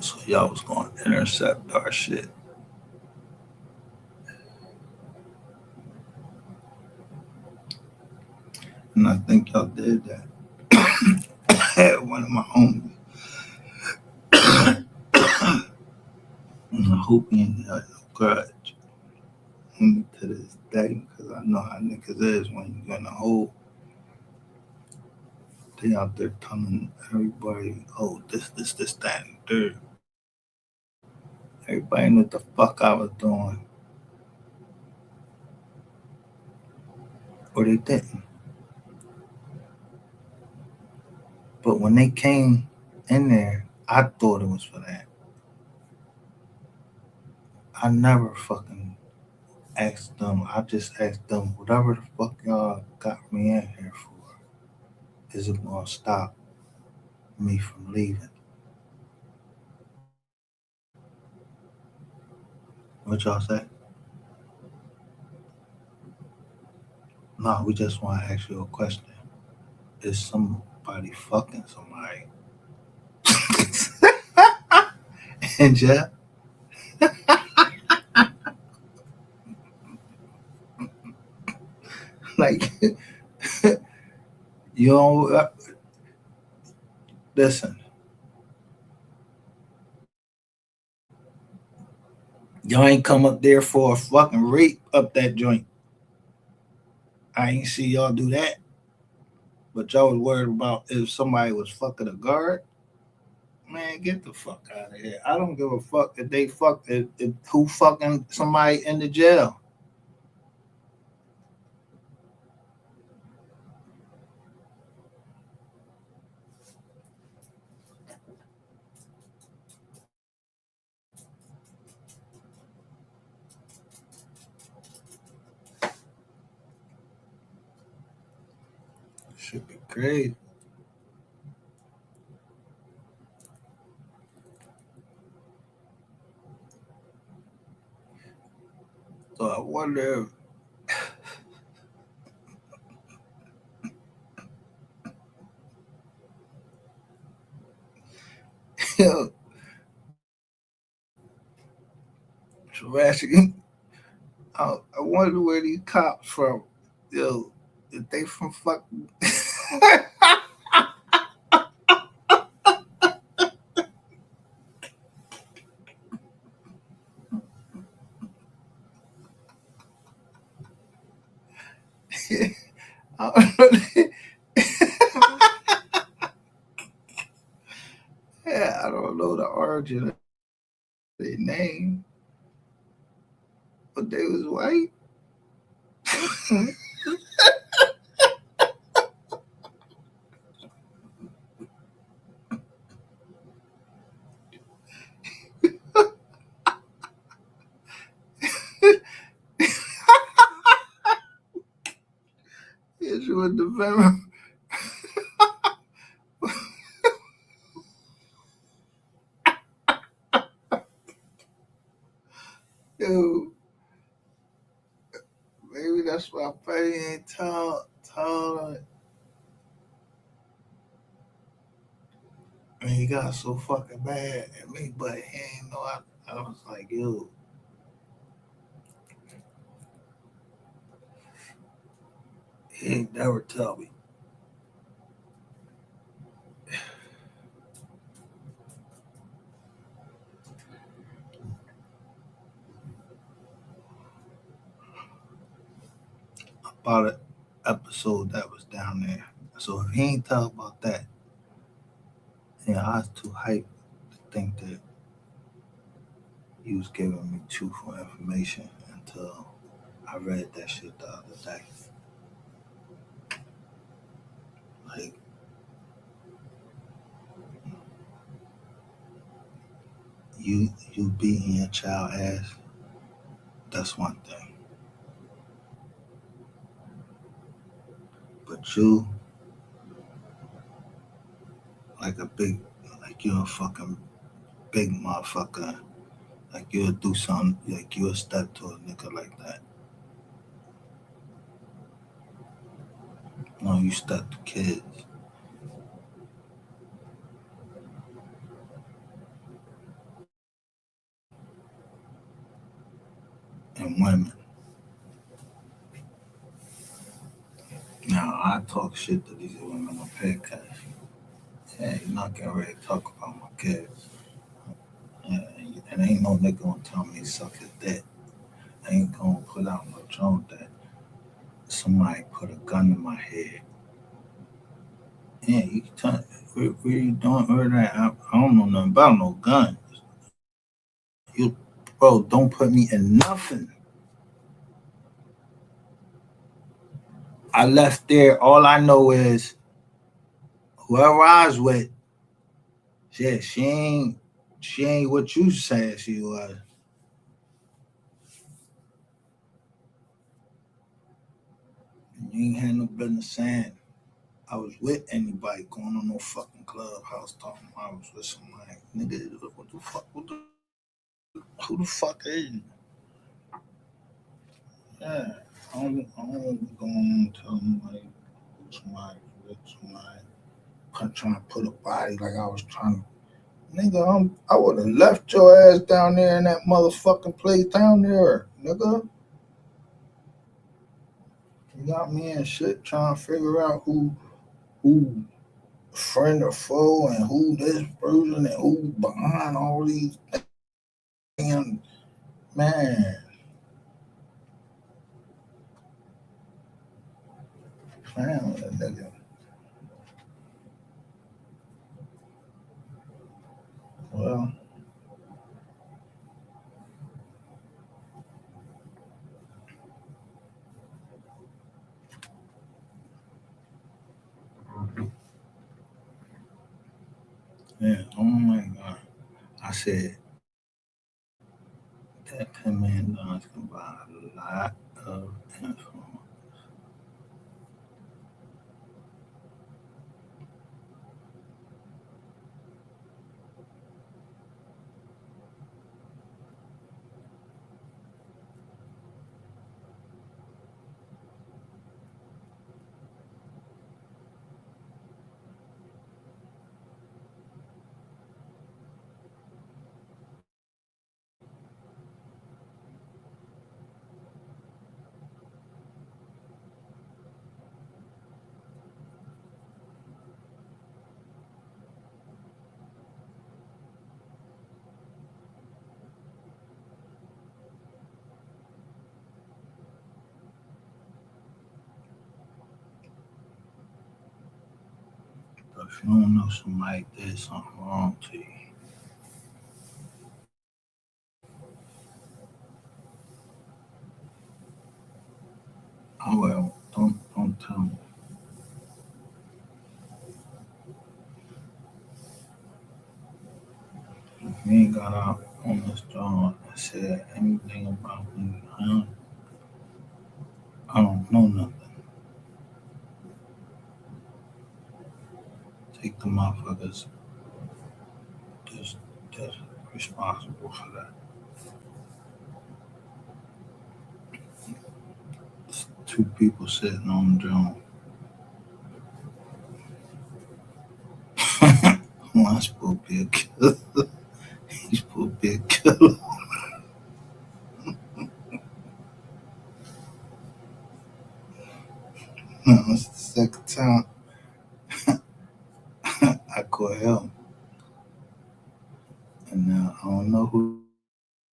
So y'all was going to intercept our shit. And I think y'all did that. I had one of my homies. And I hope he ain't got no grudge to this day, because I know how niggas is when you're in a hole. They out there telling everybody, oh, this, that, and third. Everybody knew what the fuck I was doing. Or they didn't. But when they came in there, I thought it was for that. I never fucking asked them. I just asked them, whatever the fuck y'all got me in here for, is it gonna stop me from leaving? What y'all say? No, we just want to ask you a question. Is somebody fucking somebody in jail? Like, you don't listen. Y'all ain't come up there for a fucking rape up that joint. I ain't see y'all do that. But y'all was worried about if somebody was fucking a guard. Man, get the fuck out of here. I don't give a fuck if they fuck if who fucking somebody in the jail. Should be crazy. So I wonder if Trafficking. I wonder where these cops from. Yo, if they from fucking I don't know. Yeah, I don't know the origin of their name, but they was white. Yes, you with the venom. Yo, maybe that's why Freddie ain't told it. And he got so fucking bad at me, but he ain't know. I was like, yo, he ain't never tell me. About an episode that was down there. So if he ain't tell about that, I was too hyped to think that he was giving me truthful information until I read that shit the other day. Like, you beating your child ass, that's one thing. But you, like you're a fucking big motherfucker. Like you'll do something, like you'll step to a nigga like that. No, you step to kids. and women. Now, I talk shit to these women on podcast. Yeah, you're not getting ready to talk about my kids. Yeah, and ain't no nigga gonna tell me suck his dick. I ain't gonna put out no joint that somebody put a gun in my head. Yeah, you can tell where you doing or that. I don't know nothing about no guns. You, bro, don't put me in nothing. I left there. All I know is whoever I was with, shit, she ain't what you said she was. You ain't had no business saying I was with anybody going on no fucking clubhouse talking I was with somebody. Nigga, what the fuck? Who the fuck is you? Yeah, I don't go on and tell nobody who somebody with somebody. Trying to put a body like I was trying to. Nigga, I would have left your ass down there in that motherfucking place down there, nigga. You got me and shit trying to figure out who friend or foe and who this person and who behind all these damn man. Man, nigga. Well, yeah, oh my God. I said that $10 million can buy a lot of influence. But if you don't know somebody did something wrong to you, oh well, don't tell me. If you ain't got out on this job and said anything about me, I don't know nothing. Take the motherfuckers that's responsible for that. It's two people sitting on the job. One's supposed to be a killer. He's supposed to be a killer. It's the second time I caught him. And now I don't know who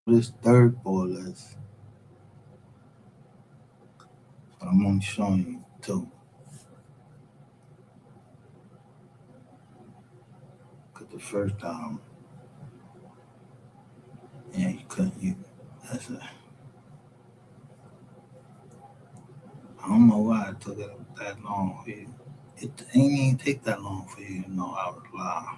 this third boy is. But I'm only showing you two. Because the first time, yeah, you couldn't. I don't know why it took it that long for you. It ain't even take that long for you to know I was lying.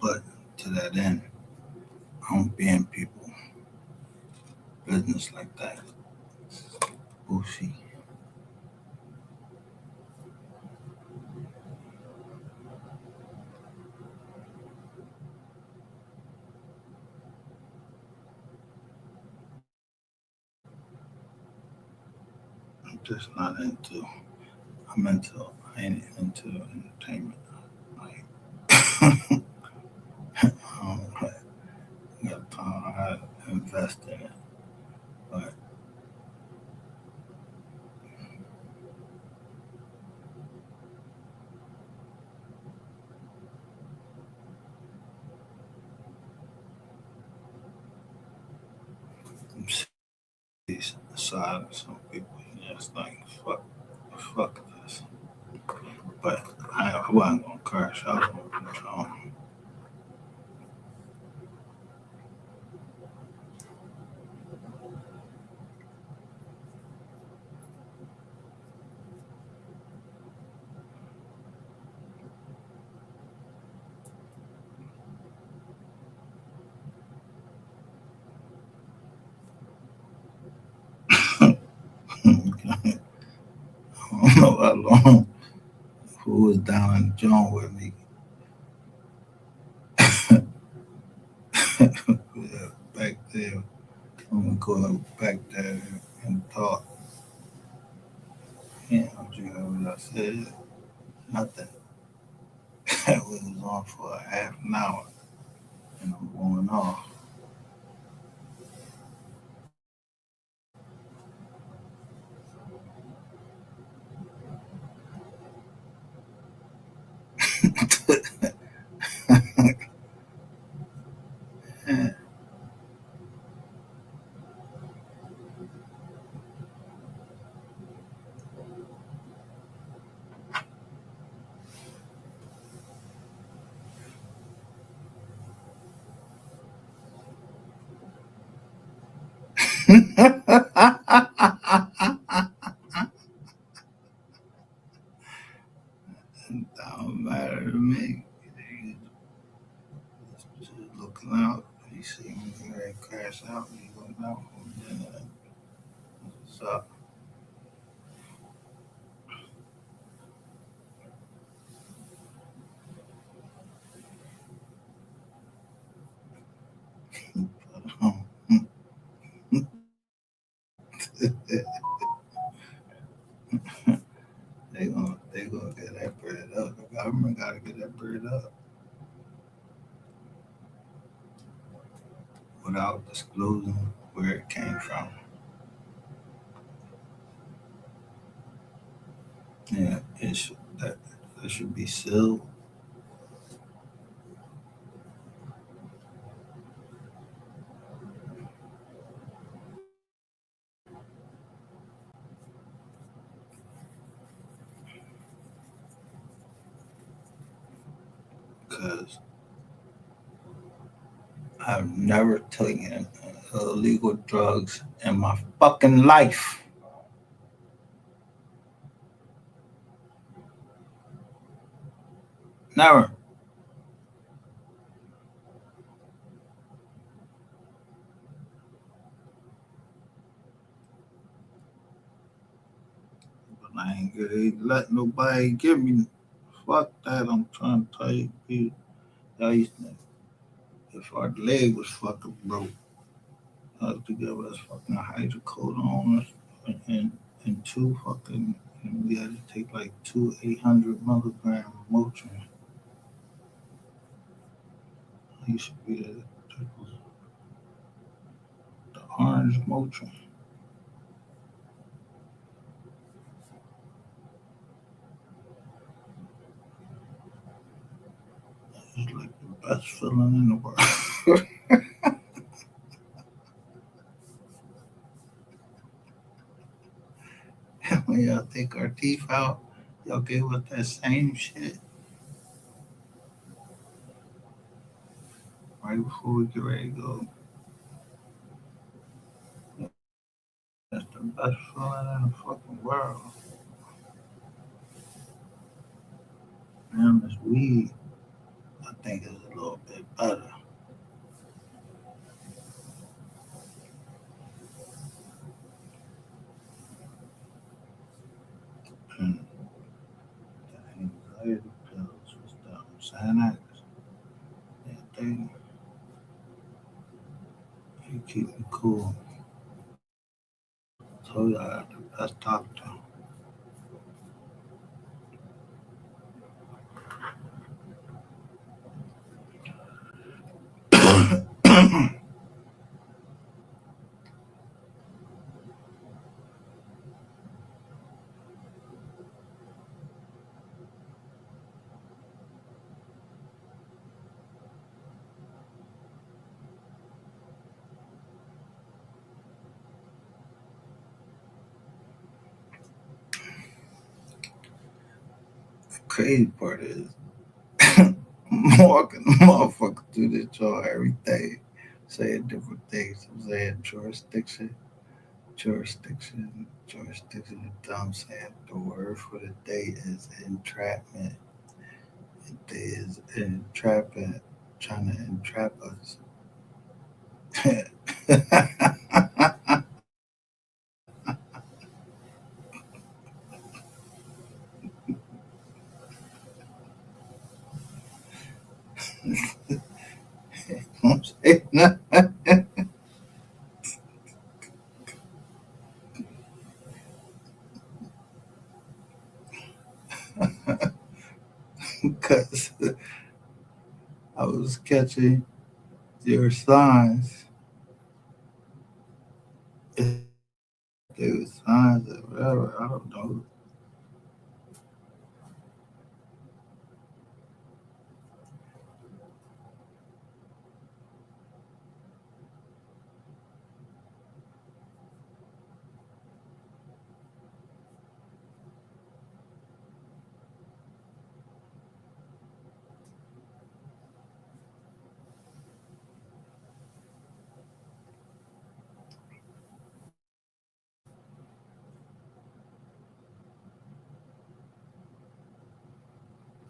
But to that end, I don't be in people business like that. Bullshit. just not into. I ain't into entertainment. Like, I don't got time. I invest in it, but I'm see the side of some people. Just like fuck this. But I wasn't gonna crash out on John. I don't know how long. Who was down in John with me? Yeah, back there. I'm gonna go back there and talk. Yeah, you know what I said? Nothing. We was on for a half an hour, and I'm going off. Don't matter to me. Just looking out. You see me here crash out. You go down. And then, what's up? they gonna get that bread up. The government gotta get that bread up without disclosing where it came from. Yeah, that should be sealed because I've never taken illegal drugs in my fucking life. Never. But I ain't gonna let nobody give me. Fuck that. I'm trying to tell you, people. I used to, if our leg was fucking broke, I had to give us fucking hydrocodone and two fucking, and we had to take like two 800 milligram Motrin. I used to be the orange Motrin. It's like the best feeling in the world. When y'all take our teeth out, y'all give us that same shit right before we get ready to go. That's the best feeling in the fucking world. Man, this weed, I think is a little bit better. And the anxiety pills was the Xanax. Yeah, they keep me cool. So I got the best doctor. crazy part is, I'm walking the motherfucker through this joint every day, saying different things. I'm saying jurisdiction, jurisdiction, jurisdiction. I'm saying the word for the day is entrapment. It is entrapping, trying to entrap us. I'm saying because I was catching your signs. If they were signs or whatever, I don't know.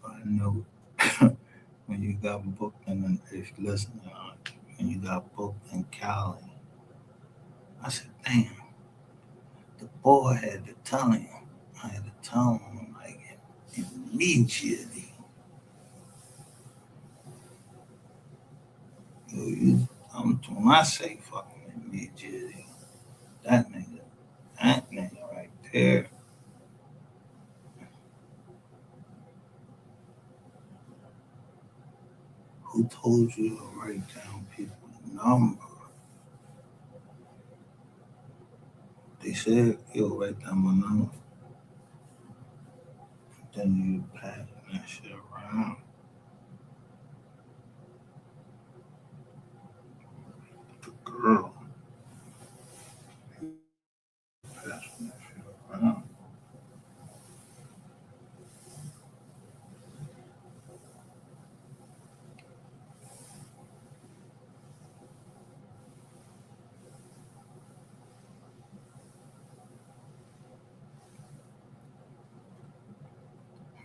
I know when you got booked in, if you listen, when you got booked in Cali, I said, damn, the boy had to tell him. I had to tell him, like, immediately. When I say fucking immediately, that nigga, that nigga right there. Who told you to write down people's number? They said you'll write down my number. Then you pass that shit around. The girl passing that shit around.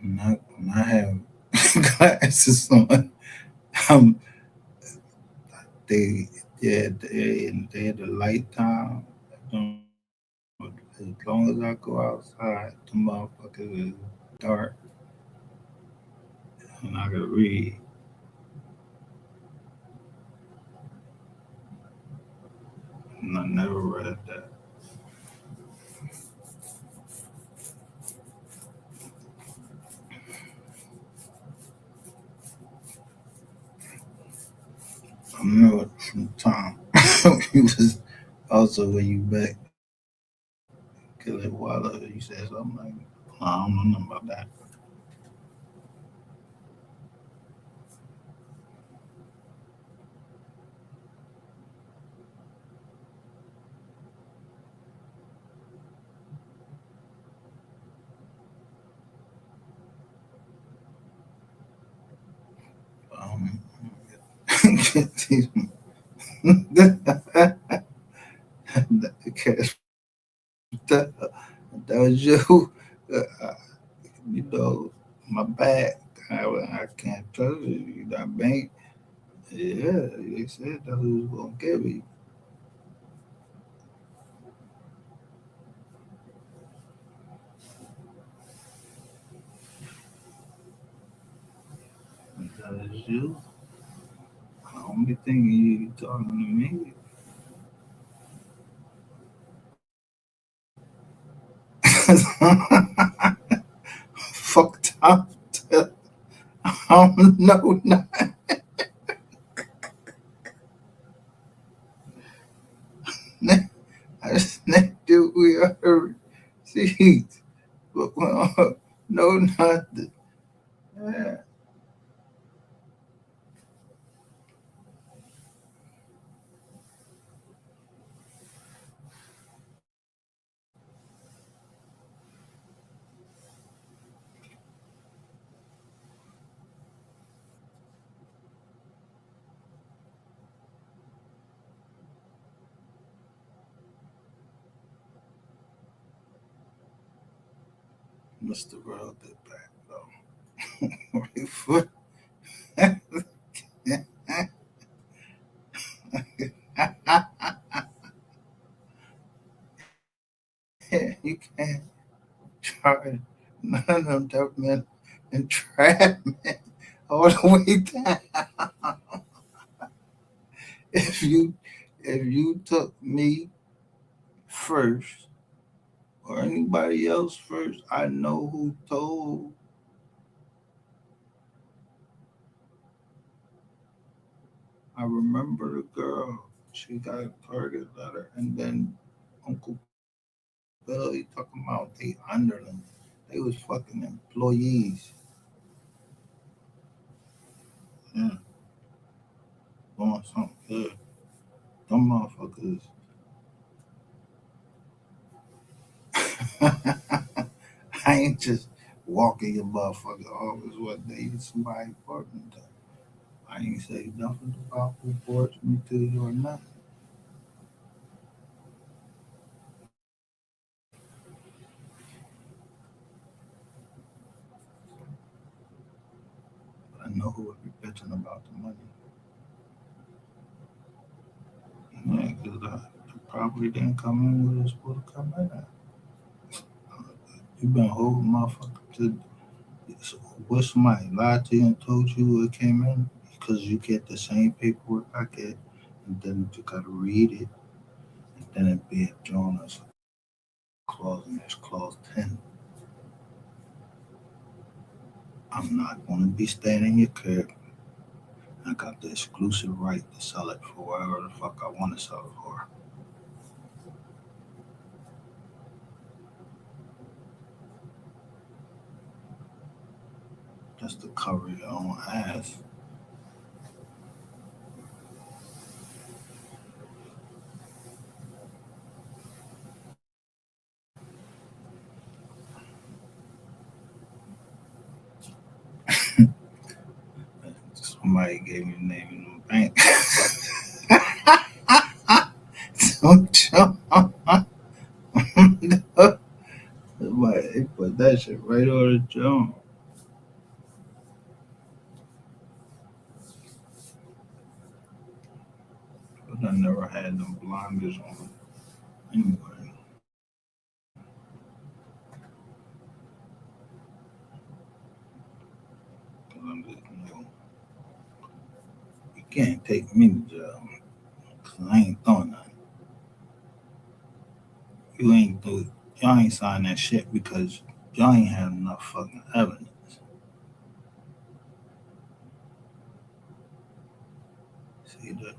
When I have glasses on, um, they they had the light time. As long as I go outside, the motherfuckers is dark and I can read. And I never read that. I remember from time he was also when you back kill it while you said something like, I don't know nothing about that. Um, get these that, that was you. Uh, you know, my back. I can't trust you. You got bank. Yeah, they said that's who's gonna give me. That is you. I don't be thinking you talking to me. Fucked up. I don't know. I just do we are seeds. But no, nothing. Yeah. Mr. World did back though. Before- you can't charge none of them government entrapment all the way down. If you took me first or anybody else first, I know who told. I remember the girl. She got a target letter, and then Uncle Bill, he talking about they underlings. They was fucking employees. Yeah, doing something good. Them motherfuckers. I ain't just walking your motherfucking office one day. Somebody brought me to. I ain't say nothing about who brought me to you or nothing. But I know who would be bitching about the money. Yeah, because the property didn't come in where it's supposed to come in at. You been holding motherfucker to. So what somebody lied to you and told you it came in because you get the same paperwork I get, and then you gotta read it, and then it be a drawn as a clause, and there's clause 10. I'm not gonna be staying in your crib. I got the exclusive right to sell it for whatever the fuck I want to sell it for. Just to cover your own ass. Somebody gave me the name in the bank. Don't jump. Somebody they put that shit right on the jump. But I never had them blinders on. Anyway, 'cause I'm just new. You can't take me to jail. 'Cause I ain't doing nothing. You ain't do y'all ain't sign that shit because y'all ain't had enough fucking evidence. See that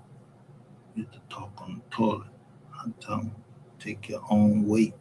you have to talk on the toilet. I tell them, take your own weight.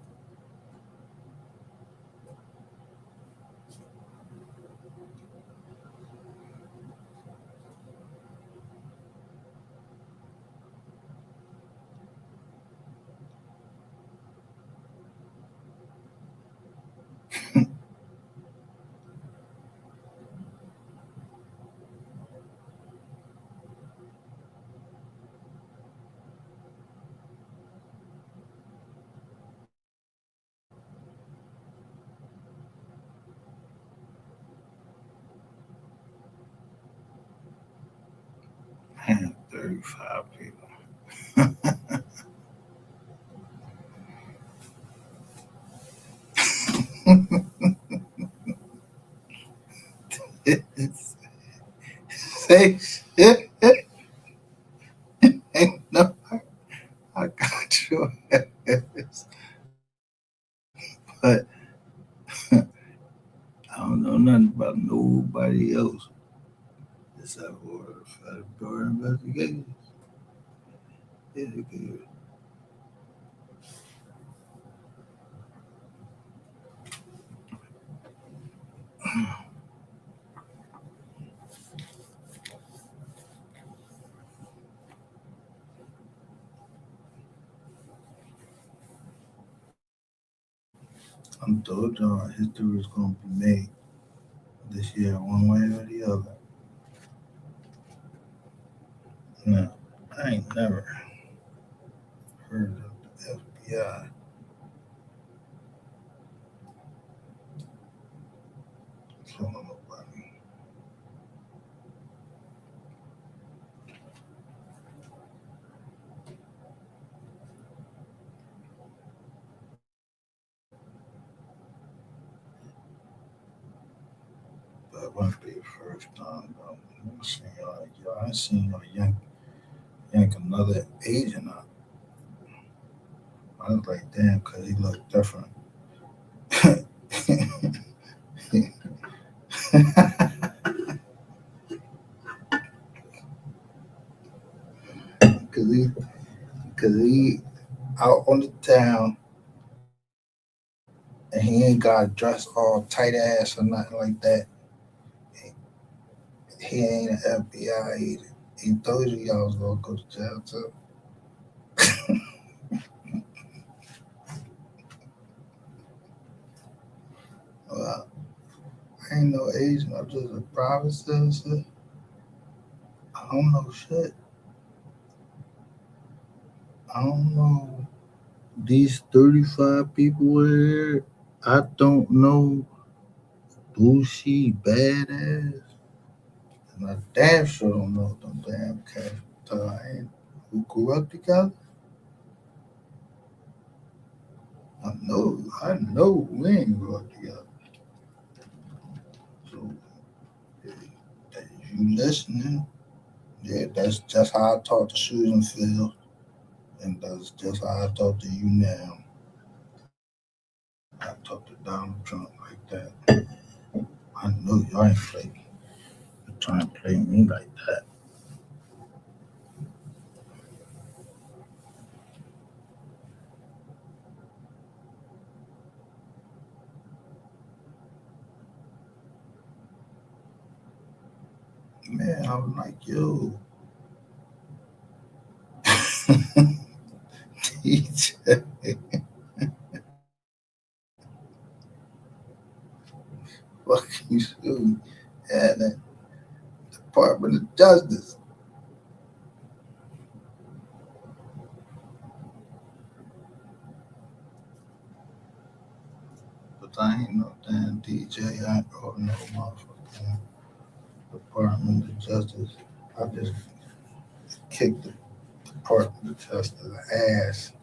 I had 35 people. Say shit. Ain't no, I got your ass. But I don't know nothing about nobody else except for the federal investigation. Yeah, good. I'm told y'all history is gonna be made this year, one way or the other. Now, I ain't never heard of the FBI wouldn't be the first time though. I seen y'all, I seen y'all yank another Asian out. I was like, damn, cause he looked different. Cause he out on the town and he ain't got dressed all tight ass or nothing like that. He ain't an FBI agent. He told you y'all was gonna go to jail too. Well, I ain't no agent. I'm just a private citizen. I don't know shit. I don't know these 35 people here. I don't know Boosie badass. And I damn sure don't know them damn cats who grew up together. I know we ain't grew up together. So if you listening, yeah, that's just how I talk to Susan Field, and that's just how I talk to you now. I talk to Donald Trump like that. I know y'all ain't trying to play me like that. Man, I was like, yo, DJ, fucking soon. And the Department of Justice. But I ain't no damn DJ. I ain't got no motherfucking Department of Justice. I just kicked the Department of Justice ass.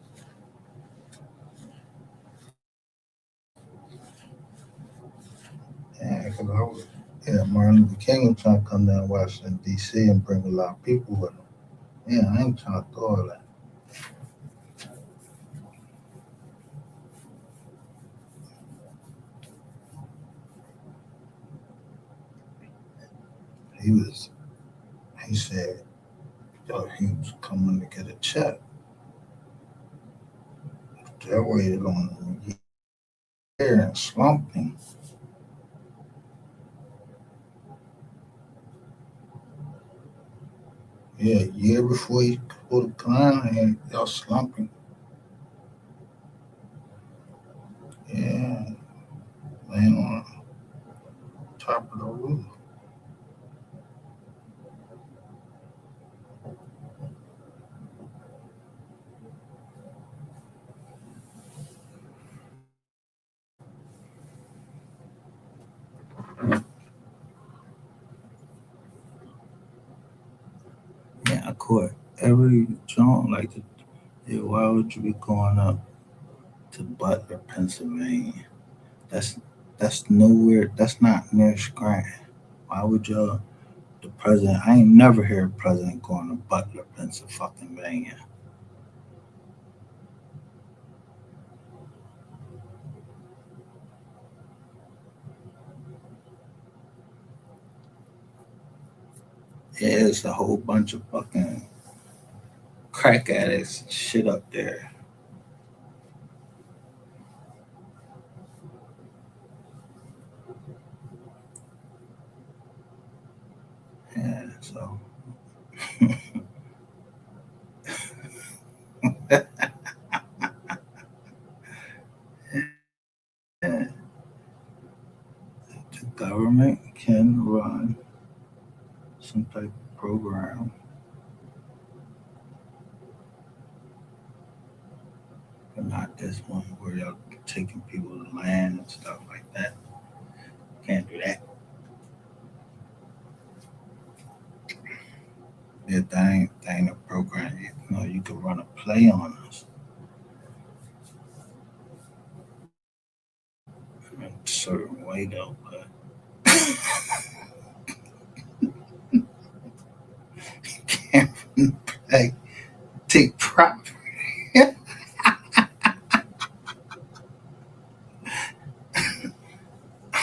Yeah, because Martin Luther King was trying to come down to Washington, D.C. and bring a lot of people with him. Yeah, I ain't trying to do all that. He said, yo, he was coming to get a check. That waited on a year and slumped him. Yeah, a year before he pulled the clown and y'all slumping. Yeah, laying on top of the roof. Yeah, I caught every joint like the, yeah, why would you be going up to Butler, Pennsylvania? That's nowhere. That's not near Scranton. Why would y'all? The president? I ain't never heard a president going to Butler, Pennsylvania. Yeah, it's a whole bunch of fucking crack addicts and shit up there. Yeah, so yeah, the government can run some type of program, but not this one where y'all taking people's land and stuff like that. Can't do that. Yeah, that ain't a program. You know, you could run a play on us in a certain way though, but came from the black take property. I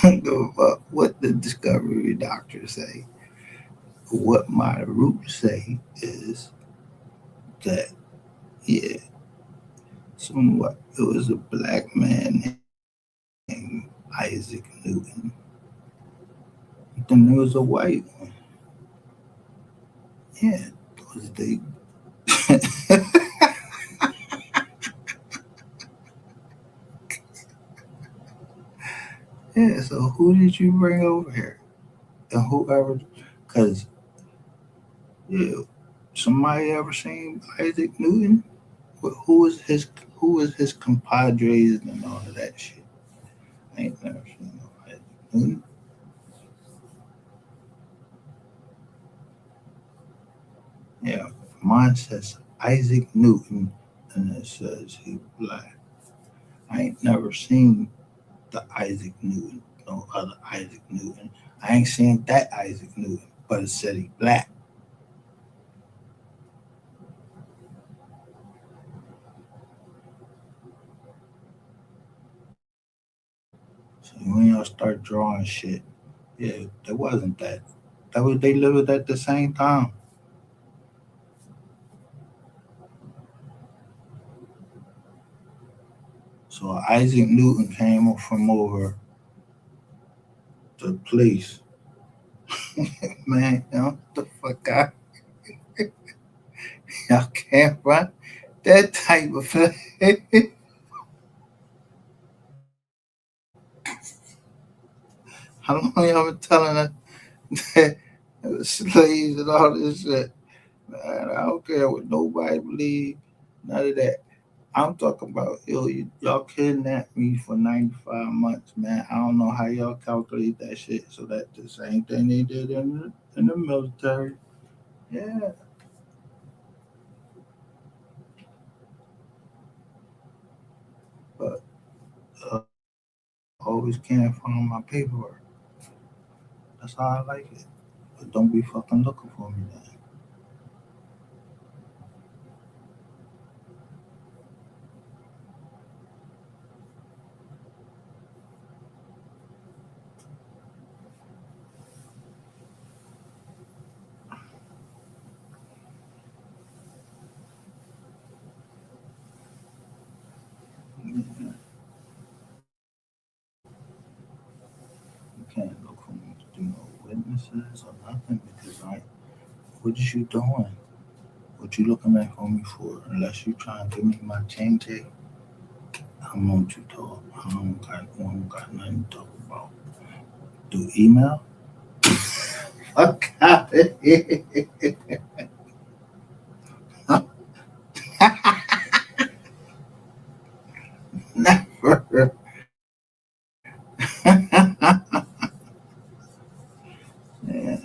don't give a fuck what the discovery doctors say. What my roots say is that, yeah, somewhat it was a black man named Isaac Newton. Then there was a white one. Yeah, those they. Yeah, so who did you bring over here? And whoever, because, yeah, somebody ever seen Isaac Newton? Who was his compadres and all of that shit? I ain't never seen no Isaac Newton. Yeah, mine says Isaac Newton, and it says he black. I ain't never seen the Isaac Newton, no other Isaac Newton. I ain't seen that Isaac Newton, but it said he black. So when y'all start drawing shit, yeah, there wasn't that. That was they lived at the same time. So Isaac Newton came from over the police. Man, you know, the fuck out. Y'all can't run that type of play. How long y'all been telling us that the slaves and all this shit? Man, I don't care what nobody believe, none of that. I'm talking about, yo, y'all kidnapped me for 95 months, man. I don't know how y'all calculate that shit. So that the same thing they did in the military. Yeah. But uh, always can't find my paperwork. That's how I like it. But don't be fucking looking for me then. You can't look for me to do no witnesses or nothing because what is you doing? What you looking at for me for? Unless you trying to give me my change, I don't want you talk. I don't got nothing to talk about. Do email? Fuck out of here. Never. Yeah,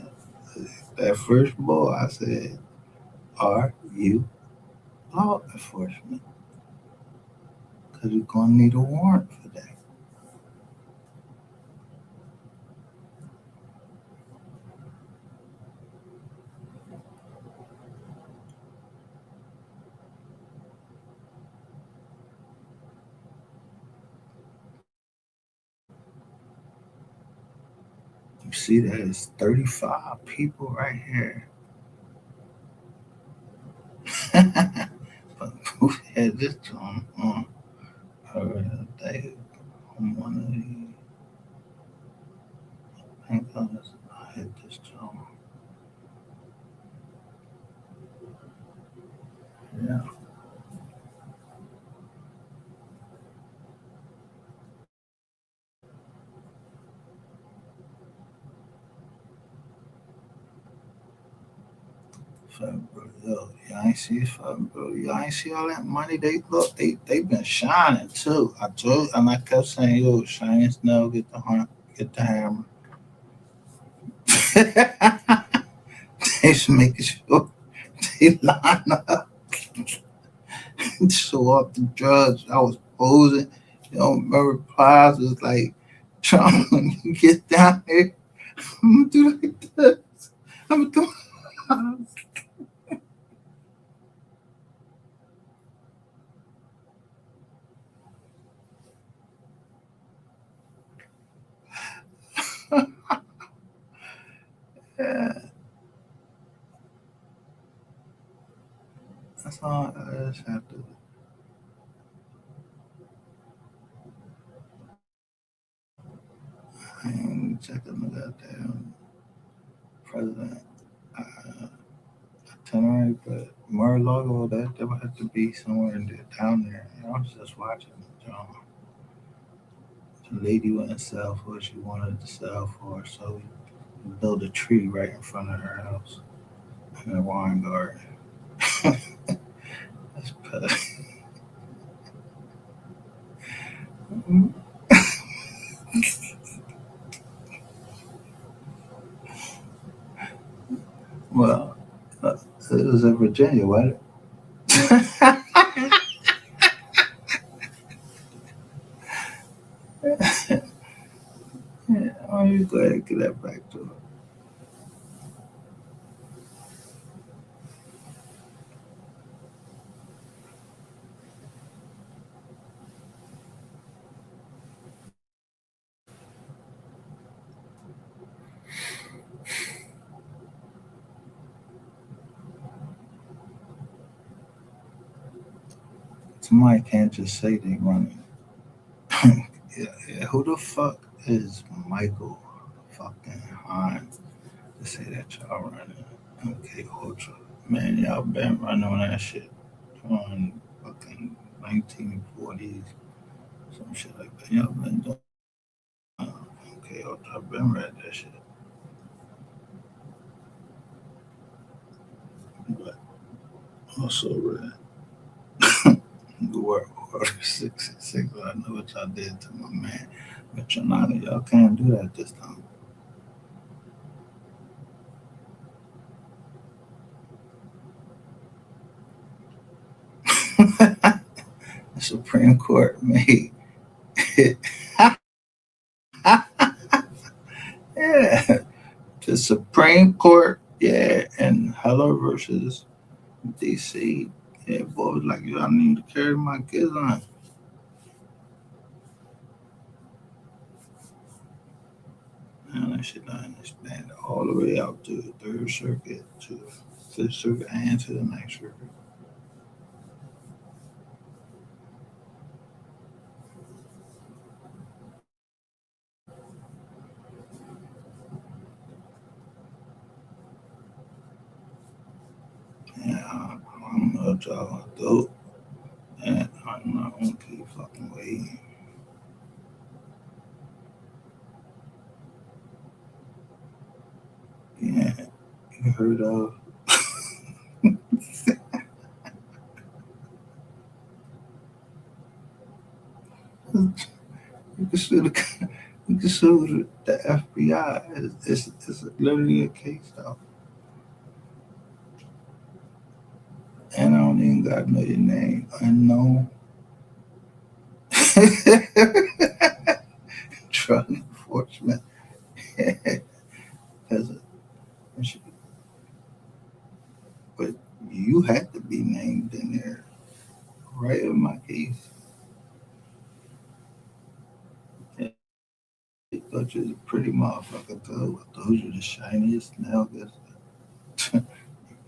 that first ball, I said, are you law enforcement? Because you're going to need a warrant for that. You see, that is 35 people right here. But who had this on they on one of the thank goodness I had this on. Yeah. Bro, yo, y'all ain't see bro. Y'all ain't see all that money. They been shining too. I told and I kept saying, yo, shine snow, get the hammer. They just making sure they line up, show off the drugs. I was posing. You know, remember Plies was like, Trump, when you get down here, I'm gonna do like this. I'm gonna do fine. I just have to. I ain't checking the goddamn president itinerary, but Mar-a-Lago, that would have to be somewhere in there, down there. And I was just watching the lady wouldn't sell for what she wanted to sell for, so we built a tree right in front of her house in a wine garden. That's petty. Well, it was in Virginia, wasn't it? Yeah, why don't you go ahead and get that back to her? Somebody can't just say they running. Yeah, who the fuck is Michael fucking Hines to say that y'all running MK Ultra? Man, y'all been running on that shit on fucking 1940s, some shit like that. Y'all been doing MK Ultra. I've been read that shit. But also read the World Order 66. I know what y'all did to my man. But y'all can't do that this time. The Supreme Court made it. Yeah, the Supreme Court, yeah, and Heller versus DC. Yeah, boy was like, yo, I need to carry my kids on. Man, that shit done expanded all the way out to the Third Circuit, to the Fifth Circuit, and to the Ninth Circuit. Yeah, I don't know what y'all gonna do. And I'm not gonna keep fucking waiting. Yeah, you heard of you can sue the you can sue the FBI. It's literally a case though. And I don't even gotta know your name. Unknown. Drug enforcement. Has a, but you had to be named in there, right? In my case, yeah, I thought you was a pretty motherfucker, though. I thought you were the shiniest. Now, guess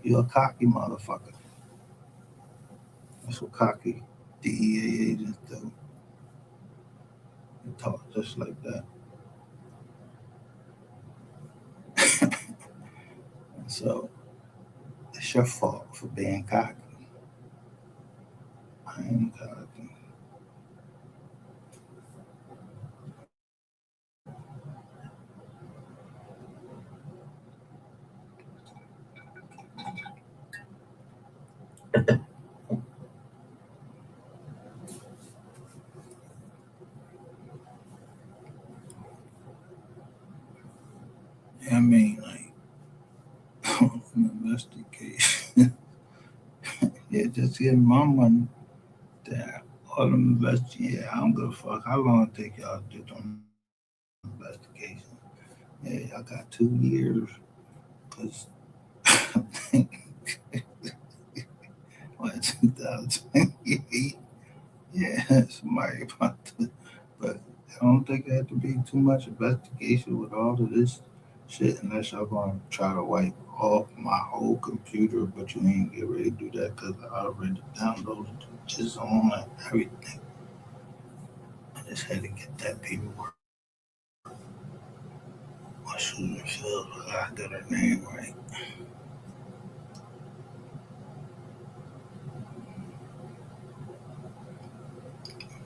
you're a cocky motherfucker. That's what cocky DEA agents do. They talk just like that. And so it's your fault for being cocky. I ain't cocky. I mean, like, investigation. Yeah, just give my money. That all them yeah, I don't give a fuck how long it take y'all to do them investigations. Yeah, y'all got 2 years, cause what 2028? Yeah, somebody about to, but I don't think there had to be too much investigation with all of this shit unless y'all gonna try to wipe off my whole computer, but you ain't get ready to do that because I already downloaded it just on everything. I just had to get that paperwork. My Susan Fields, I got her name right.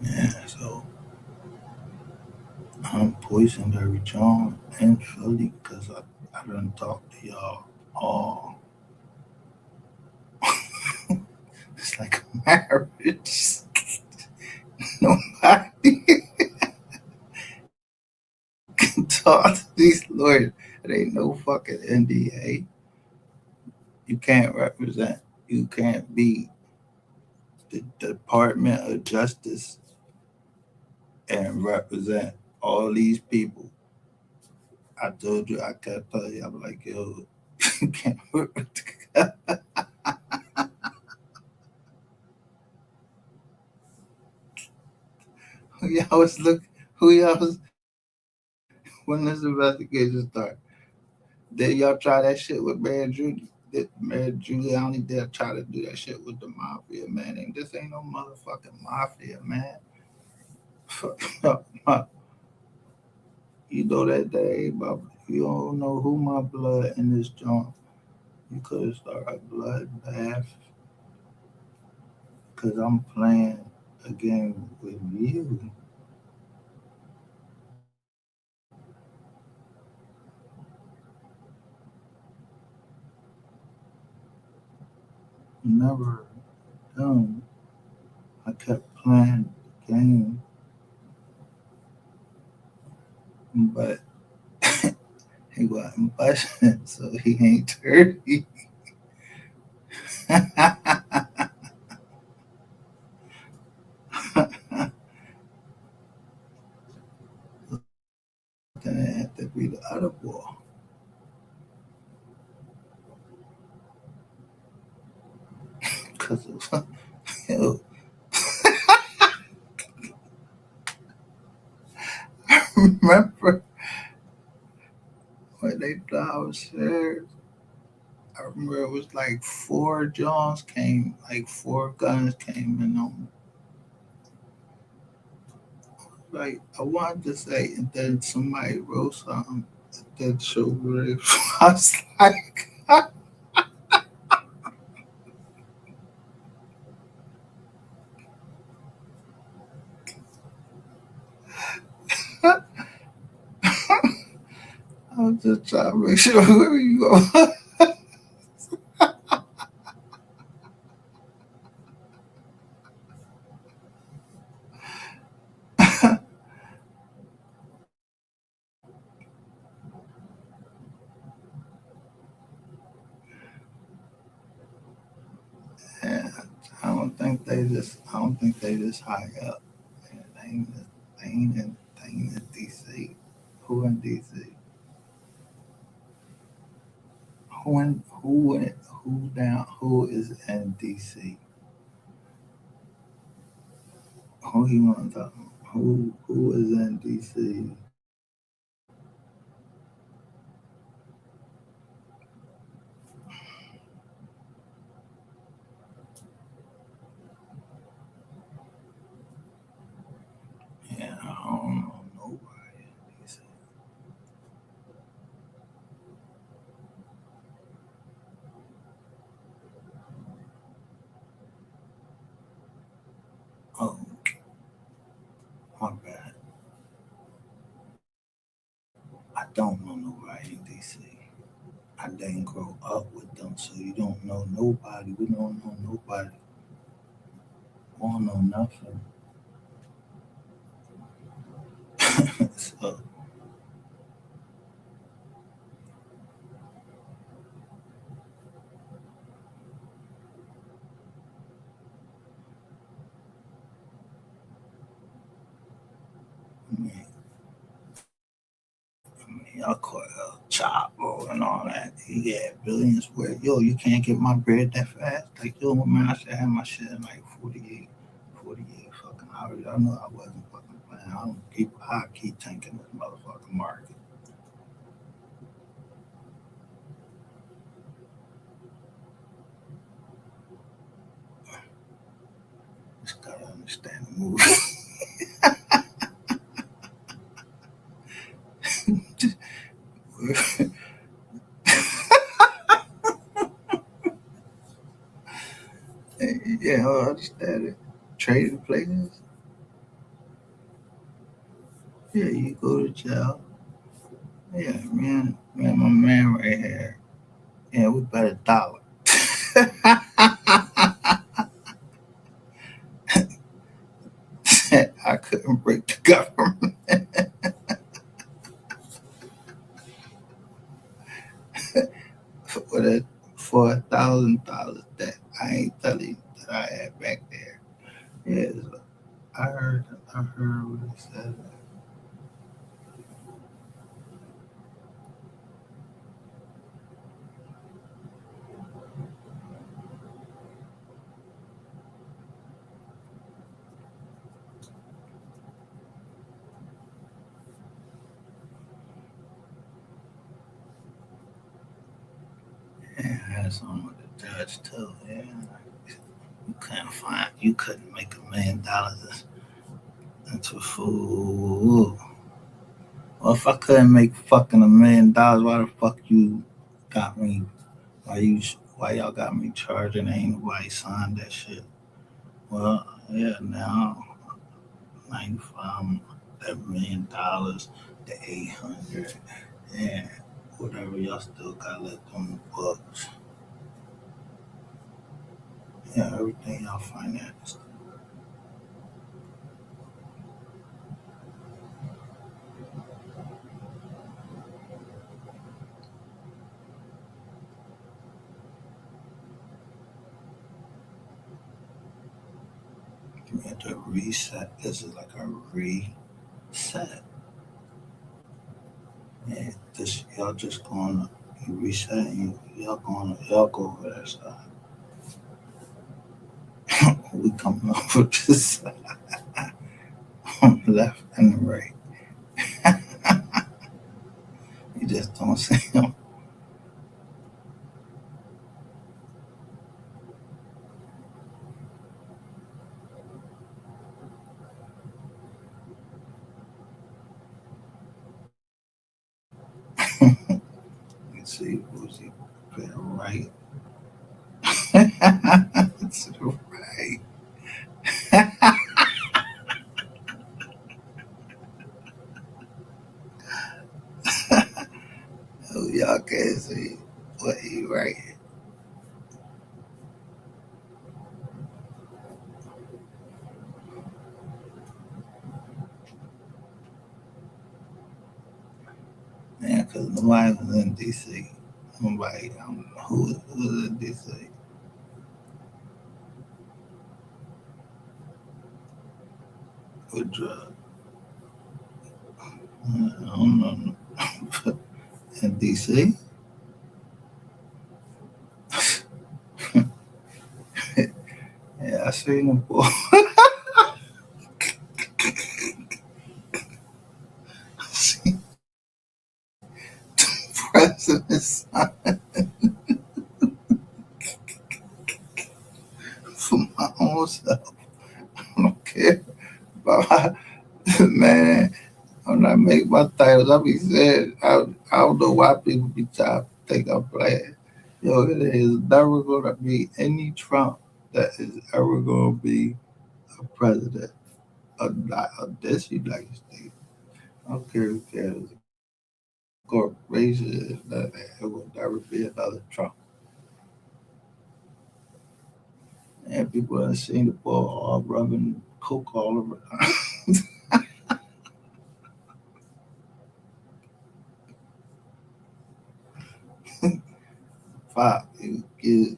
Yeah, so I'm poisoned every John and Philly because I done talked to y'all all. It's like a marriage. Nobody can talk to these lawyers. It ain't no fucking NDA. You can't represent. You can't be the Department of Justice and represent all these people. I told you, I kept telling you, I'm like, yo, you can't work with the who y'all was look who y'all was when this investigation started. Did y'all try that shit with Mayor Judy? Did Mayor Giuliani did try to do that shit with the mafia, man? And this ain't no motherfucking mafia, man. You know that day, but you don't know who my blood in this joint. You could have started a bloodbath because I'm playing a game with you. Never done. I kept playing the game, but he wasn't budging, so he ain't 30. Then it had to be the other ball. Because it was, yo, remember when they thought I was scared? I remember it was like four Johns came, like four guns came in on me. Like I wanted to say, and then somebody wrote something that showed really. I was like, I was just trying to make sure where you go. And I don't think they just high up. Man, they ain't in DC. Who in DC? Who is in DC? Who you want to talk about? Who is in DC? Yeah, I don't know nobody in DC. Oh, my bad. I don't know nobody in DC. I didn't grow up with them, so you don't know nobody. We don't know nobody. We don't know nothing. So, y'all call it Chapo and all that. He had billions where, yo, you can't get my bread that fast. Like, yo, man, I should have my shit in like 48 fucking hours. I know I wasn't fucking playing. I keep tanking this motherfucking market. movie. Yeah, I understand it. Trading places. Yeah, you go to jail. Yeah, my man right here. Yeah, we bet $1. I couldn't break the government for that for $1,000 that I ain't telling you that I had back there. Yeah, so I heard what he said. Yeah, I had something with the judge too. Yeah, you couldn't make $1 million into food. Well, if I couldn't make fucking $1 million, why the fuck you got me? Why y'all got me charging? Ain't nobody signed that shit. Well, yeah, now 95, that $1 million, the 800, and whatever y'all still got left on the books. Yeah, everything y'all financed. You had to reset. This is like a reset. And this y'all just going to reset. And y'all go over that side. We coming over this side on the left and the right. You just don't see them. You see Boozy put right. To the right. Oh, y'all can't see what he right. Man, because nobody was in DC. Nobody, I don't know who was in DC with drugs. I don't know. In DC? Yeah, I seen them boy. I seen presidents for my own self. I don't care about man. When I make my titles, I be saying, I don't know why people be trying to think I'm playing. Yo, it is never going to be any Trump that is ever going to be a president of this United States. I don't care who cares. Corporation, it will never be another Trump. And people have seen the ball all rubbing coke all over. Five, he get,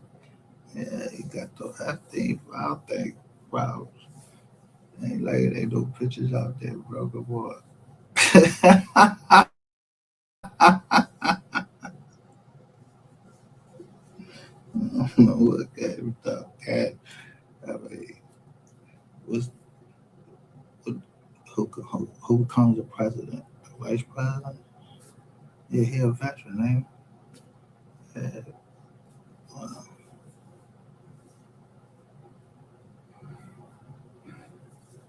yeah, he got that thing. I think, wow, ain't like ain't no pictures out there, bro. Good boy. Look at him, cat. I mean, what's, what, who becomes the president? The vice president? Yeah, he a veteran, ain't he? Yeah, well,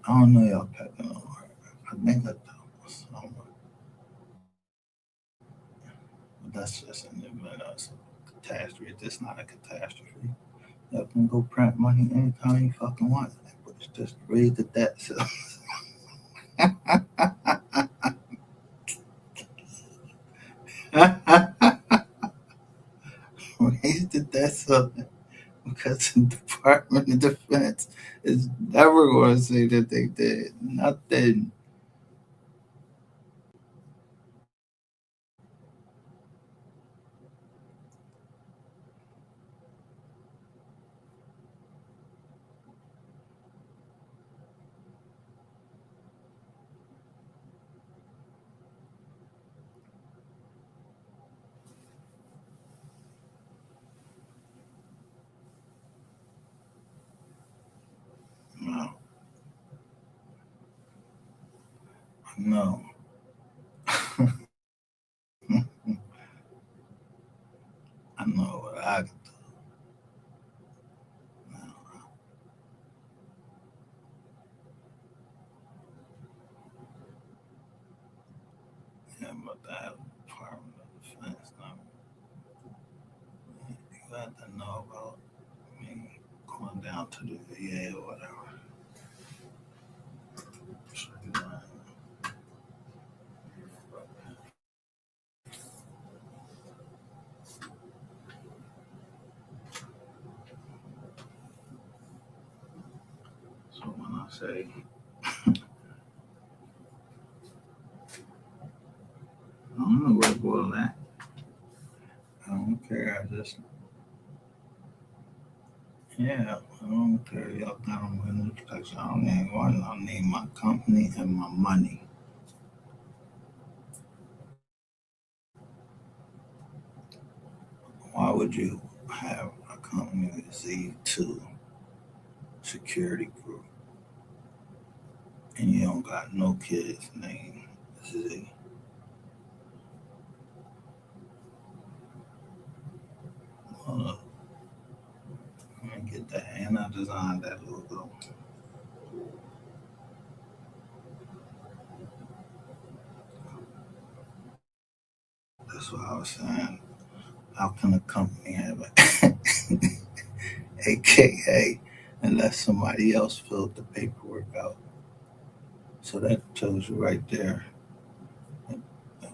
I don't know y'all packing on her. I think I do. Somewhere. But that's just an event. That's a catastrophe. It's not a catastrophe. Y'all can go print money anytime you fucking want. But it's just raise the debt. So raise the debt so because the Department of Defense is never going to say that they did nothing. No, no. I know what I can do now. Yeah, but that Department of Defense. Now, you got to know about me going down to the VA or whatever. So, so when I say I don't know where to go with that. I don't care. I just yeah. I don't care. Y'all got them witness protection. I don't need one. I need my company and my money. Why would you have a company with Z2 Security Group and you don't got no kids named Z? Hold up. Let me get that. And I designed that logo. That's what I was saying. How can a company have an AKA unless somebody else filled the paperwork out? So that tells you right there.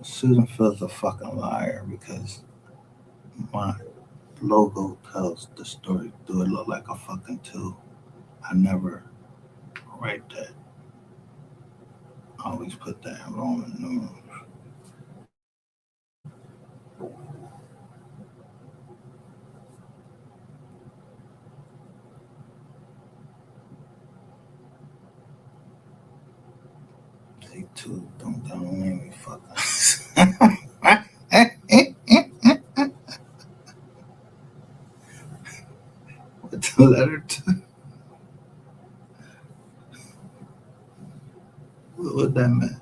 Susan Phil's a fucking liar because my logo tells the story. Do it look like a fucking two? I never write that. I always put that in Roman numerals. Say two, don't make me fucking. With the letter two, what that meant?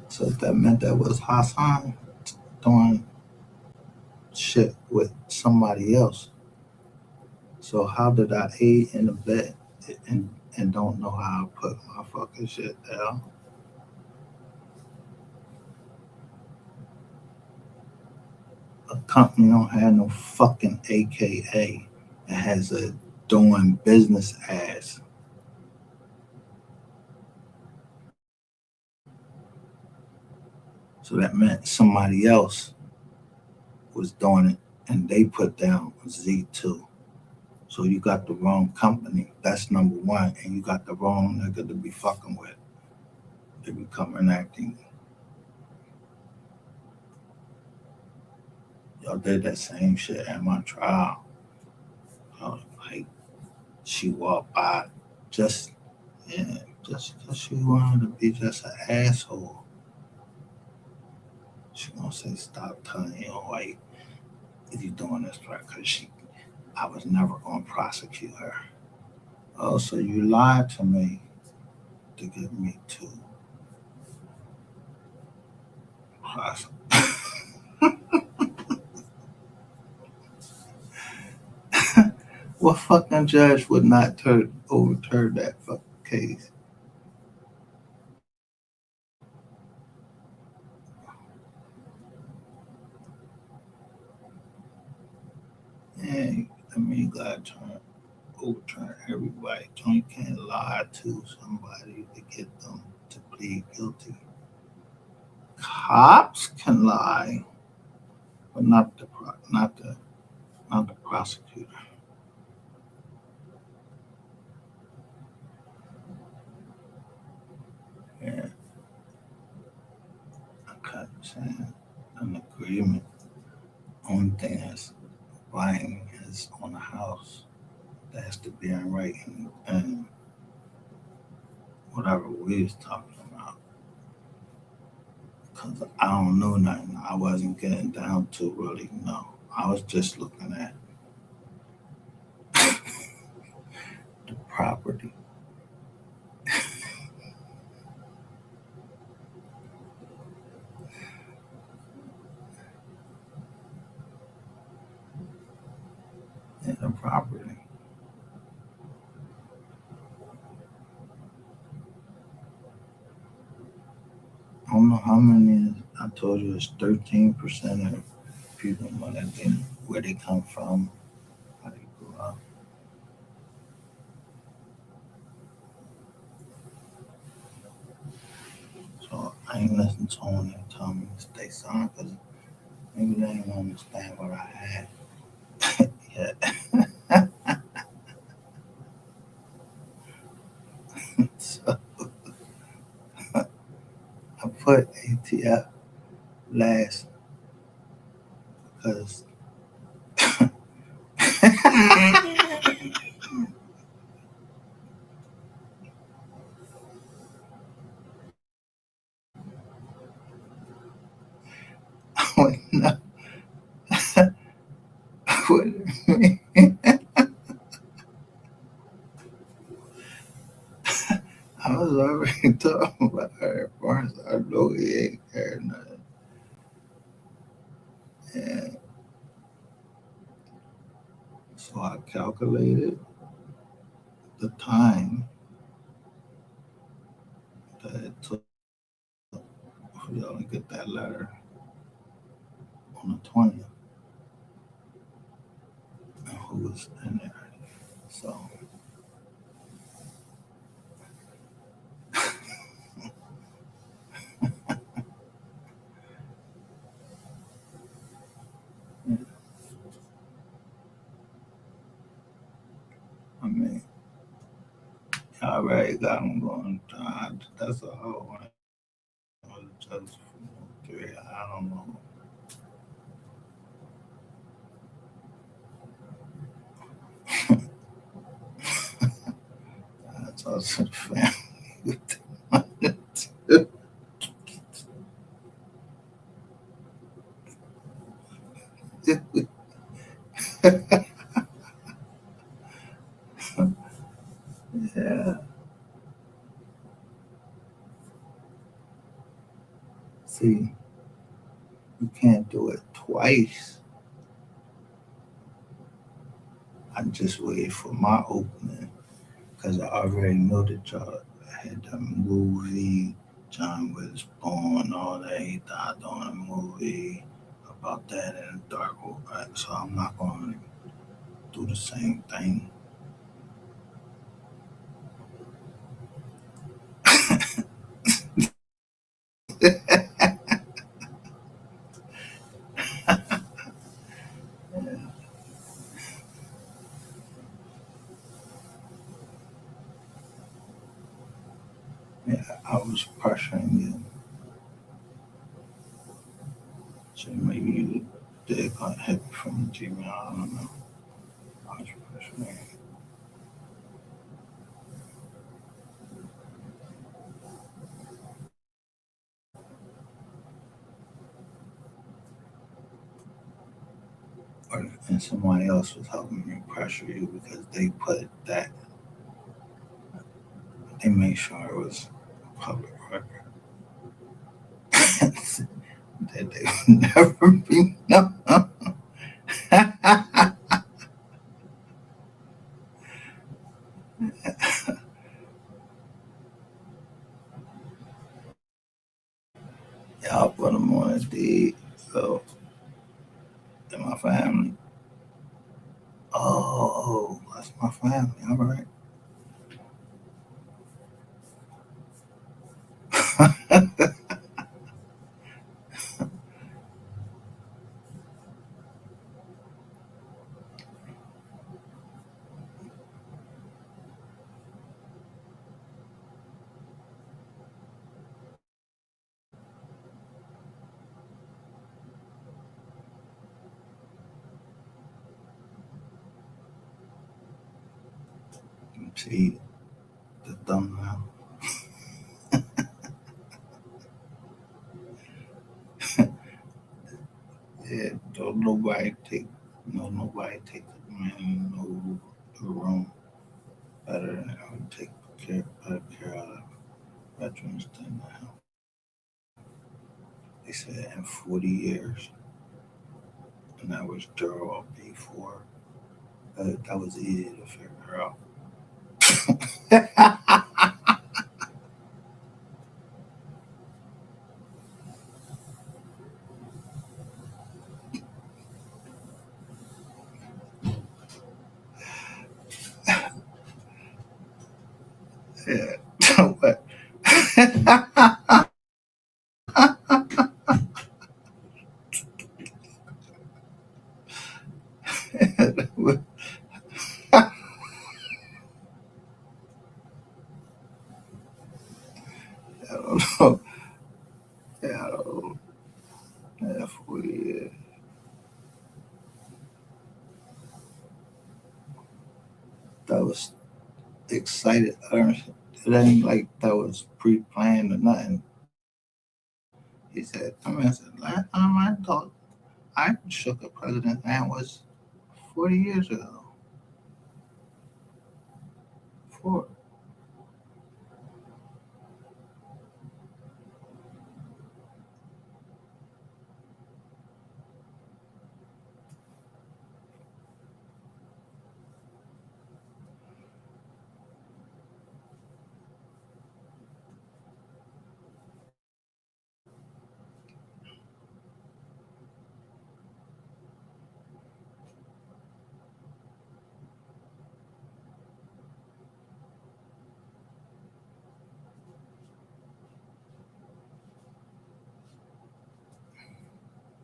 So if that meant that was Hassan doing shit with somebody else. So how did I aid in the bed and don't know how to put my fucking shit down? A company don't have no fucking AKA. It has a doing business as. So that meant somebody else was doing it and they put down Z2. So you got the wrong company. That's number one. And you got the wrong nigga to be fucking with. They become enacting. Y'all did that same shit at my trial. Like she walked by just yeah, just because she wanted to be just an asshole. She gonna say stop telling your wife if you doing this right because I was never gonna prosecute her. Oh, so you lied to me to get me to prosecute. What fucking judge would not overturn that fucking case? And I mean, you gotta overturn everybody. You can't lie to somebody to get them to plead guilty. Cops can lie, but not the prosecutor. Yeah, I kind of saying an agreement. Only thing that's binding is on the house. That has to be in writing, and whatever we was talking about. Because I don't know nothing. I wasn't getting down to really know. I was just looking at the property. And the property. I don't know how many. I told you it's 13% of people where they come from, how they grew up. So I ain't listen to them and tell me to stay silent because maybe they didn't understand what I had yet. So I put ATF last because I wouldn't know what it mean. I was already talking about her first. I know he ain't heard nothing. And so I calculated the time that it took for y'all to get that letter on the 20th and who was in there. So I mean, I already got them going. That's a whole one. Just 3. I don't know. I talked to the family. Yeah. See, you can't do it twice. I just waited for my opening because I already know that y'all had the movie, John was born, all that. He died on a movie about that in the dark. So I'm not going to do the same thing. Yeah, I was pressuring you. So maybe you did got hit from the Gmail. I don't know. I was pressuring you. And somebody else was helping me pressure you because they put that, they made sure it was public record. That they would never be known. Y'all put them on a deed. So, and my family. Oh, that's my family. All right. See the thumbnail. Yeah, don't nobody take the man no the room better than I would take better care of veterans than now. They said in 40 years, and that was Durrell before. That was easy to figure out. Yeah. But I don't know. Yeah, I don't know. Yeah, 40 years. That was excited utterance. It ain't like that was pre-planned or nothing. He said, I said, last time I thought I shook a president's hand was 40 years ago. Four.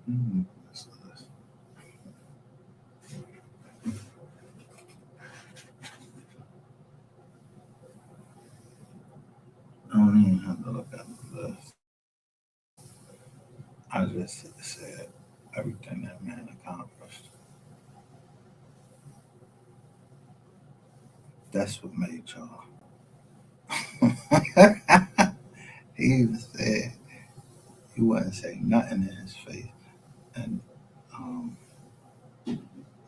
Mm, I don't even have to look at the list. I just said everything that man accomplished. That's what made y'all. He even said he wouldn't say nothing in his face, and um,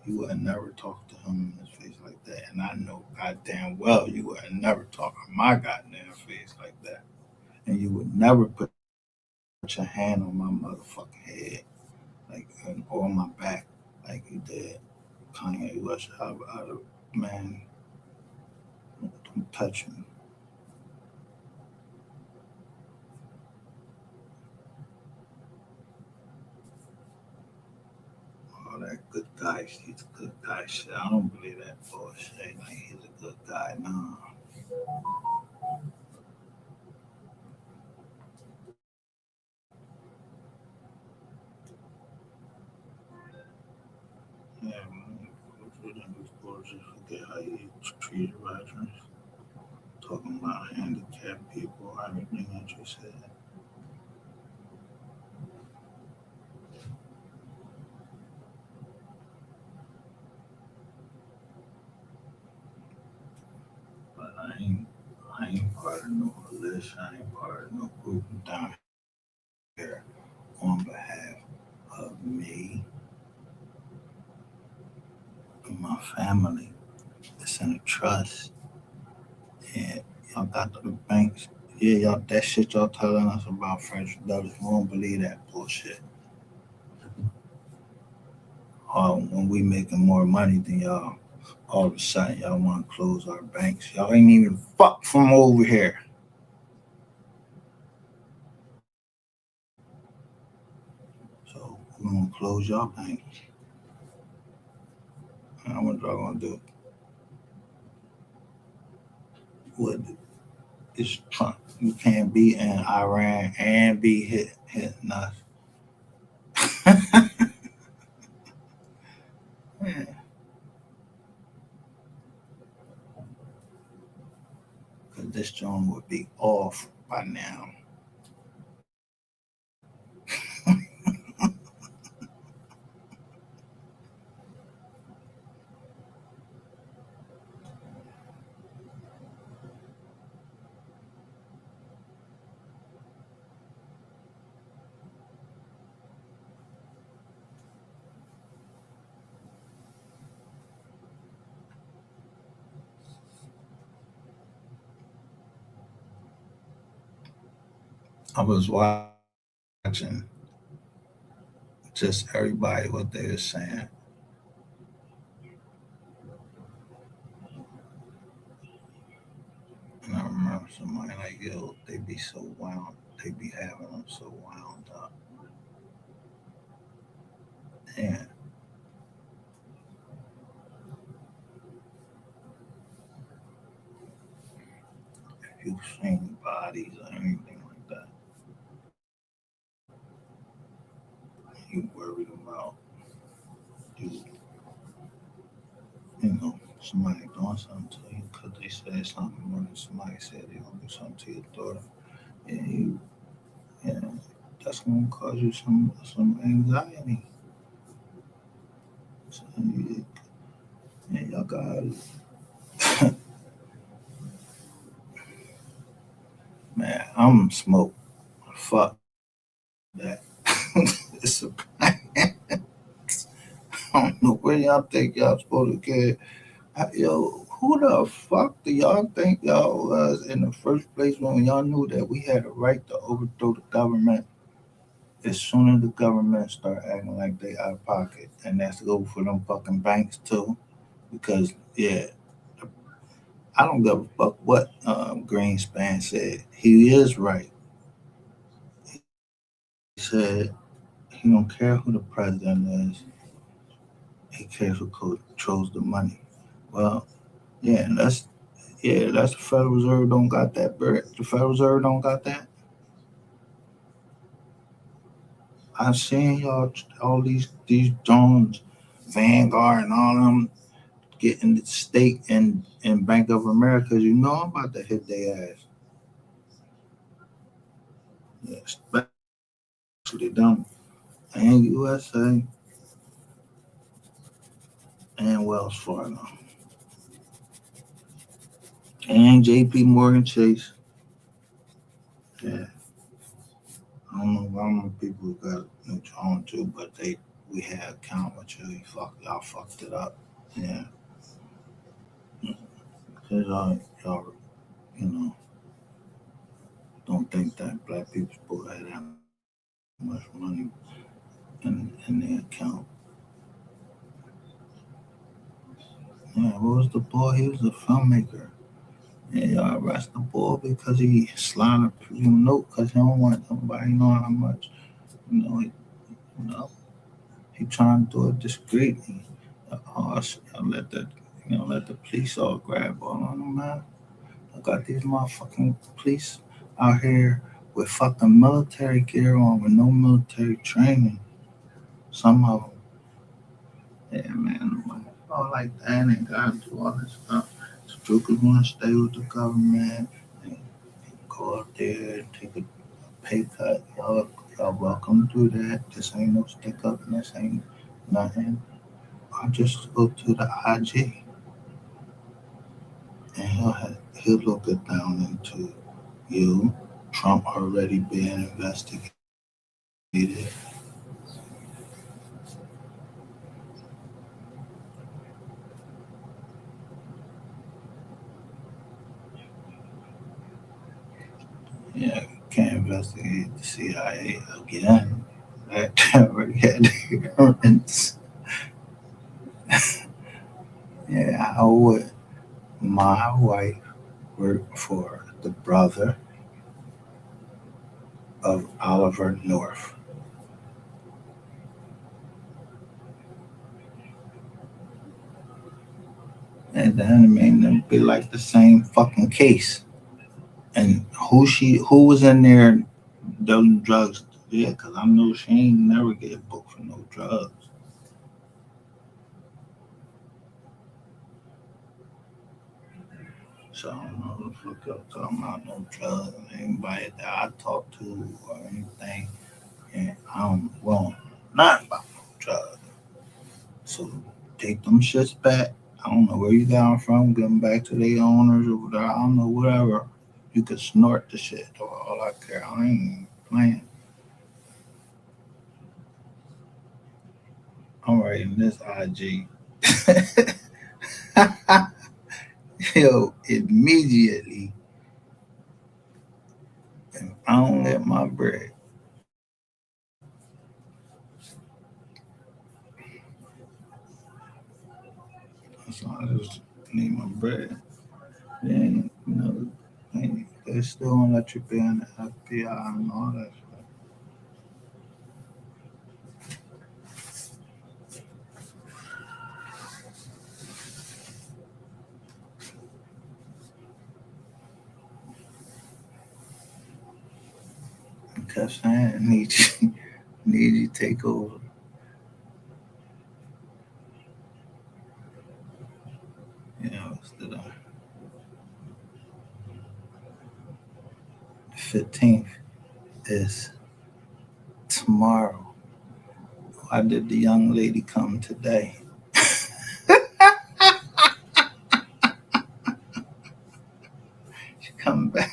you would never talk to him in his face like that. And I know goddamn well you would never talk in my goddamn face like that. And you would never put your hand on my motherfucking head, like, or on my back, like you did. Kanye West, man, don't touch me. All that good guy, he's a good guy shit. I don't believe that bullshit. Like, he's a good guy. No. Yeah, man. Bullshit. Forget how you treat veterans. Talking about handicapped people, everything that you said. But I ain't part of no coalition. I ain't part of no group down here on behalf of me and my family. It's in a trust. Yeah, y'all got the banks. Yeah, y'all that shit y'all telling us about French dollars. We don't believe that bullshit. When we making more money than y'all. All of a sudden, y'all want to close our banks. Y'all ain't even fuck from over here. So we're gonna close y'all banks. And what y'all gonna do? What is Trump? You can't be in Iran and be hitting us. Yeah, because this joint would be off by now. I was watching just everybody what they were saying. And I remember somebody like, yo, they be so wound, they be having them so wound up. And if you've seen bodies or anything like that, you worried about you, somebody doing something to you because they said something when somebody said they gonna do something to your daughter. And and that's gonna cause you some anxiety. So and y'all got man, I'm smoked. Fuck that. It's a, I don't know where y'all think y'all supposed to get. Yo, who the fuck do y'all think y'all was in the first place when y'all knew that we had a right to overthrow the government? As soon as the government start acting like they out of pocket, and that's to go for them fucking banks too, because yeah, I don't give a fuck what Greenspan said. He is right. He said he don't care who the president is. He cares who controls the money. Well, yeah, that's the Federal Reserve don't got that. The Federal Reserve don't got that. I've seen y'all all these Jones, Vanguard, and all them getting the stake in Bank of America. You know I'm about to hit their ass. Yeah, especially them and USA and Wells Fargo and JP Morgan Chase. Yeah. I don't know why more people got new John too, but we had account with you. Y'all fucked it up. Yeah. Cause y'all don't think that black people supposed to have that much money in their account. Yeah, what was the boy? He was a filmmaker. Yeah, y'all arrest the boy because he slid a note because he don't want nobody knowing how much, he, he trying to do it discreetly. Let let the police all grab all on him, man. I got these motherfucking police out here with fucking military gear on with no military training. Some of them, yeah, man, all like that and gotta do all this stuff. Strictly want to stay with the government and go out there and take a pay cut. Y'all welcome to do that. This ain't no stick up and this ain't nothing. I just go to the IG and he'll look it down into you. Trump already being investigated. Yeah, can't investigate the CIA again. That already had the Yeah, how would my wife work for the brother of Oliver North? And then I mean, it'd be like the same fucking case. And who was in there dealing drugs? Yeah, because I know she ain't never get booked for no drugs. So I don't know the fuck up talking about no drugs. Anybody that I talk to or anything, and I don't want nothing about no drugs. So take them shits back. I don't know where you got them from. Give them back to their owners or whatever. I don't know, whatever. You could snort the shit. All I care. I ain't playing. I'm writing this IG. Yo, immediately, if I don't get my bread, so I just need my bread. Then, they still don't let you be in the FBI and all that shit. I kept saying, need you take over. It's the 15th is tomorrow. Why did the young lady come today? She come back.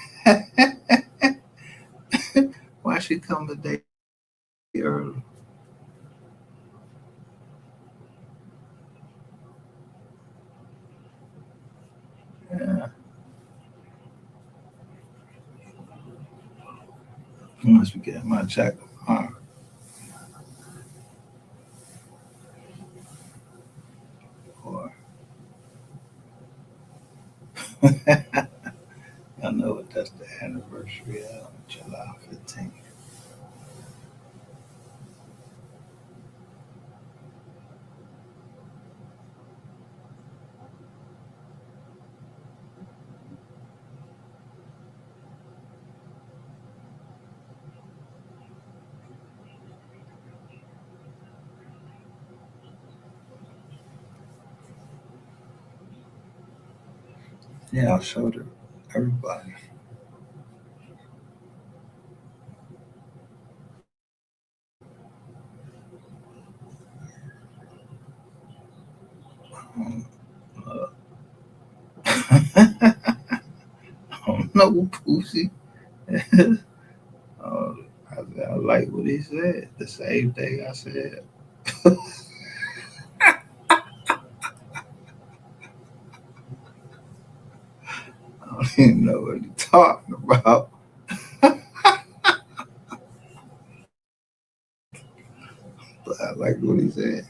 Why she come a day early? Yeah, I must be getting my check tomorrow. Or I know what that's the anniversary of, July 15th. Yeah, I showed her everybody. Um, uh, I don't know, Pussy. I like what he said. The same thing I said. I don't even know what he's talking about. But I like what he said.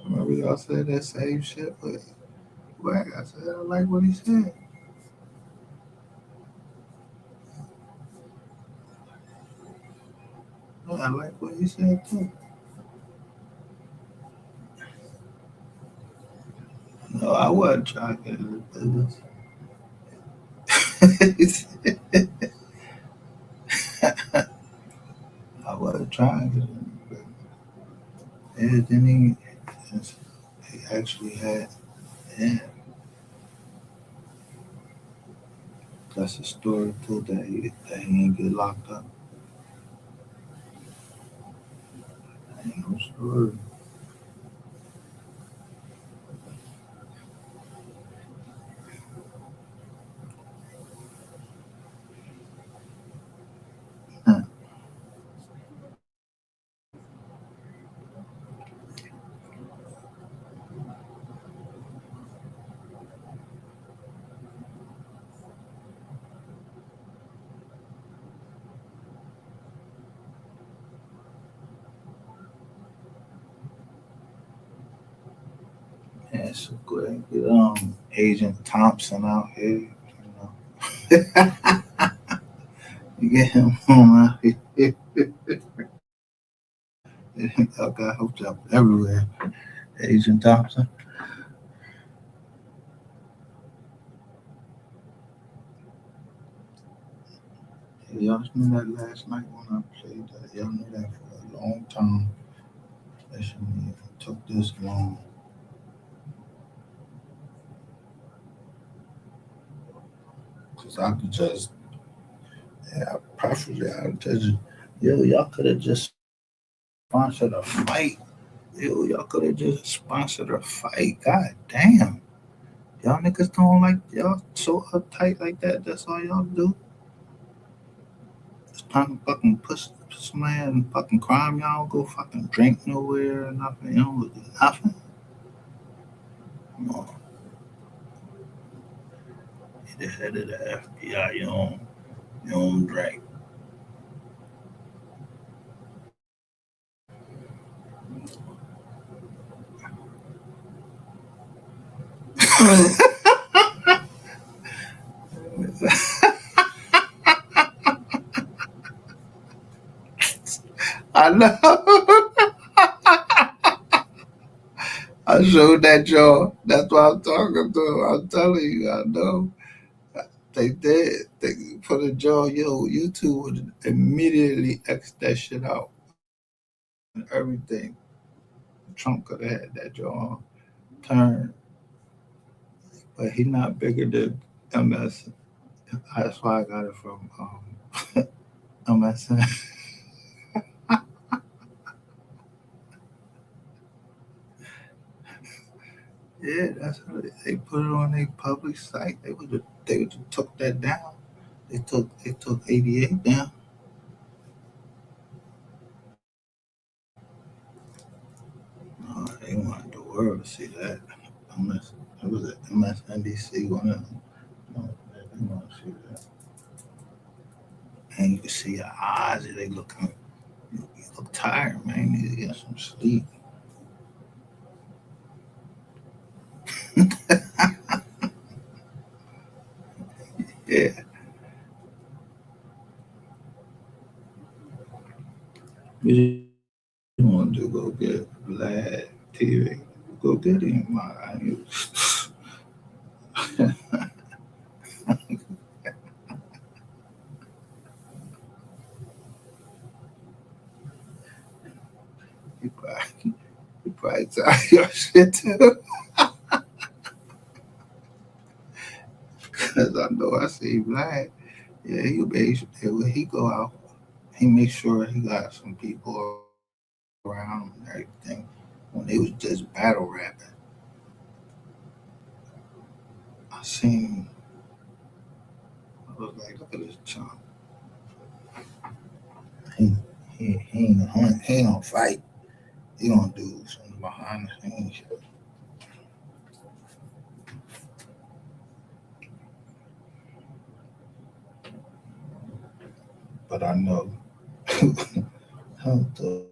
Remember y'all said that same shit, but Black. I said I like what he said. I like what he said too. No, I wasn't trying to get into business. I wasn't trying to get into business. And then he actually had, yeah, that's a story too that he didn't get locked up. Ain't no story. Huh. it's great. Agent Thompson out here. You get him on out here. I got hooked up everywhere. Agent Thompson. Y'all knew that last night when I played that. Y'all knew that for a long time. That shouldn't even took this long. Cause I could just, yeah, preferably I would just, y'all could have just sponsored a fight. Y'all could have just sponsored a fight. God damn. Y'all niggas don't like y'all so uptight like that. That's all y'all do. It's time to fucking push somebody in fucking crime. Y'all don't go fucking drink nowhere or nothing. You don't do nothing. No. You're the head of the FBI. You don't drink. I know. I showed that y'all. That's what I'm talking to. I'm telling you, I know. They did. They put a jaw. YouTube would immediately X that shit out. And everything. Trump could have had that jaw turned. But he not bigger than MS. That's why I got it from MSN. Yeah, that's how they put it on their public site. They would have took that down. They took 88 down. They wanted the world to see that. It was at MSNBC, one of them. They want to see that. And you can see your eyes, you look tired, man. You need to get some sleep. Yeah. You want to go get Vlad TV. Go get him. He probably tell your shit too. Because I know I see Vlad. Yeah, when he go out, he make sure he got some people around him and everything. When they was just battle rapping, I seen. I was like, look at this chump. He he ain't gonna fight. He gonna do some behind the scenes shit. But I know. How the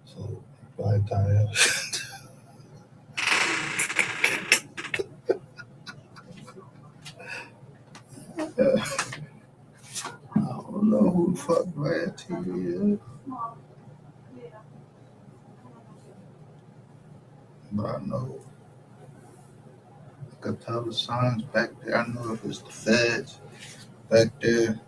so by time. I don't know who the fuck Vlad TV is, but I know I could tell the signs back there. I know if it's the feds back there.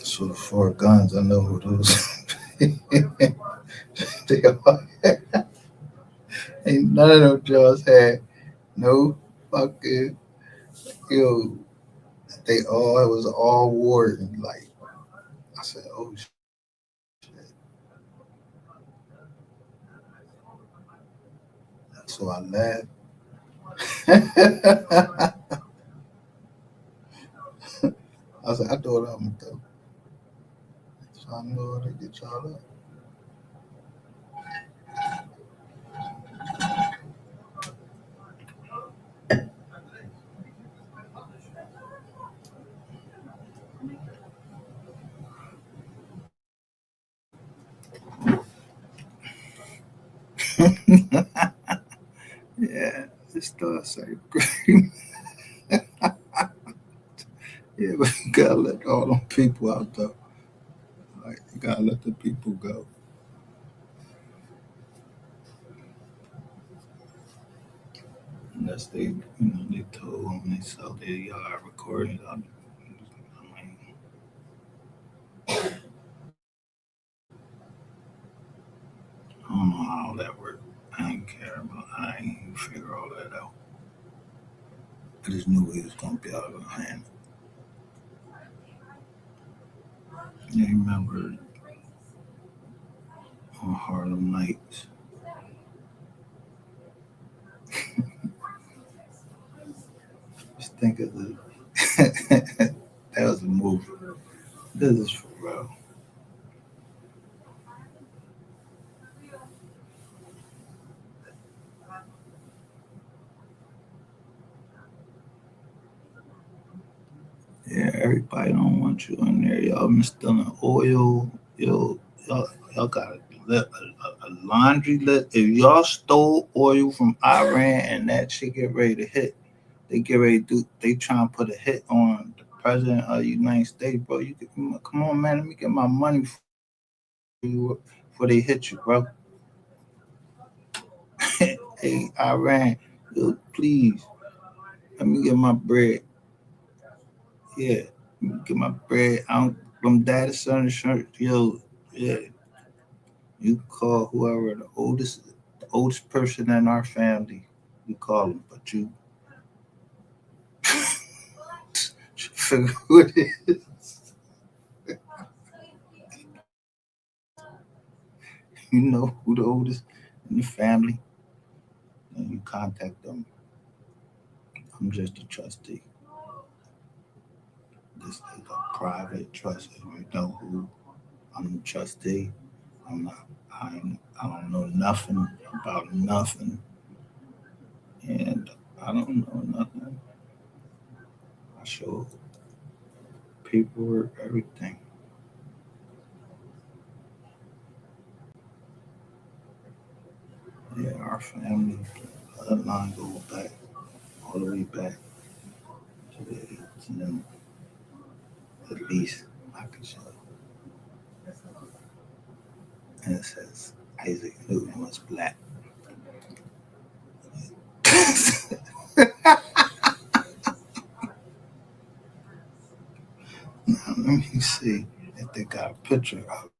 So the four guns, I know who those. They all, ain't none of them jaws had no fucking yo. They all it was all war and like I said, oh shit. So I laughed. I said, I know what I'm gonna do. So I know how to get y'all up. Yeah, it starts like great. Yeah, but you gotta let all them people out though. Like you gotta let the people go. Unless they told them they sell their yard recording. I mean, I don't know how that worked. I ain't care about. I ain't even figure all that out. I just knew he was gonna be out of hand. You remember on Harlem Nights? Just think of the that was a movie. This is for real. Yeah, everybody don't want you in there. Y'all been stealing oil. Y'all got a laundry list. If y'all stole oil from Iran and that shit get ready to hit, they get ready to do. They trying to put a hit on the president of the United States, bro. Come on, man. Let me get my money for you before they hit you, bro. Hey, Iran, yo, please let me get my bread. Yeah, let me get my bread. I don't. From data center shirt, yo, yeah. You call whoever the oldest person in our family. You call them, but you figure who it is. You know who the oldest in the family, and you contact them. I'm just a trustee. This is a private trust. You know who I'm the trustee. I'm not. I don't know nothing about nothing, and I don't know nothing. I show paperwork, everything. Yeah, our family bloodline go back all the way back to the 18, at least I can show. And it says Isaac Newton was black. Now, let me see if they got a picture of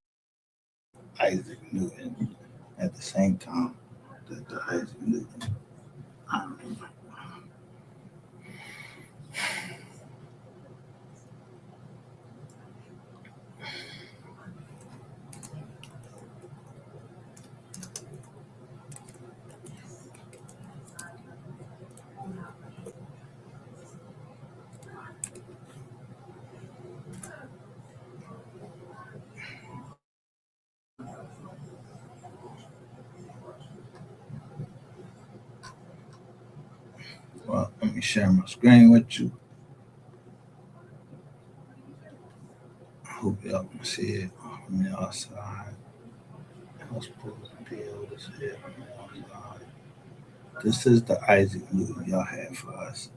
Isaac Newton at the same time that the Isaac Newton. I don't know. Well, let me share my screen with you. I hope y'all can see it from the outside. I was supposed to be able to see it from the outside. This is the Isaac Newton y'all had for us.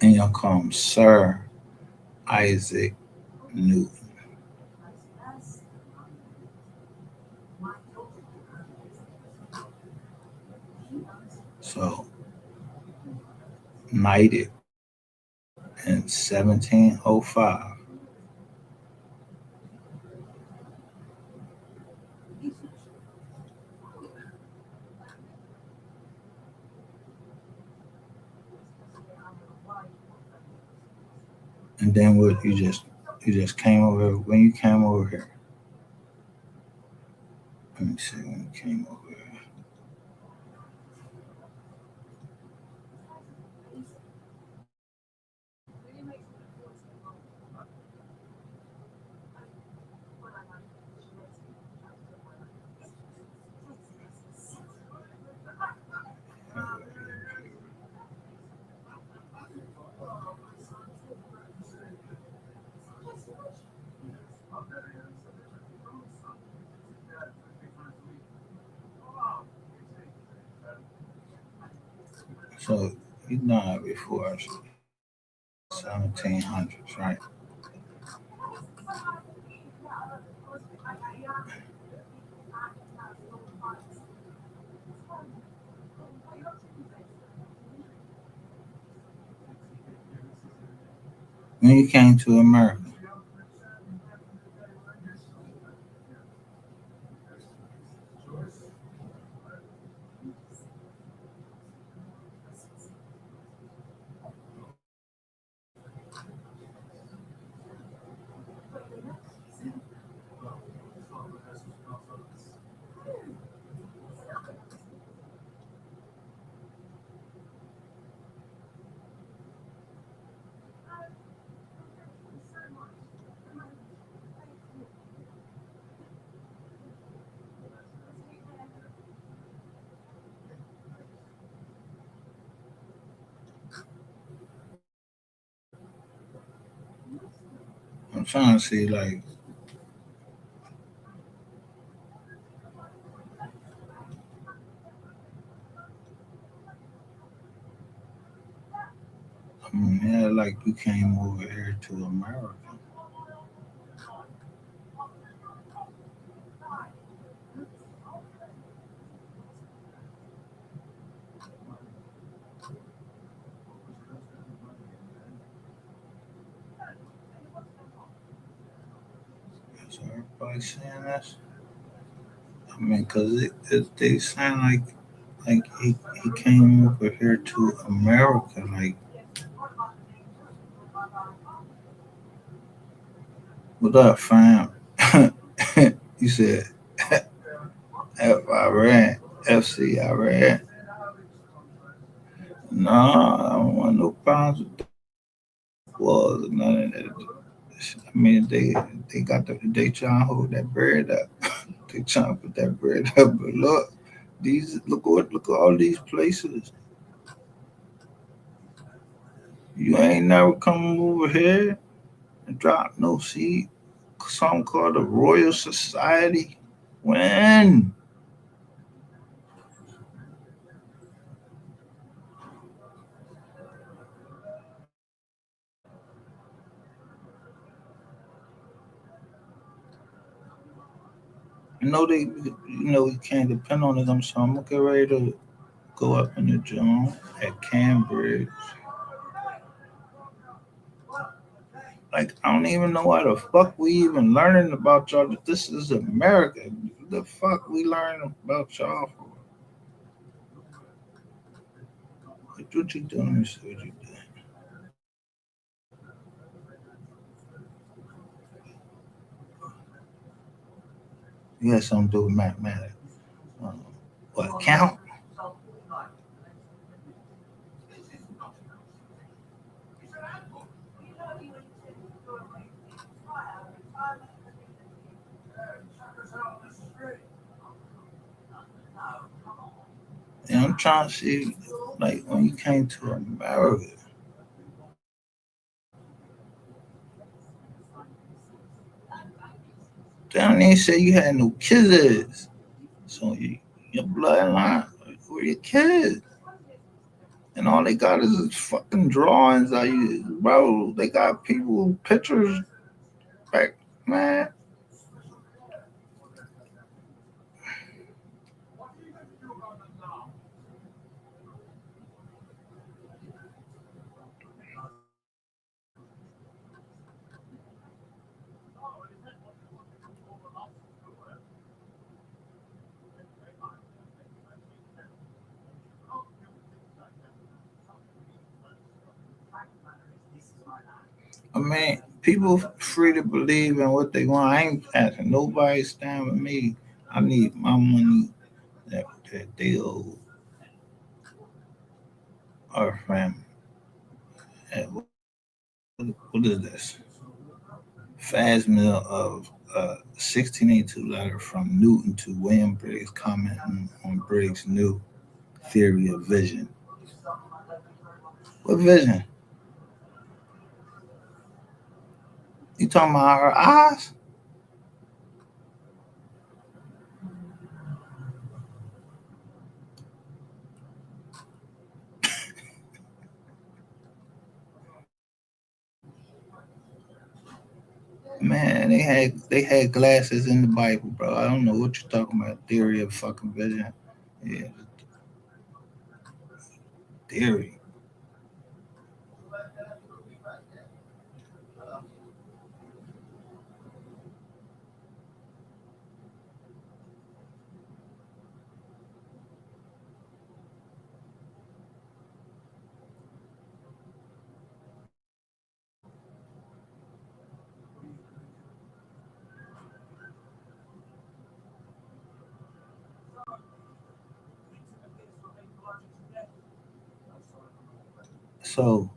And y'all call him Sir Isaac Newton. So, knighted in 1705. And then what you just came over when you came over here. Let me see when you came over here. So he died before 1700s, right? When he came to America. I'm trying to see, like, yeah, like you came over here to America. Is everybody saying this? I mean, cause they sound like he came over here to America. Like, what up, fam? You said F Iran, FC Iran. Nah, I don't want no problems with wars and none of that. I mean, they got they trying to hold that bread up. They trying to put that bread up. But look at all these places. You ain't never come over here and drop no seed. Something called the Royal Society. When? You can't depend on it. I'm gonna get ready to go up in the gym at Cambridge. Like, I don't even know why the fuck we even learning about y'all. This is America. The fuck we learning about y'all for? What you doing? You said what you did. You had something to do with mathematics. What, count? And I'm trying to see, like, when you came to America, down there say you had no kids. So your bloodline, were your kids. And all they got is fucking drawings of you, bro. They got people, pictures back, man. I mean, people free to believe in what they want. I ain't asking nobody to stand with me. I need my money that they owe our family. And what is this? Fast mill of 1682 letter from Newton to William Briggs commenting on Briggs' new theory of vision. What vision? You talking about our eyes? Man, they had glasses in the Bible, bro. I don't know what you're talking about. Theory of fucking vision. Yeah, theory. So,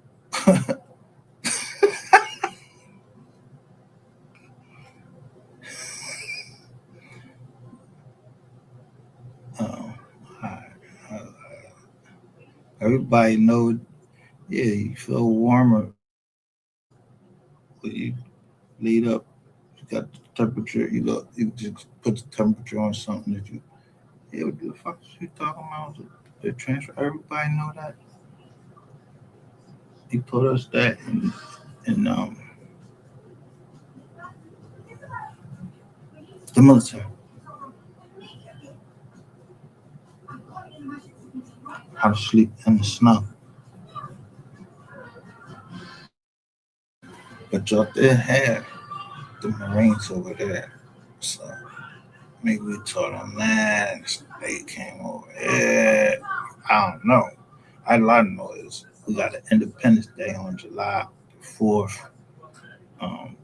um, I- uh, everybody know. Yeah, you feel warmer when you lead up. You got the temperature. You look. You just put the temperature on something that you. Yeah, what the fuck is you talking about? The transfer. Everybody know that. He put us that in the military. How to sleep in the snow. But y'all did have the Marines over there. So maybe we taught them that. And they came over here. I don't know. All I know is we got an Independence Day on July 4th. Um,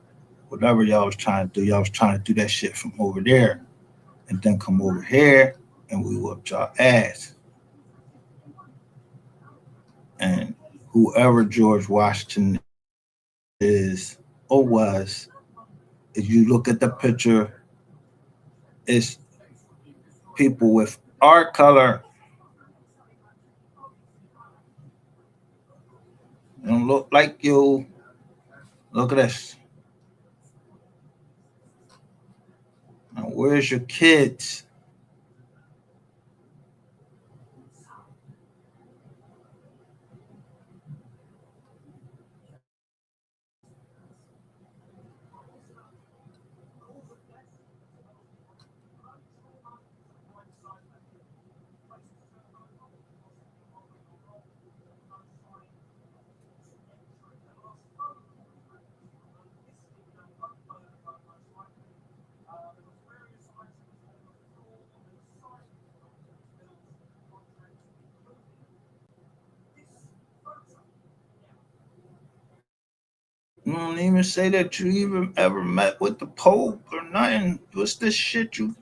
whatever y'all was trying to do, y'all was trying to do that shit from over there and then come over here and we whooped y'all ass. And whoever George Washington is or was, if you look at the picture, it's people with our color. They don't look like you. Look at this. Now, where's your kids? You don't even say that you even ever met with the Pope or nothing. What's this shit you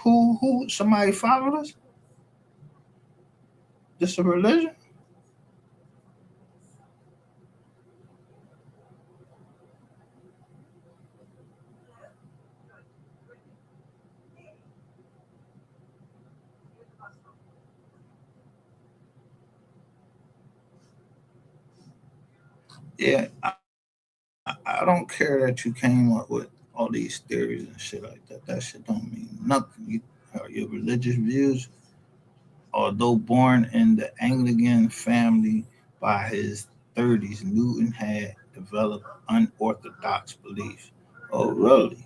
who somebody followed us? This a religion? Yeah, I don't care that you came up with all these theories and shit like that. That shit don't mean nothing. Your religious views, although born in the Anglican family by his 30s, Newton had developed unorthodox beliefs. Oh, really?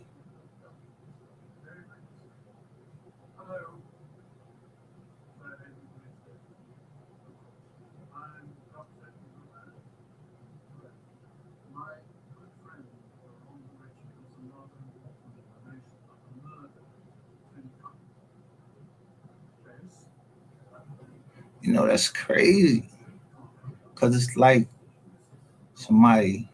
You know, that's crazy. Because it's like somebody.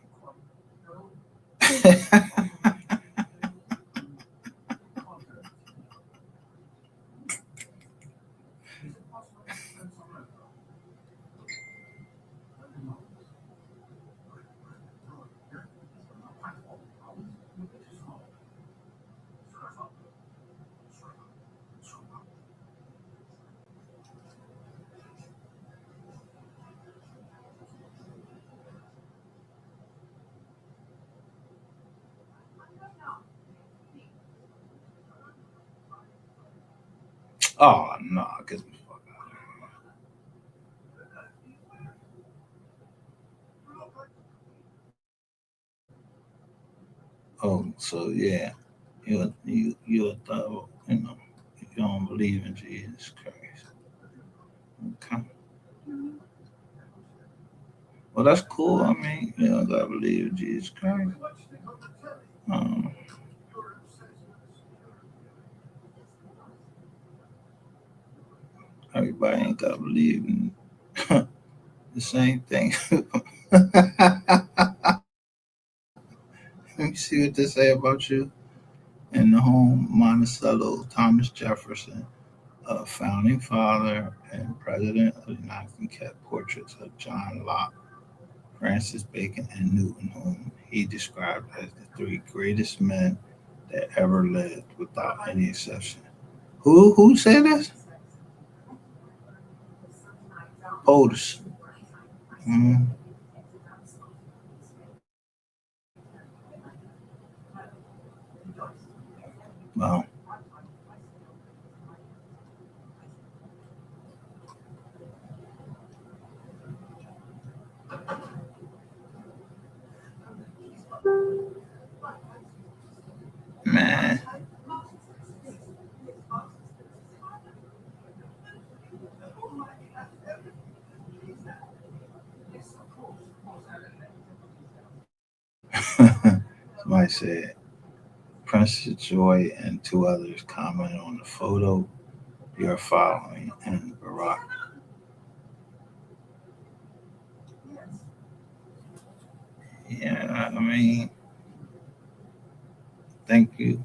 Oh, no, get the fuck out. Oh, so yeah, you're a thorough, if you don't believe in Jesus Christ. Okay. Well, that's cool. I mean, you don't gotta believe in Jesus Christ. Um, everybody ain't gotta believe in the same thing. Let me see what they say about you. In the home, Monticello, Thomas Jefferson, a founding father and president of the United States, kept portraits of John Locke, Francis Bacon, and Newton, whom he described as the three greatest men that ever lived, without any exception. Who said this? Otis. Mm, well, man. Somebody said Princess Joy and two others commented on the photo you're following and Barack. Yeah, I mean, thank you.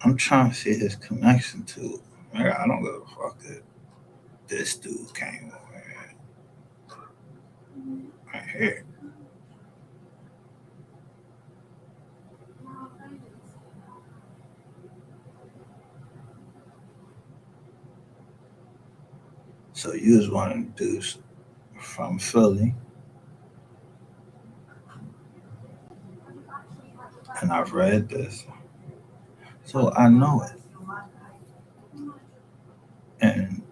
I'm trying to see his connection to. Man, I don't give a fuck that this dude came over here, right here. So you was one of the dudes from Philly, and I've read this, so I know it. And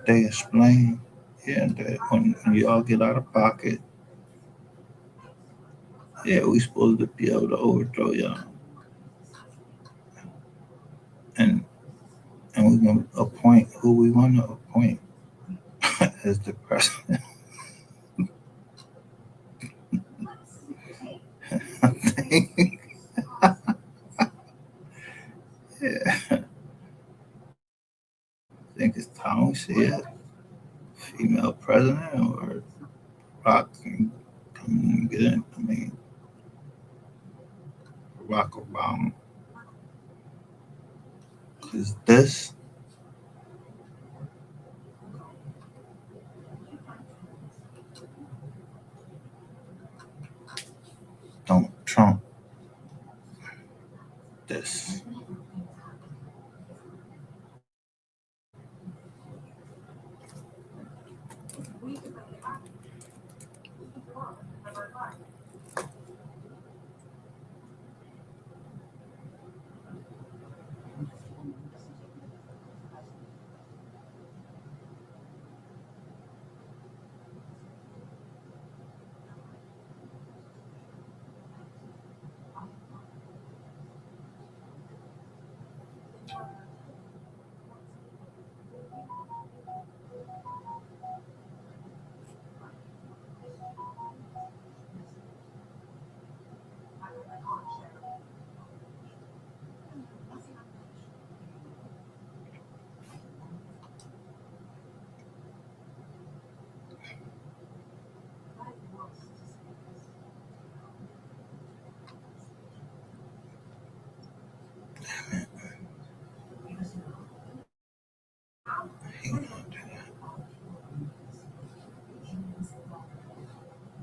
they explain, yeah, that when you all get out of pocket, yeah, we supposed to be able to overthrow y'all, and we're gonna appoint who we want to appoint as the president. I think, yeah, I think it's time we see a female president or Rock can come and get in. I mean, Barack Obama, because this don't trump this. He gonna do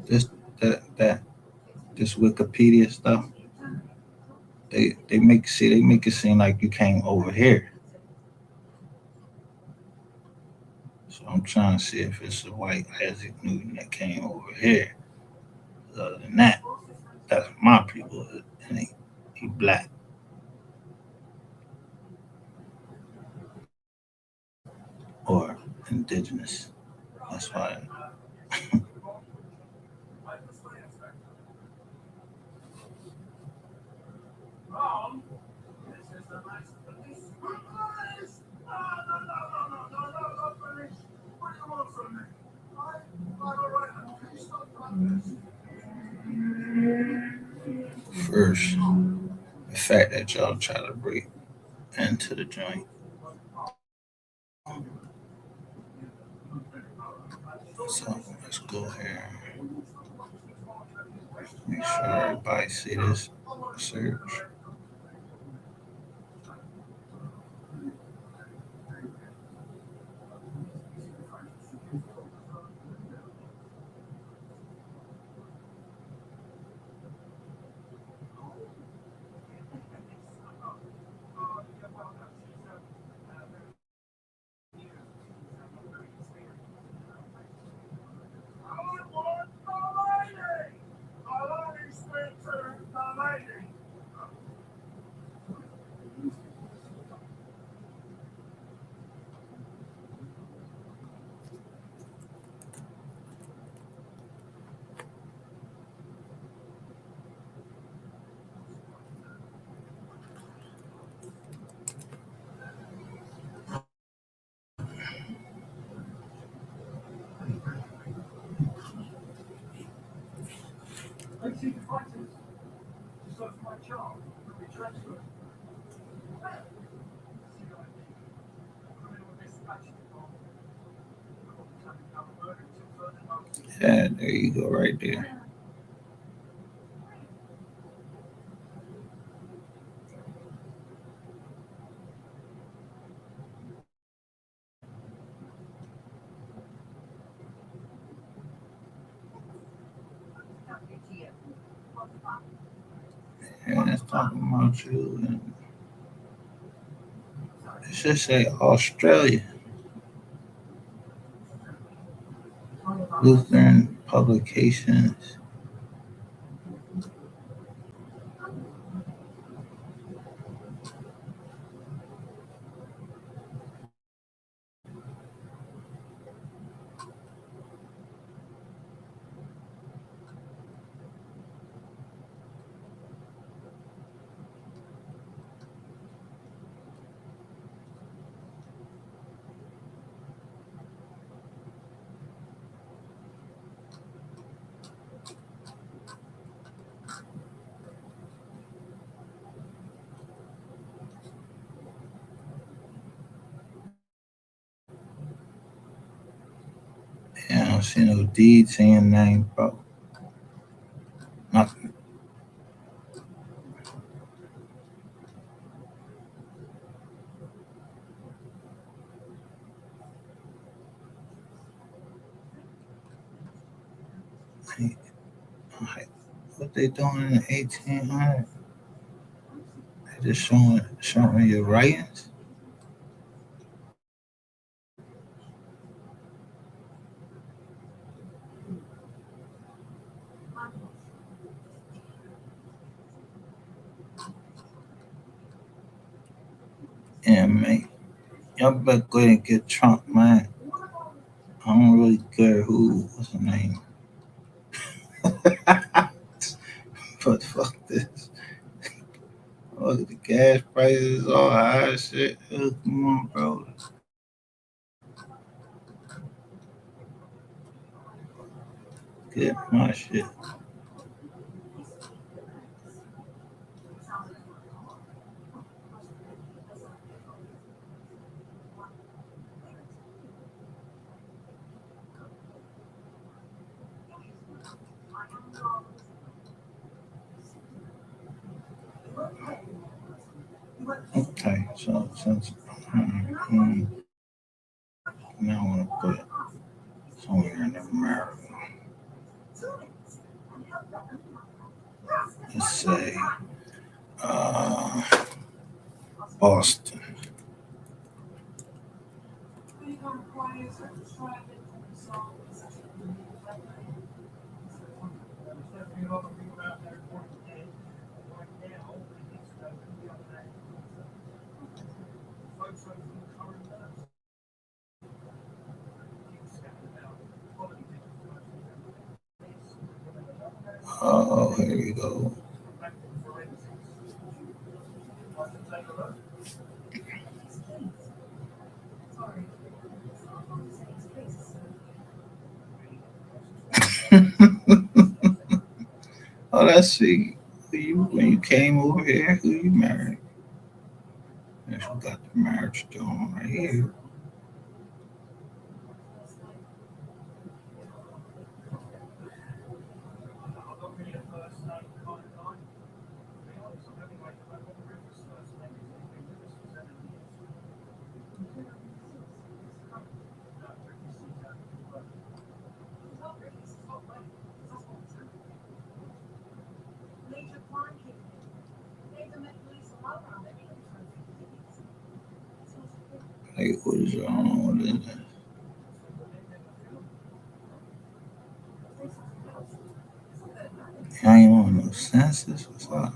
this, that, this Wikipedia stuff. They make it seem like you came over here. So I'm trying to see if it's a white Isaac Newton that came over here. Other than that, that's my people, and he black. Or indigenous. That's why. First, the fact that y'all try to break into the joint. So let's go here. Make sure everybody see this search. Yeah, there you go, right there. And it's talking about you. And it should say Australia. Lutheran Publications. Yeah, I don't see no deed saying name, bro. Nothing. Like, what they doing in the 1800s? They just showing your writings. Yeah, man. Y'all better go ahead and get Trump, man. I don't really care what's the name. But fuck this. Look at the gas prices, all high shit. Come on, bro. Get my shit. Okay, so since now I want to put it somewhere in America. Let's say Boston. Oh, here we go. Oh, let's see. When you came over here, who you married? Yes, we got the marriage done right here. Like, what is wrong with it? I ain't want no census. What's up?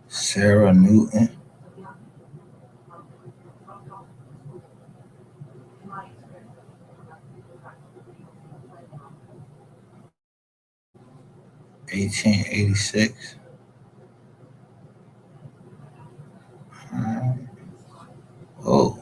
Sarah Newton. $18.86. Oh,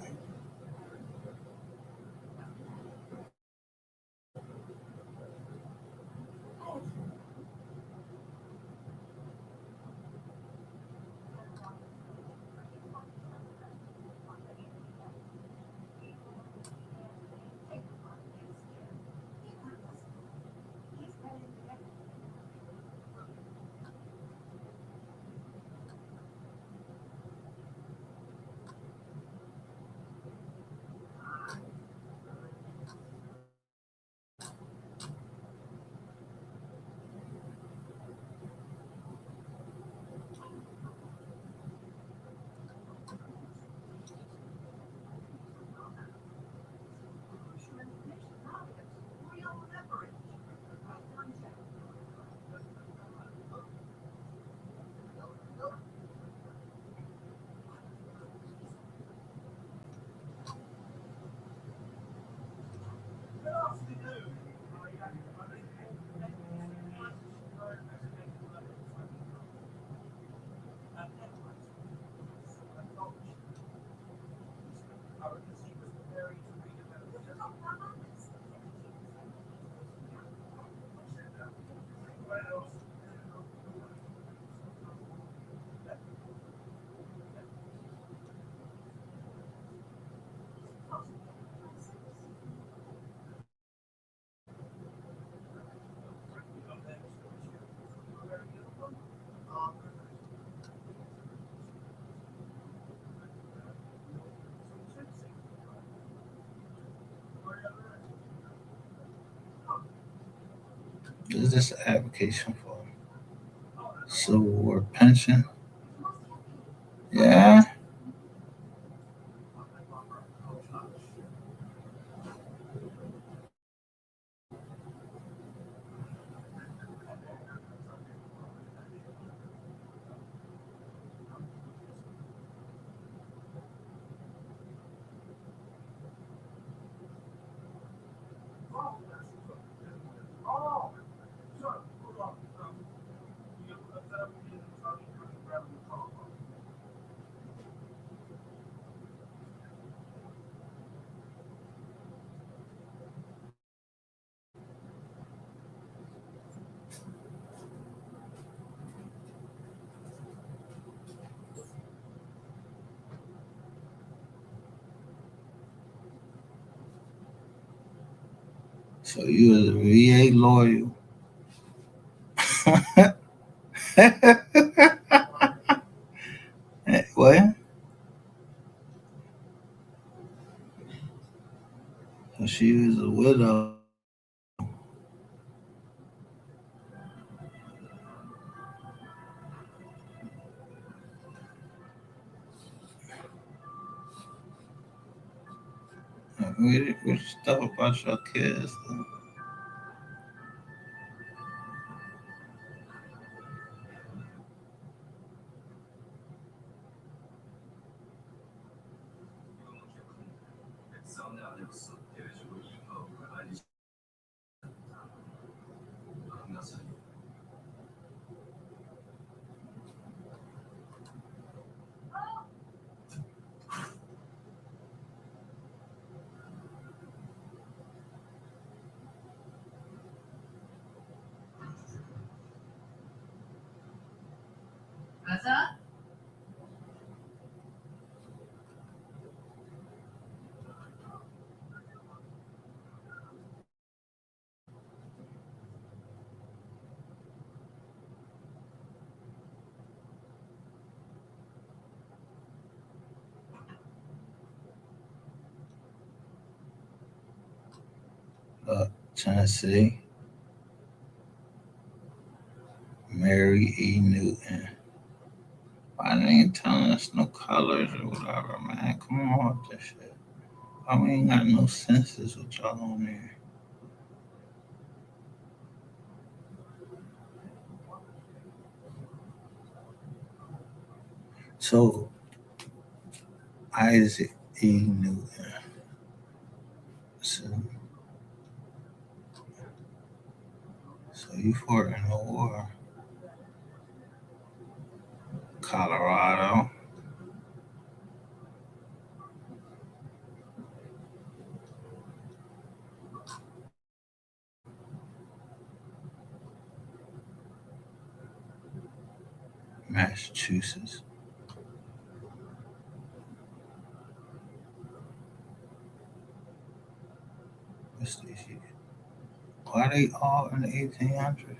is this an application for Civil War pension? Yeah. So you was a VA lawyer. What? So she was a widow. Which stuff about your kids? Though? Tennessee, Mary E. Newton. Why they ain't telling us no colors or whatever, man? Come on with this shit. Why we ain't got no senses with y'all on there? So, Isaac E. Newton. So you fought in the war. Colorado. Massachusetts. What's this shit? Why they all in the 1800s?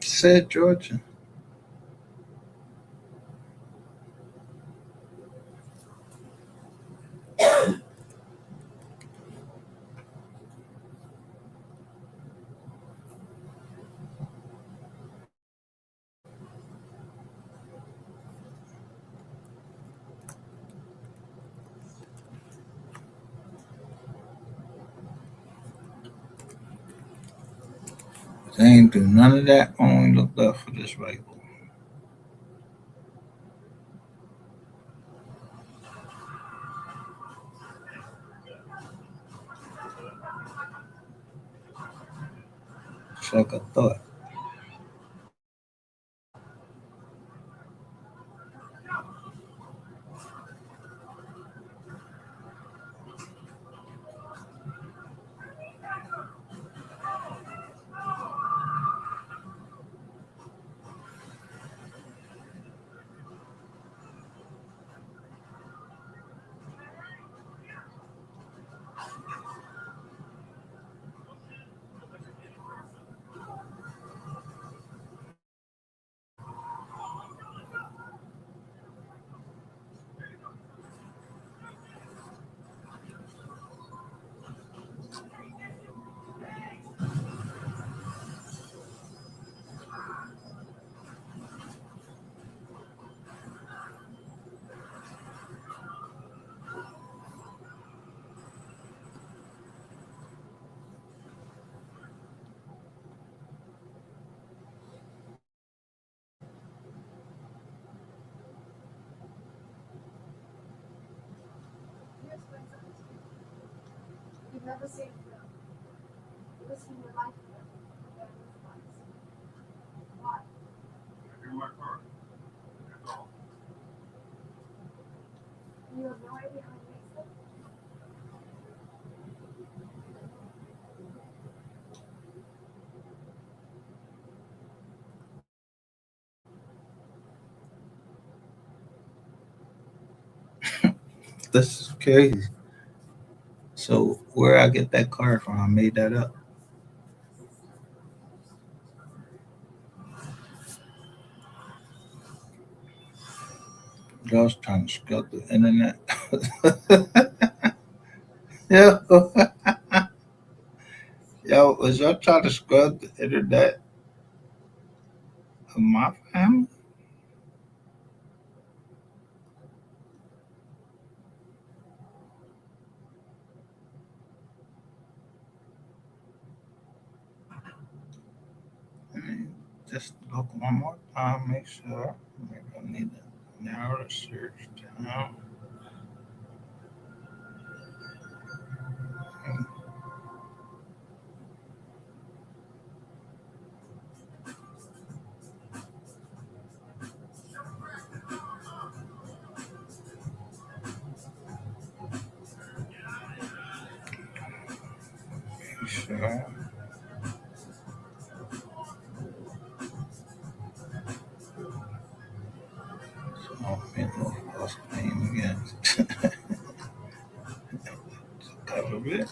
Said Georgia. They ain't do none of that when we looked up for this rifle. It's like I thought. This is crazy. So where I get that card from? I made that up. Y'all was trying to scrub the internet. Yeah. Yo, was y'all trying to scrub the internet of my family? I mean, just look one more time, make sure. Maybe I need to narrow the search down. Make sure. So I'll make no false claim against. Cover it.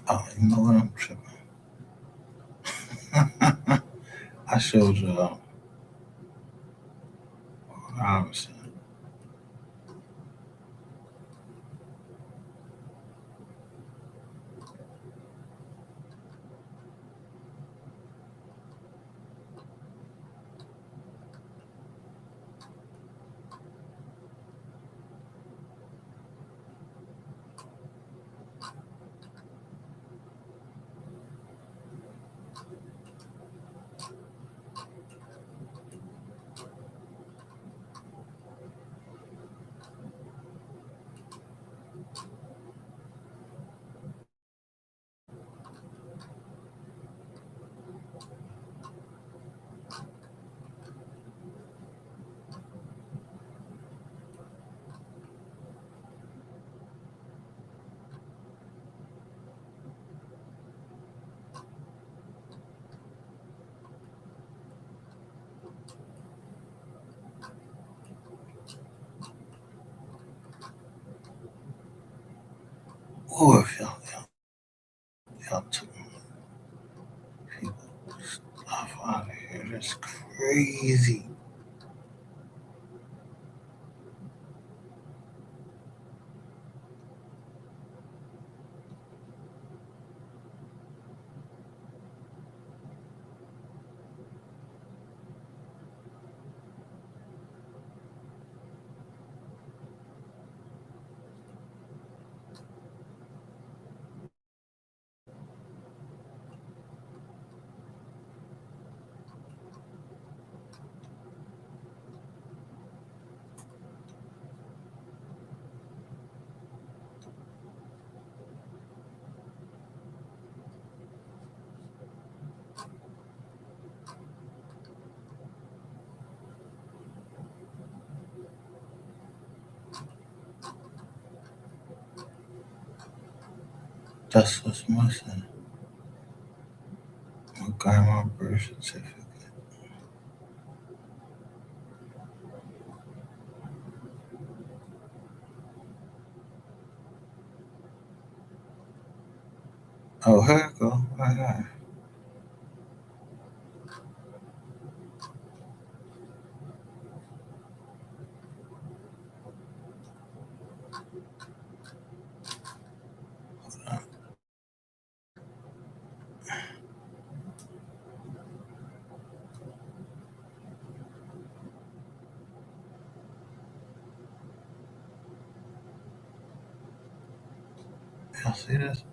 Oh, you know what? I'm tripping. I showed you Robinson. Oh, if y'all took people stuff out of here, that's crazy. That's what's missing. My grandma birth certificate. Oh, here it go. Right here. Y'all see this?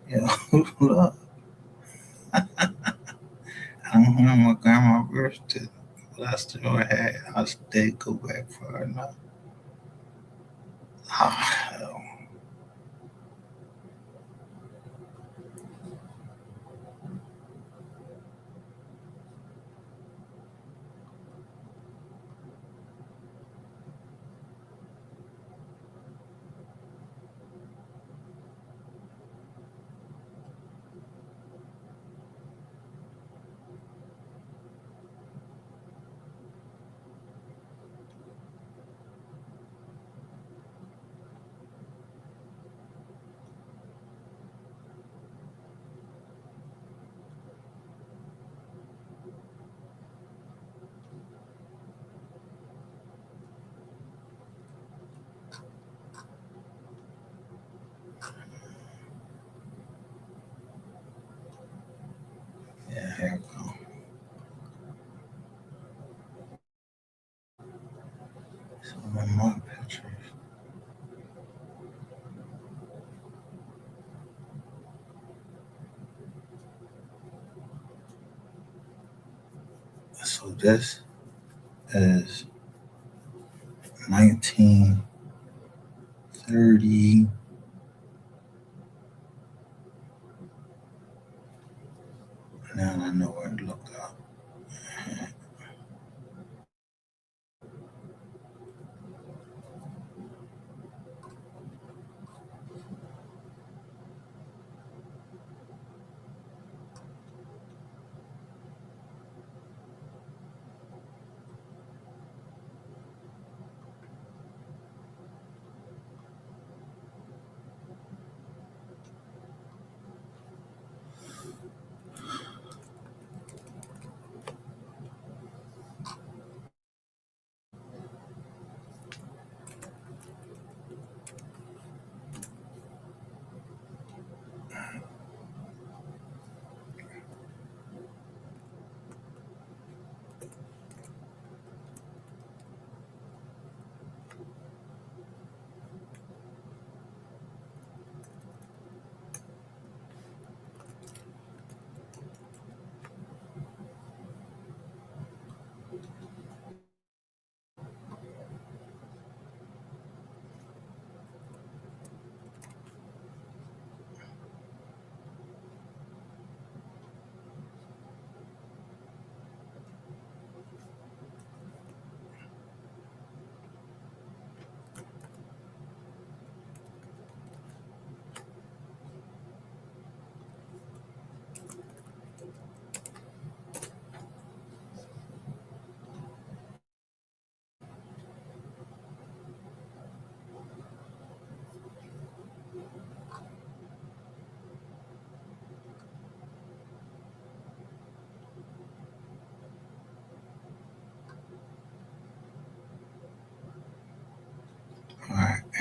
Yeah, look. I don't have my grandma birth certificate, but I still had. I still go back for her now. Oh, hell. Yeah, here we go. Some of my pictures. So this is 1930. Now I know where to look up.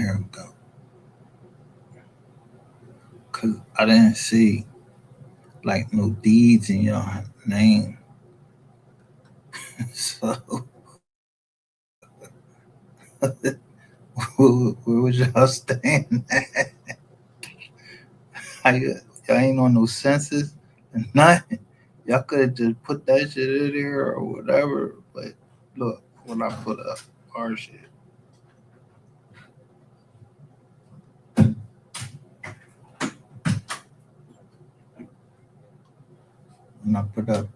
Here we go. Cause I didn't see like no deeds in your name. So where was y'all staying at? Y'all ain't on no census and nothing. Y'all could have just put that shit in there or whatever. But look, when I put up our shit. When I put up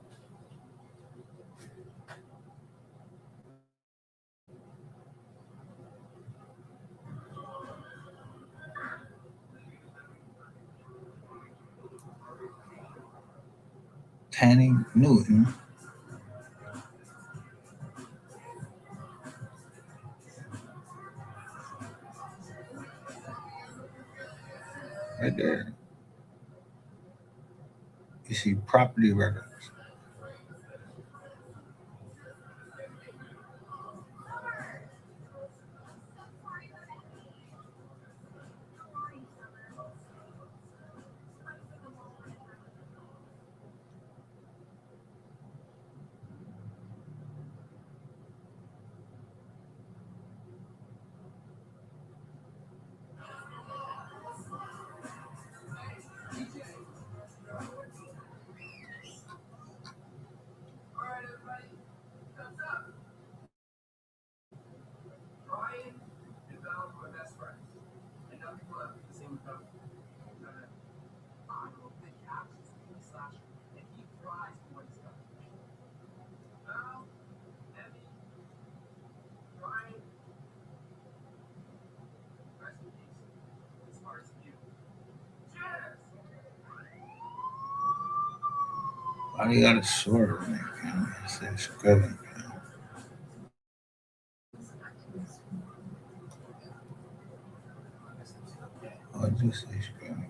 Tanny Newton, right there, you see property records. Why do you got a shorter name? It says Scriven. Oh, it just say Scriven.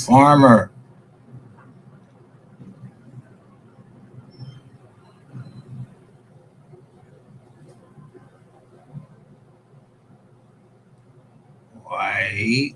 Farmer. White.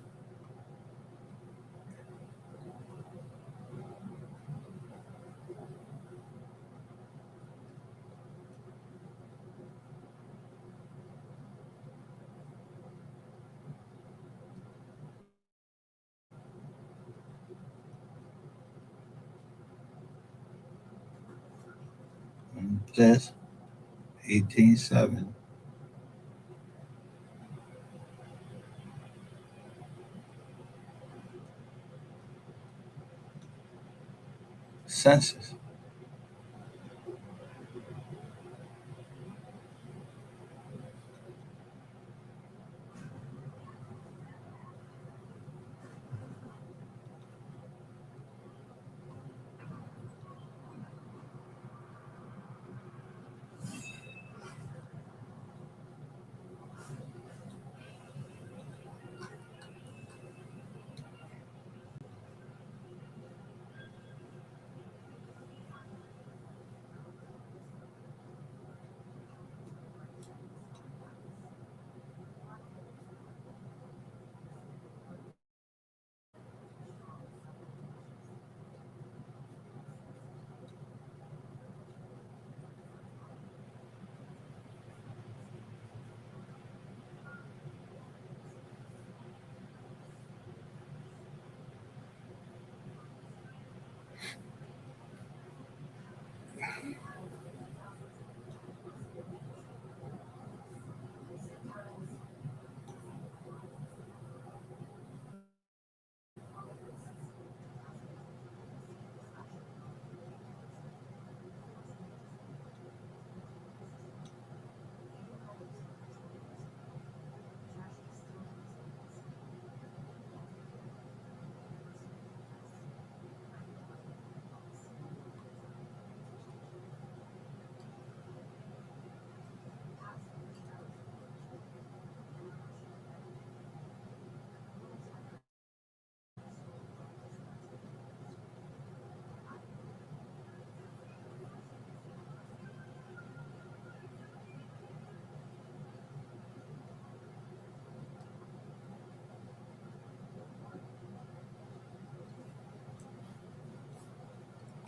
Just 18.7. census.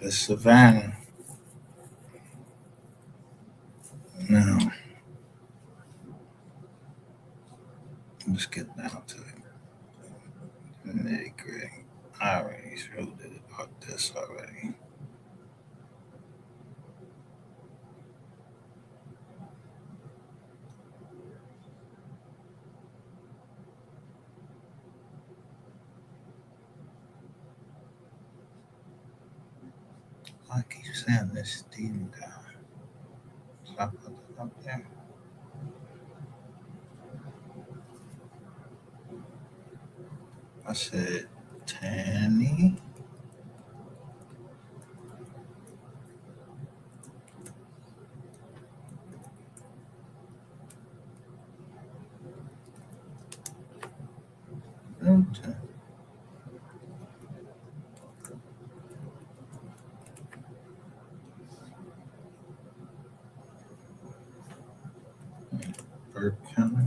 The Savannah. Now, let's get down to it. Nitty gritty. I already showed it about this already. I keep saying this Steven down. So I put it up there. I said Tanny. Newton. Burke County.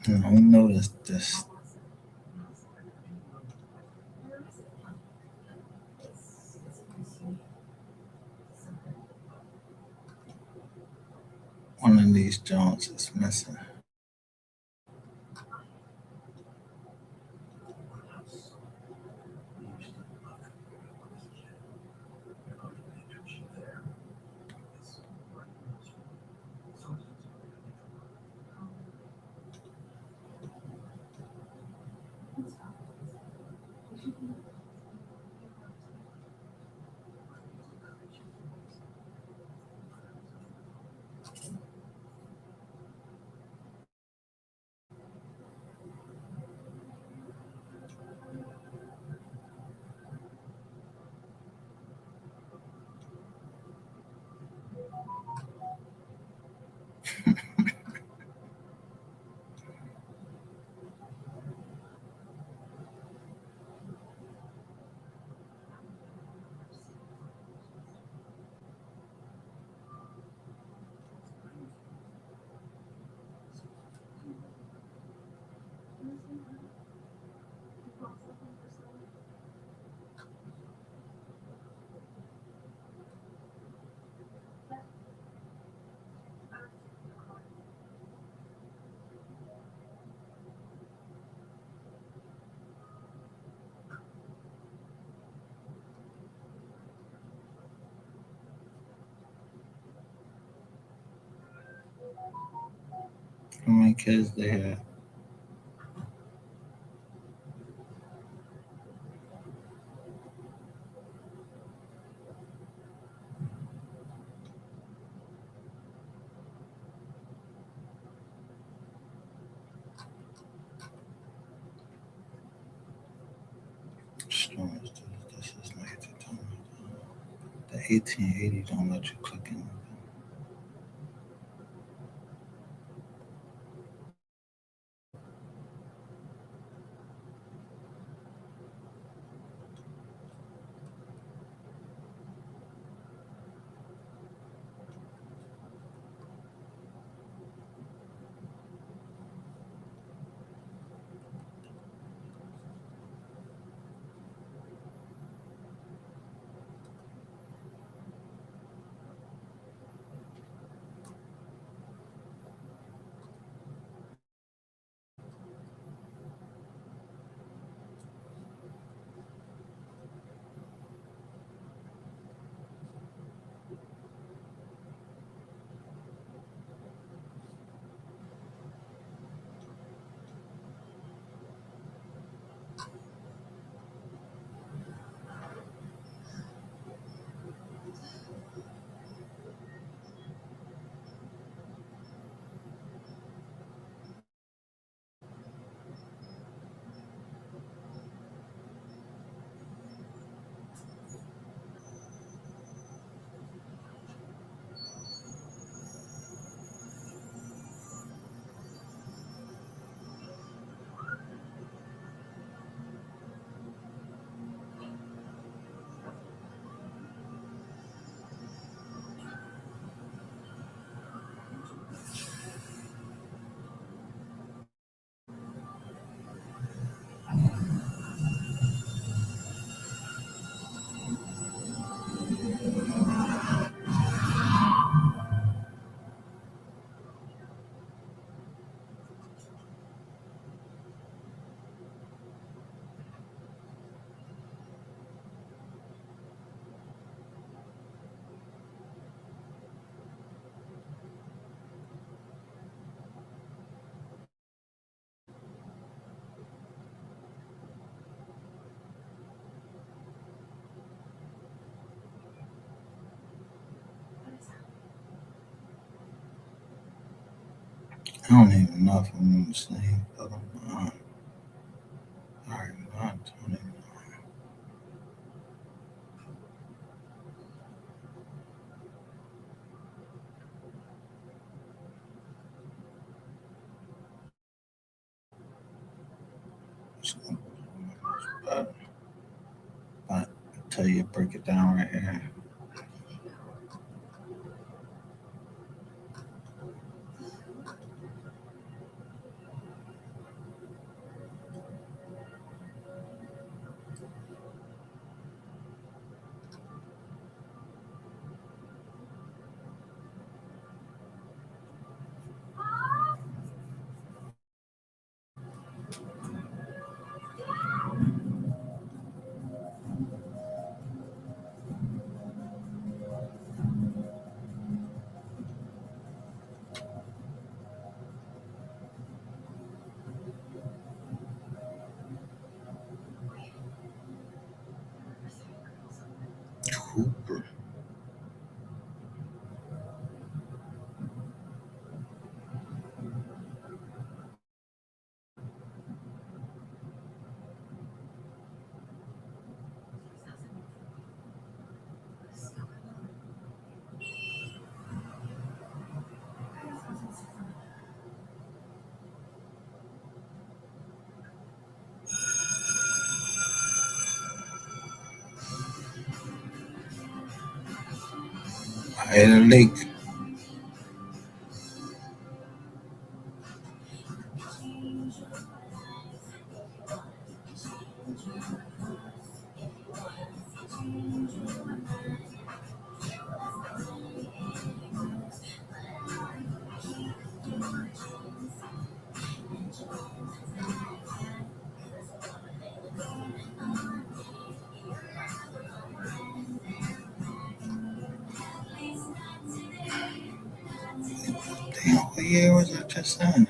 We noticed this. One of these joints is missing. How many kids they had? This is negative. The 1880 don't let you click in. I don't even know if I'm on the same. All right, I don't even know. But I tell you, break it down right here. Cooper. I had a lake. Damn, what year was I just in?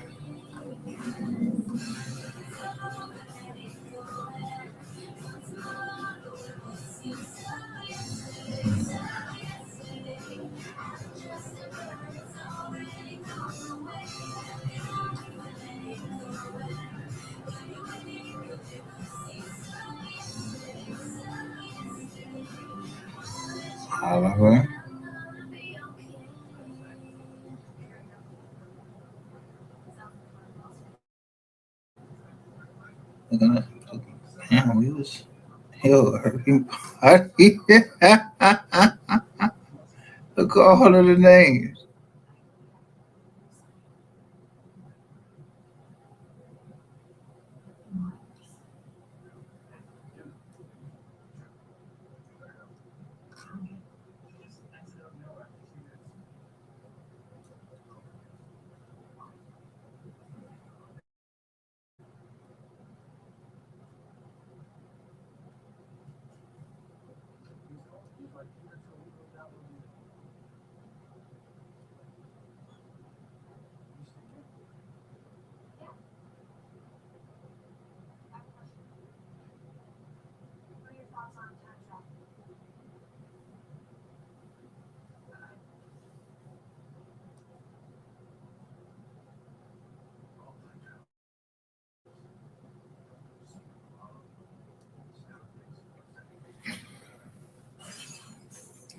Oliver. Look at that. Damn, we was everybody. Look at all of the names.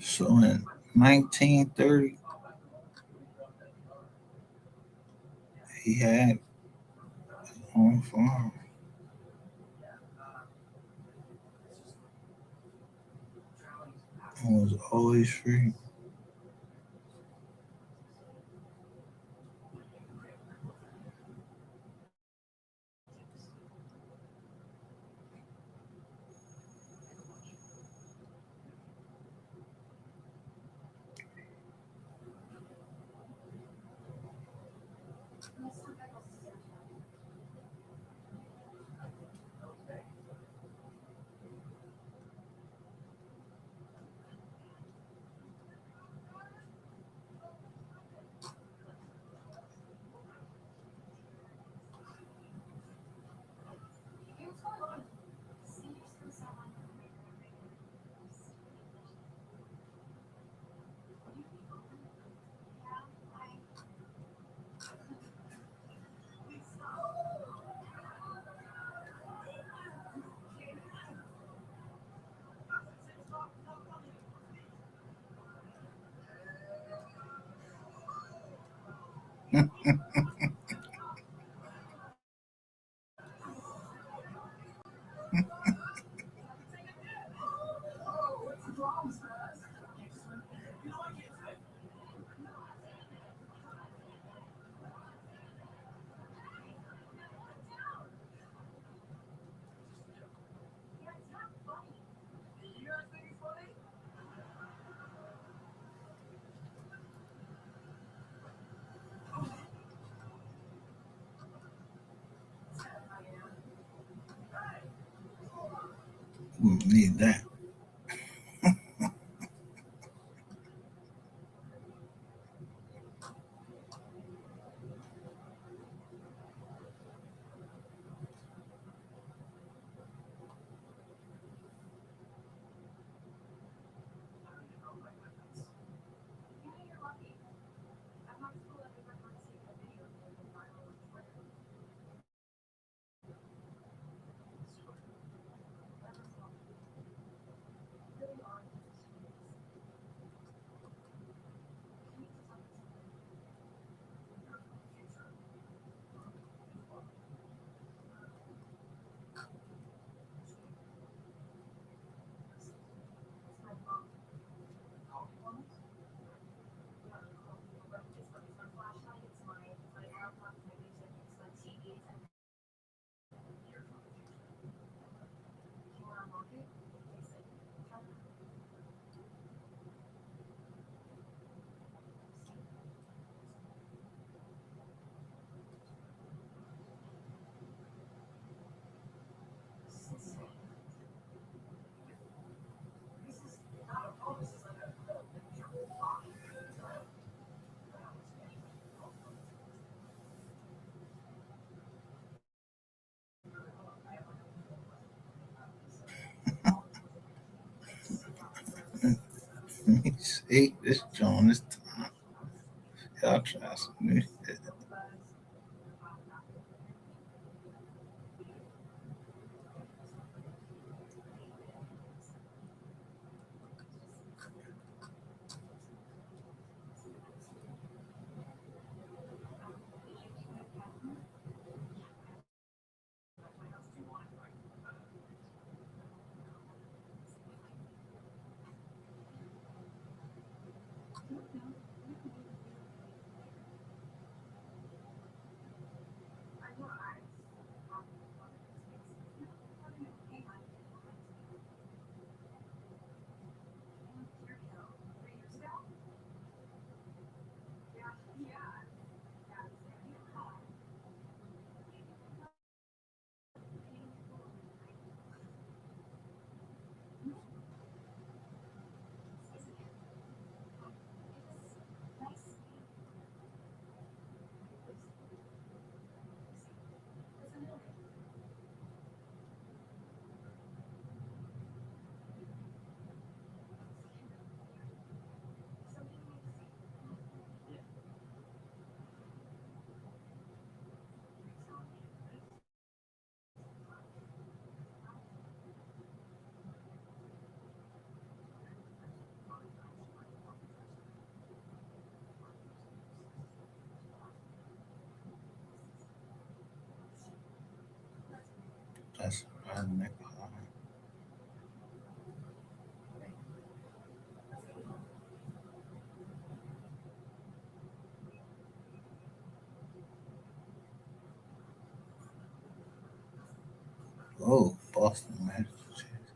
So in 1930, he had his own farm and was always free. We need that. See, this John, this time. Y'all try some new shit. That's my nigga. Oh, Boston, Massachusetts.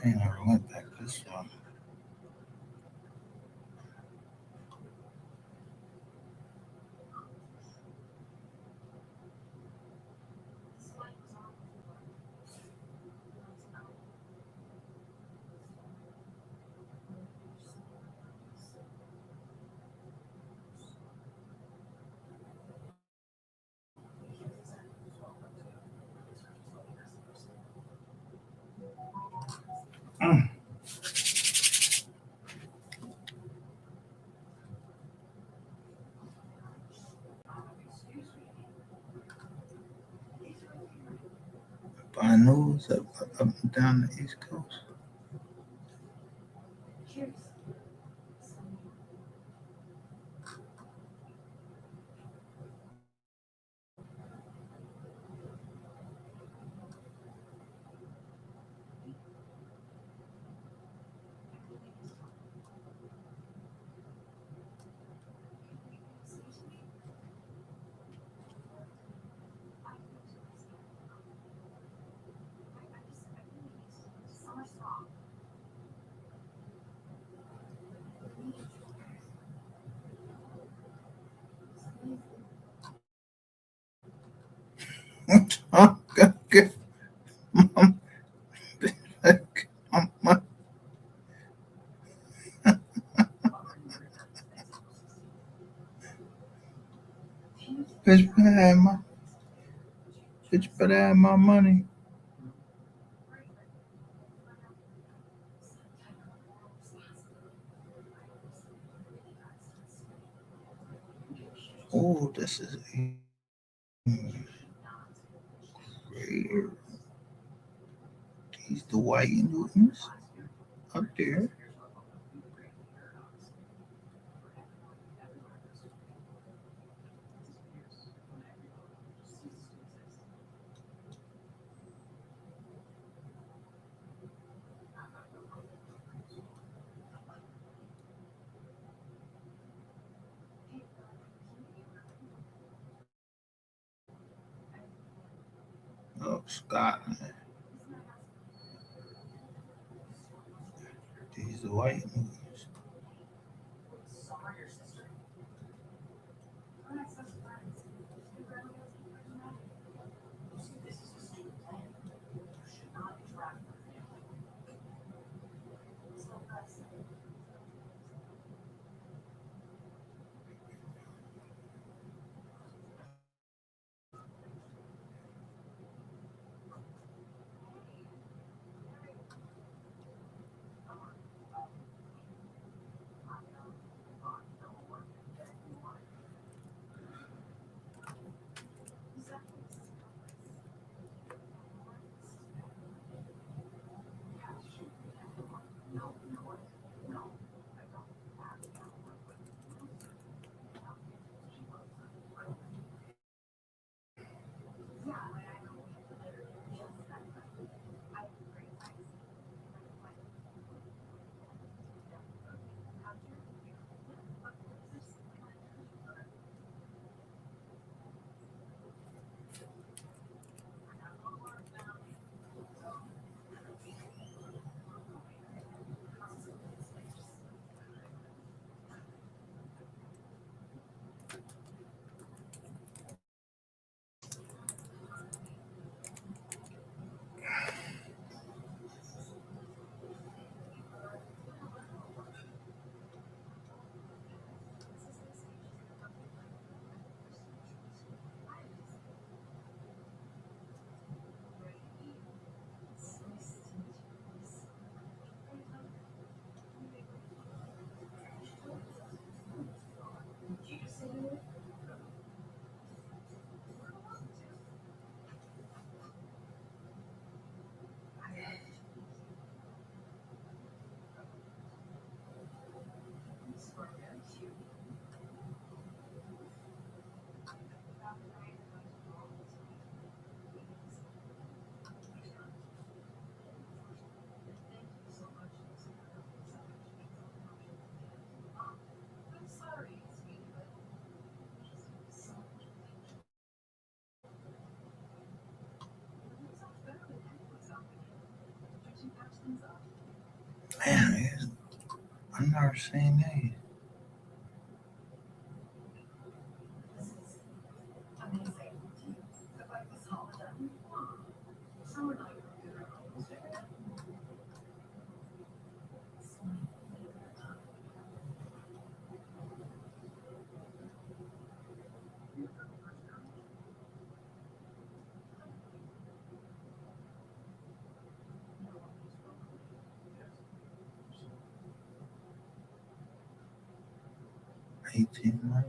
I ain't never went back this far. Mm. By news up and down the East Coast. Oh, good. Mom, my bitch better have my bitch better have my money. Oh, this is great. These Dwight Newtons up there. Oh, Scotland. the white movies. Man, I've never seen these. $18.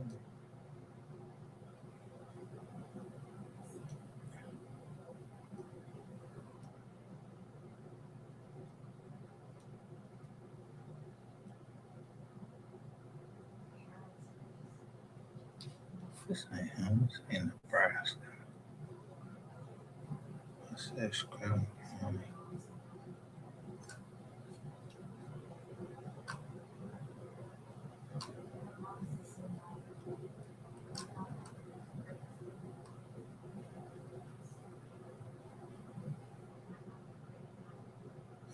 This ain't him. This ain't Nebraska. What's that scrolling for me?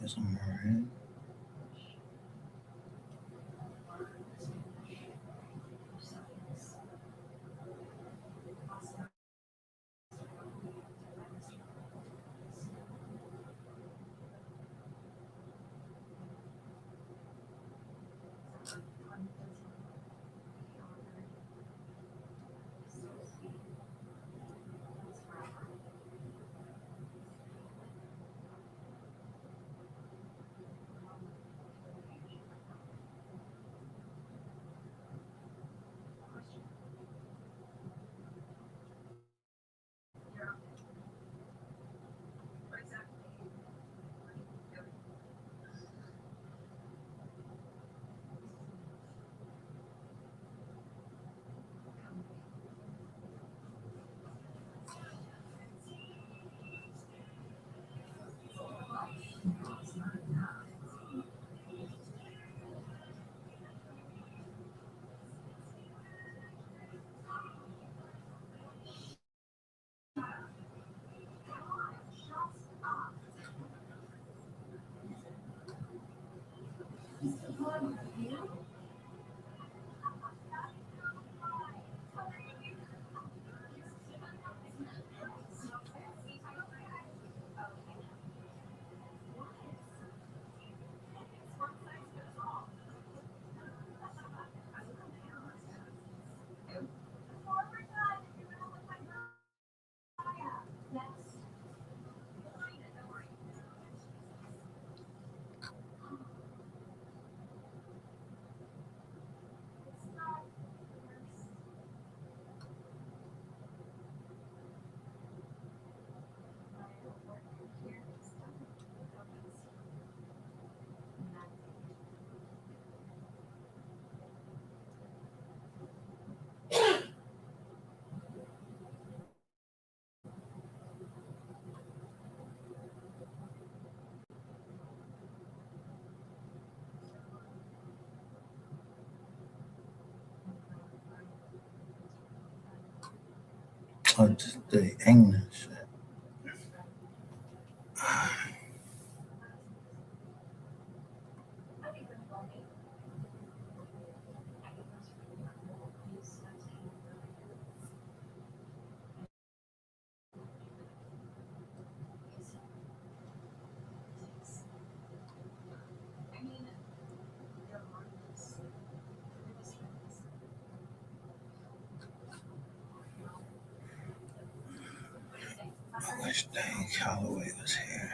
There's a Marine. Oh, just the English. I wish Dane Calloway was here.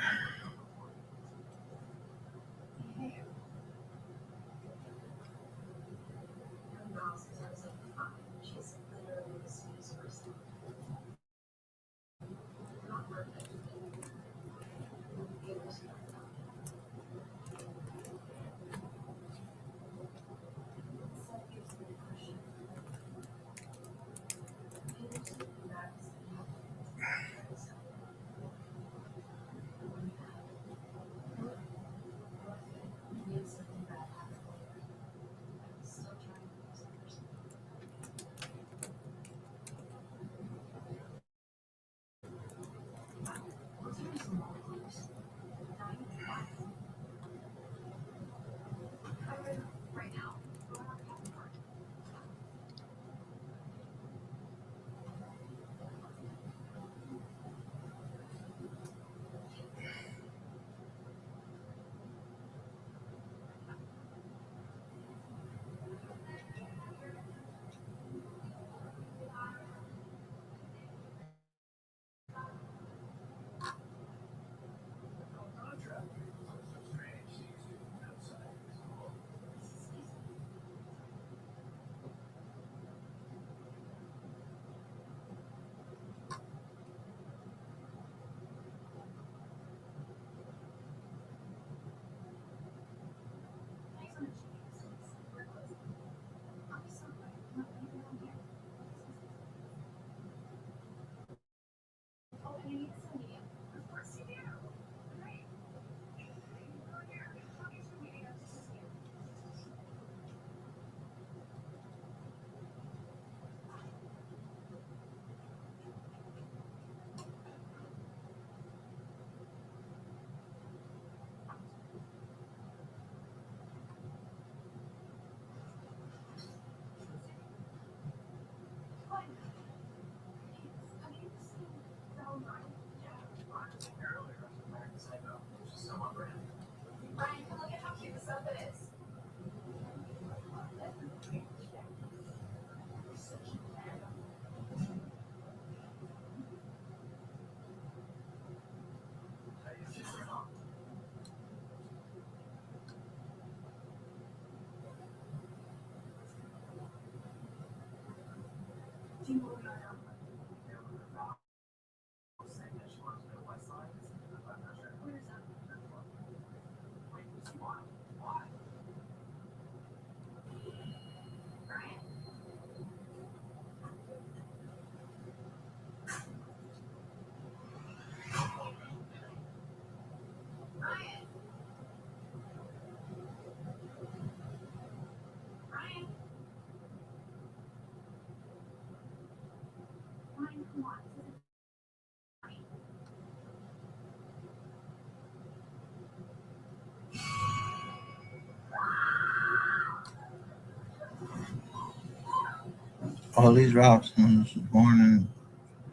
All these Robinsons was born in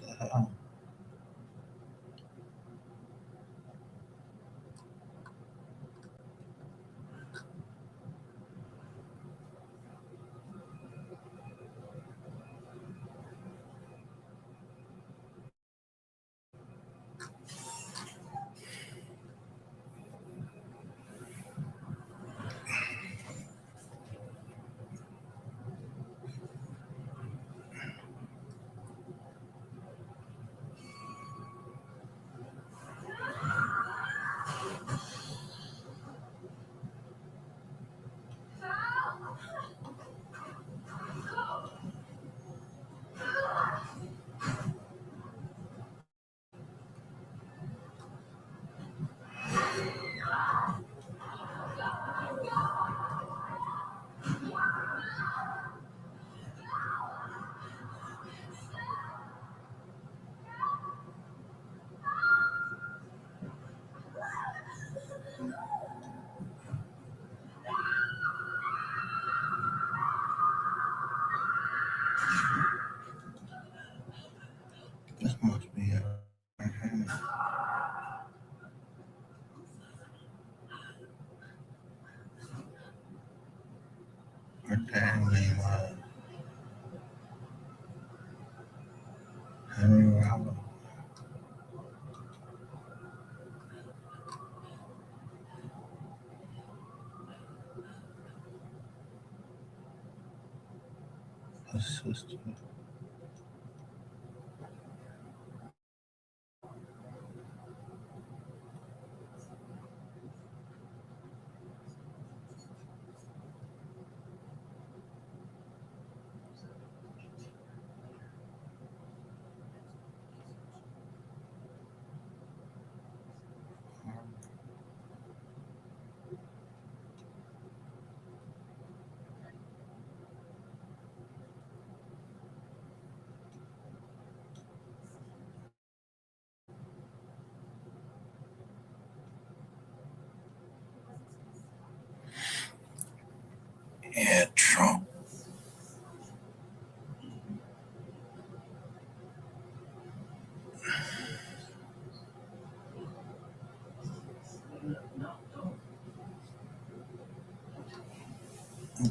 the hell. This must be it. Her dad name was Henry Robert. Her sister. Yeah, Trump.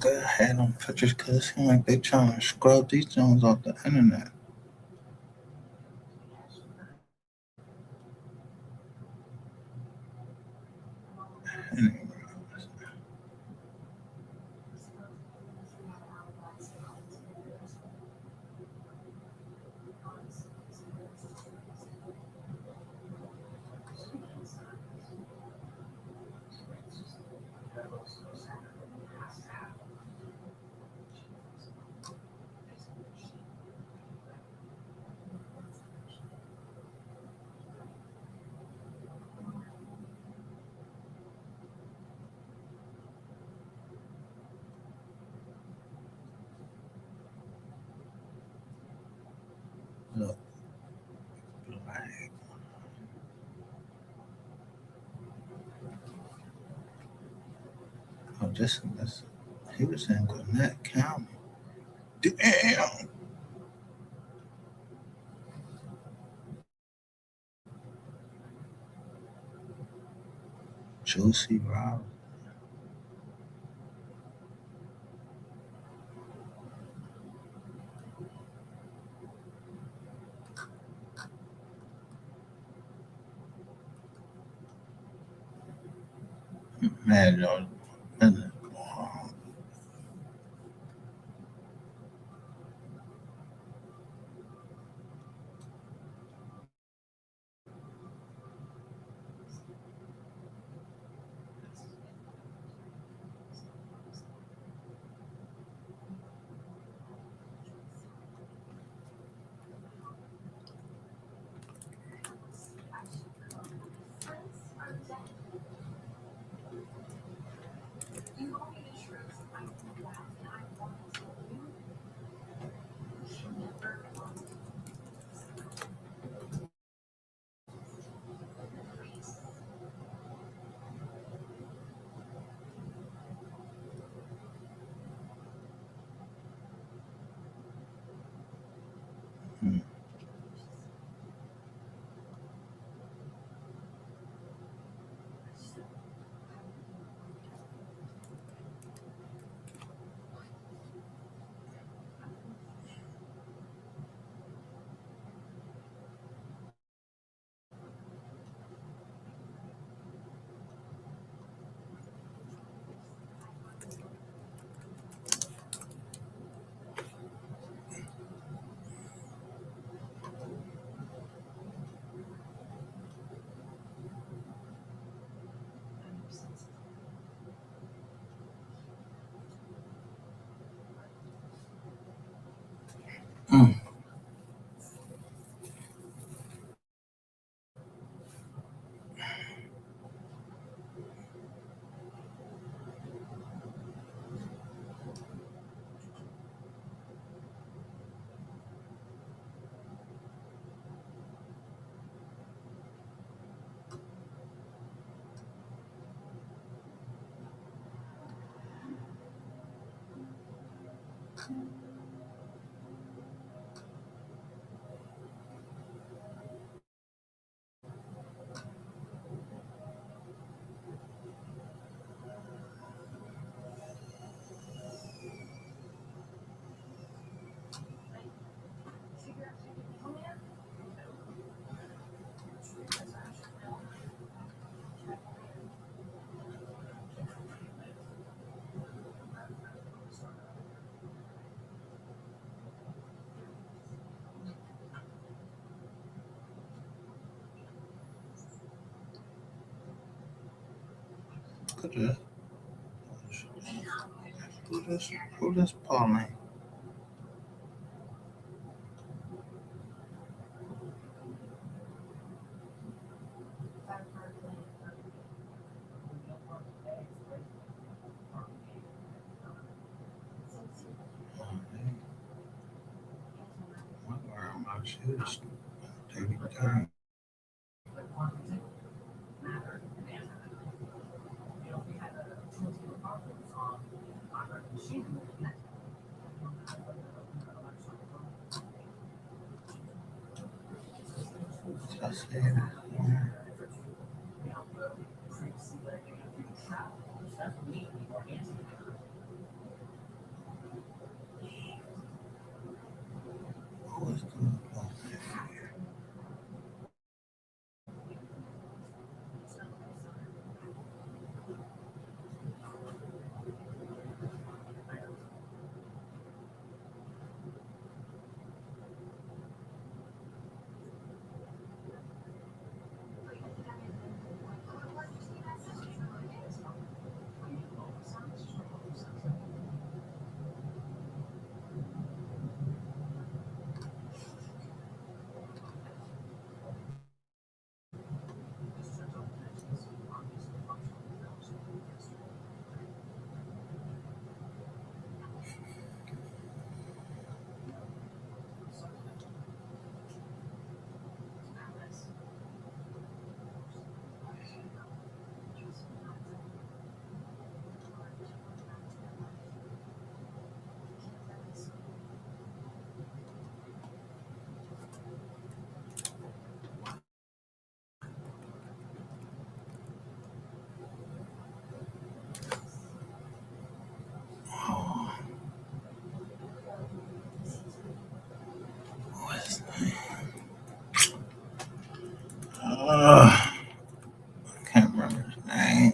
Go ahead on pictures because it seems like they trying to scrub these things off the internet. Anyway, look, black. Oh, this. He was in Gwinnett County. Damn. Josie Rob. Man, y'all. Look at this. Who this Pauline? I'm wearing my shoes. Take it down. Just say it. Who is the I can't remember his name.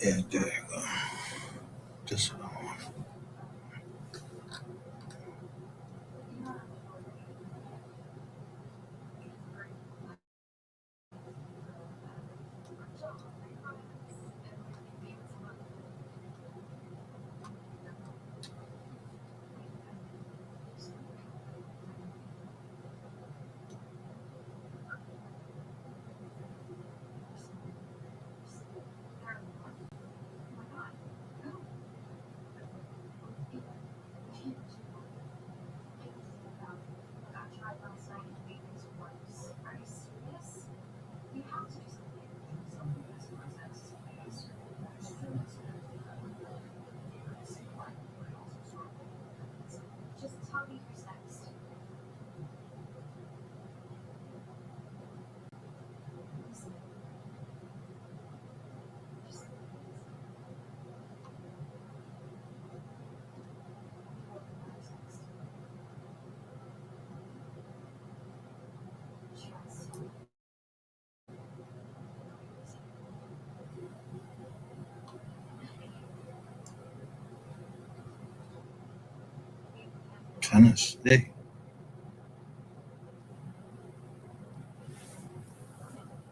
Yeah, there you go. This one. Tennessee.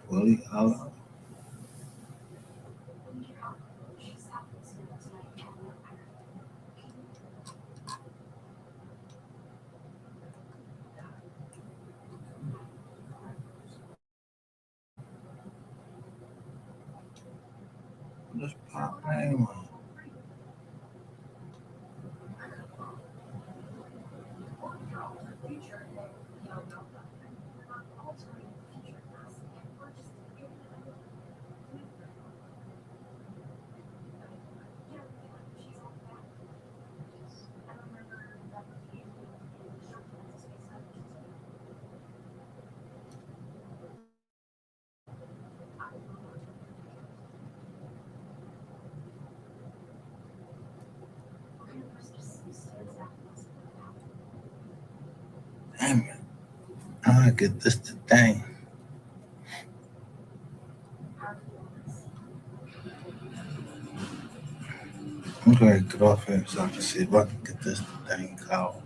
Willie Allen. This pop name on. Damn it. I get this today. I'm going to get off here so I can see if I can get this thing out.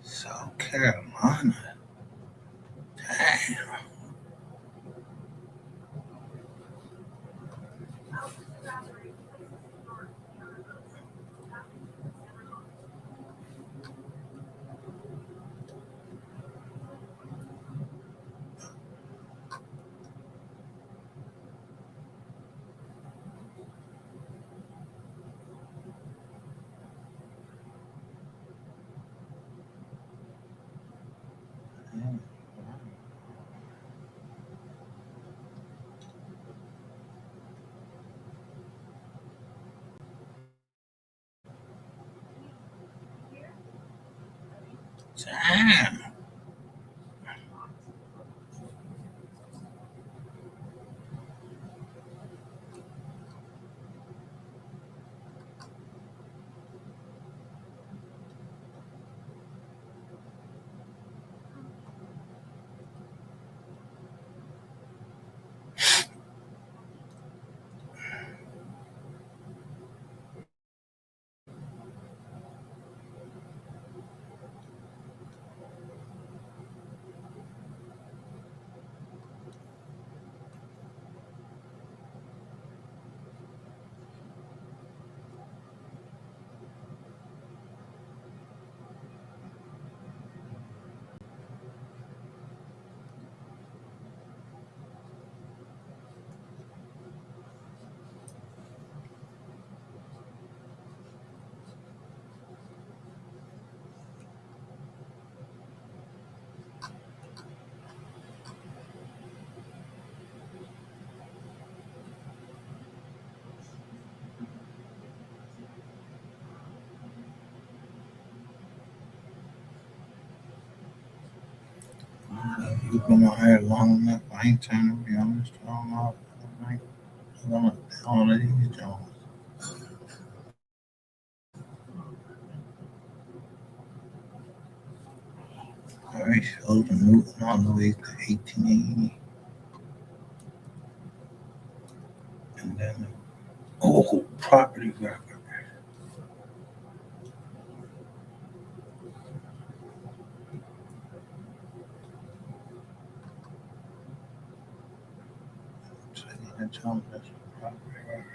South Carolina. Damn. Damn. You've been out here long enough. I ain't trying to be honest. I don't know. I'm gonna all of these Jones. Very seldom moving all the way to 1880. And then, oh, property record. So you can tell me that's a property record.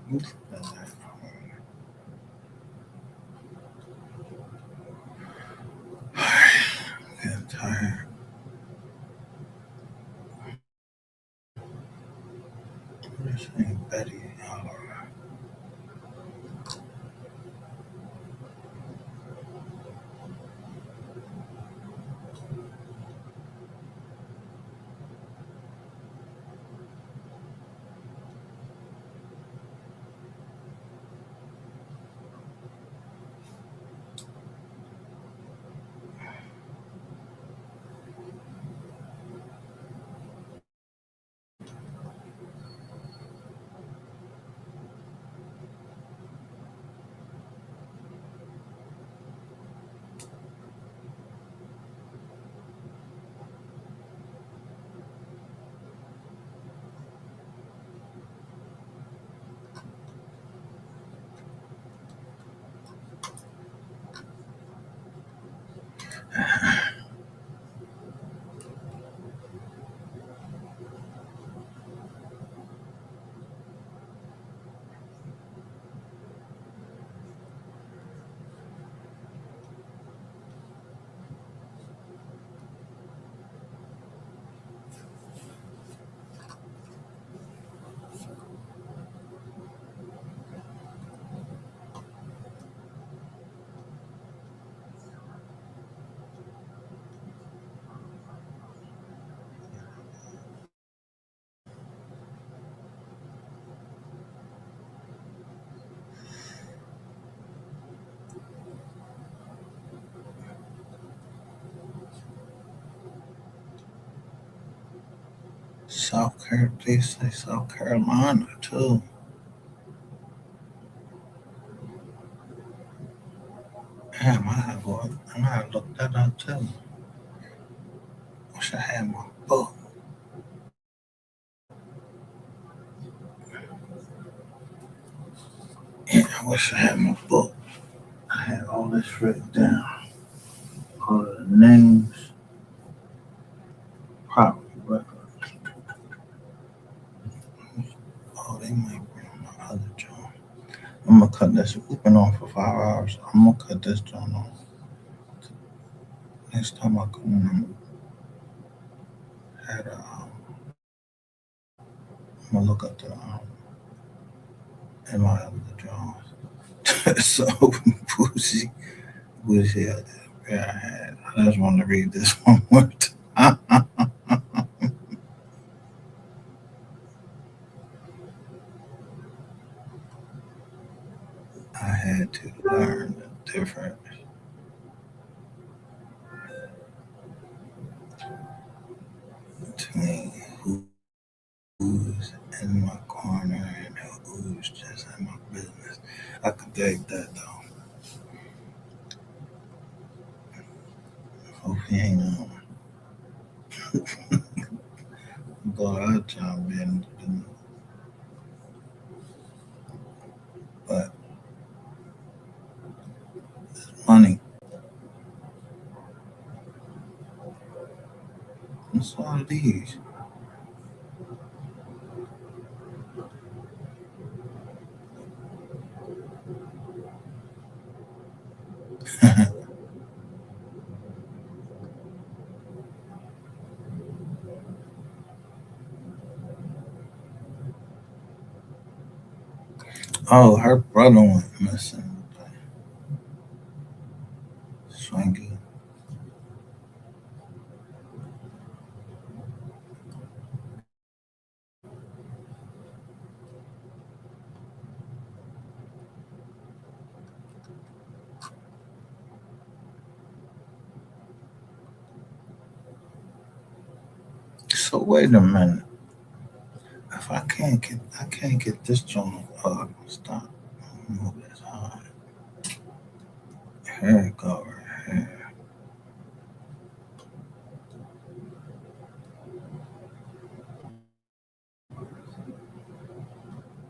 Getting tired. This ain't Betty. South Carolina, they say South Carolina too. Damn, I might have looked that up too. Wish I had my book. Yeah, I wish I had my book. I had all this written down. All the names, property record. Oh, they might bring my other job. I'm gonna cut this. We've been on for 5 hours. I'm gonna cut this joint off. Next time I come in, I'm gonna look at the in my other jobs. So bougie, yeah, I just want to read this one more time. I had to learn the difference between who's in my corner and who's just in my business. I could dig that though. Hope he ain't go to our job being, but money. What's all these? Oh, her brother went missing. Swanky. So wait a minute. If I can't get this joint. Stop. Move this hard. Here it go right here.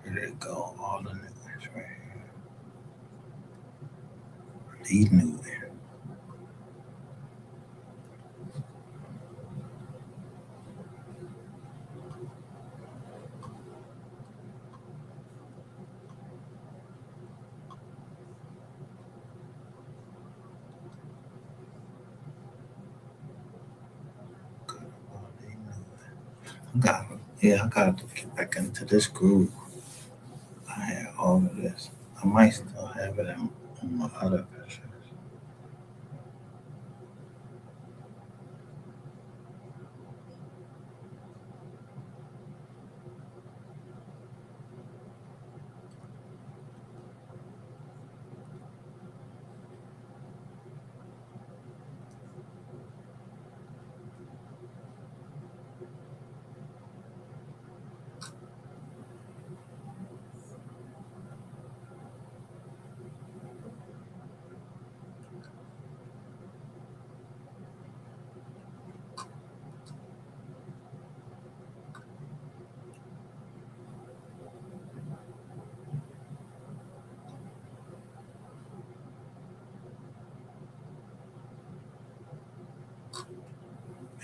Here it go. All the niggas right here. These new. I got to get back into this groove. I had all of this. I might still have it in my other pictures.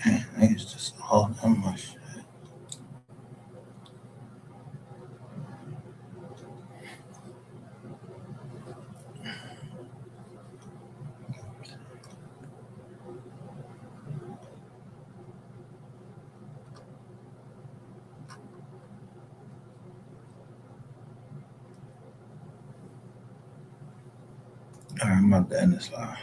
Man, niggas just all in my shit. All right, I'm about to end this live.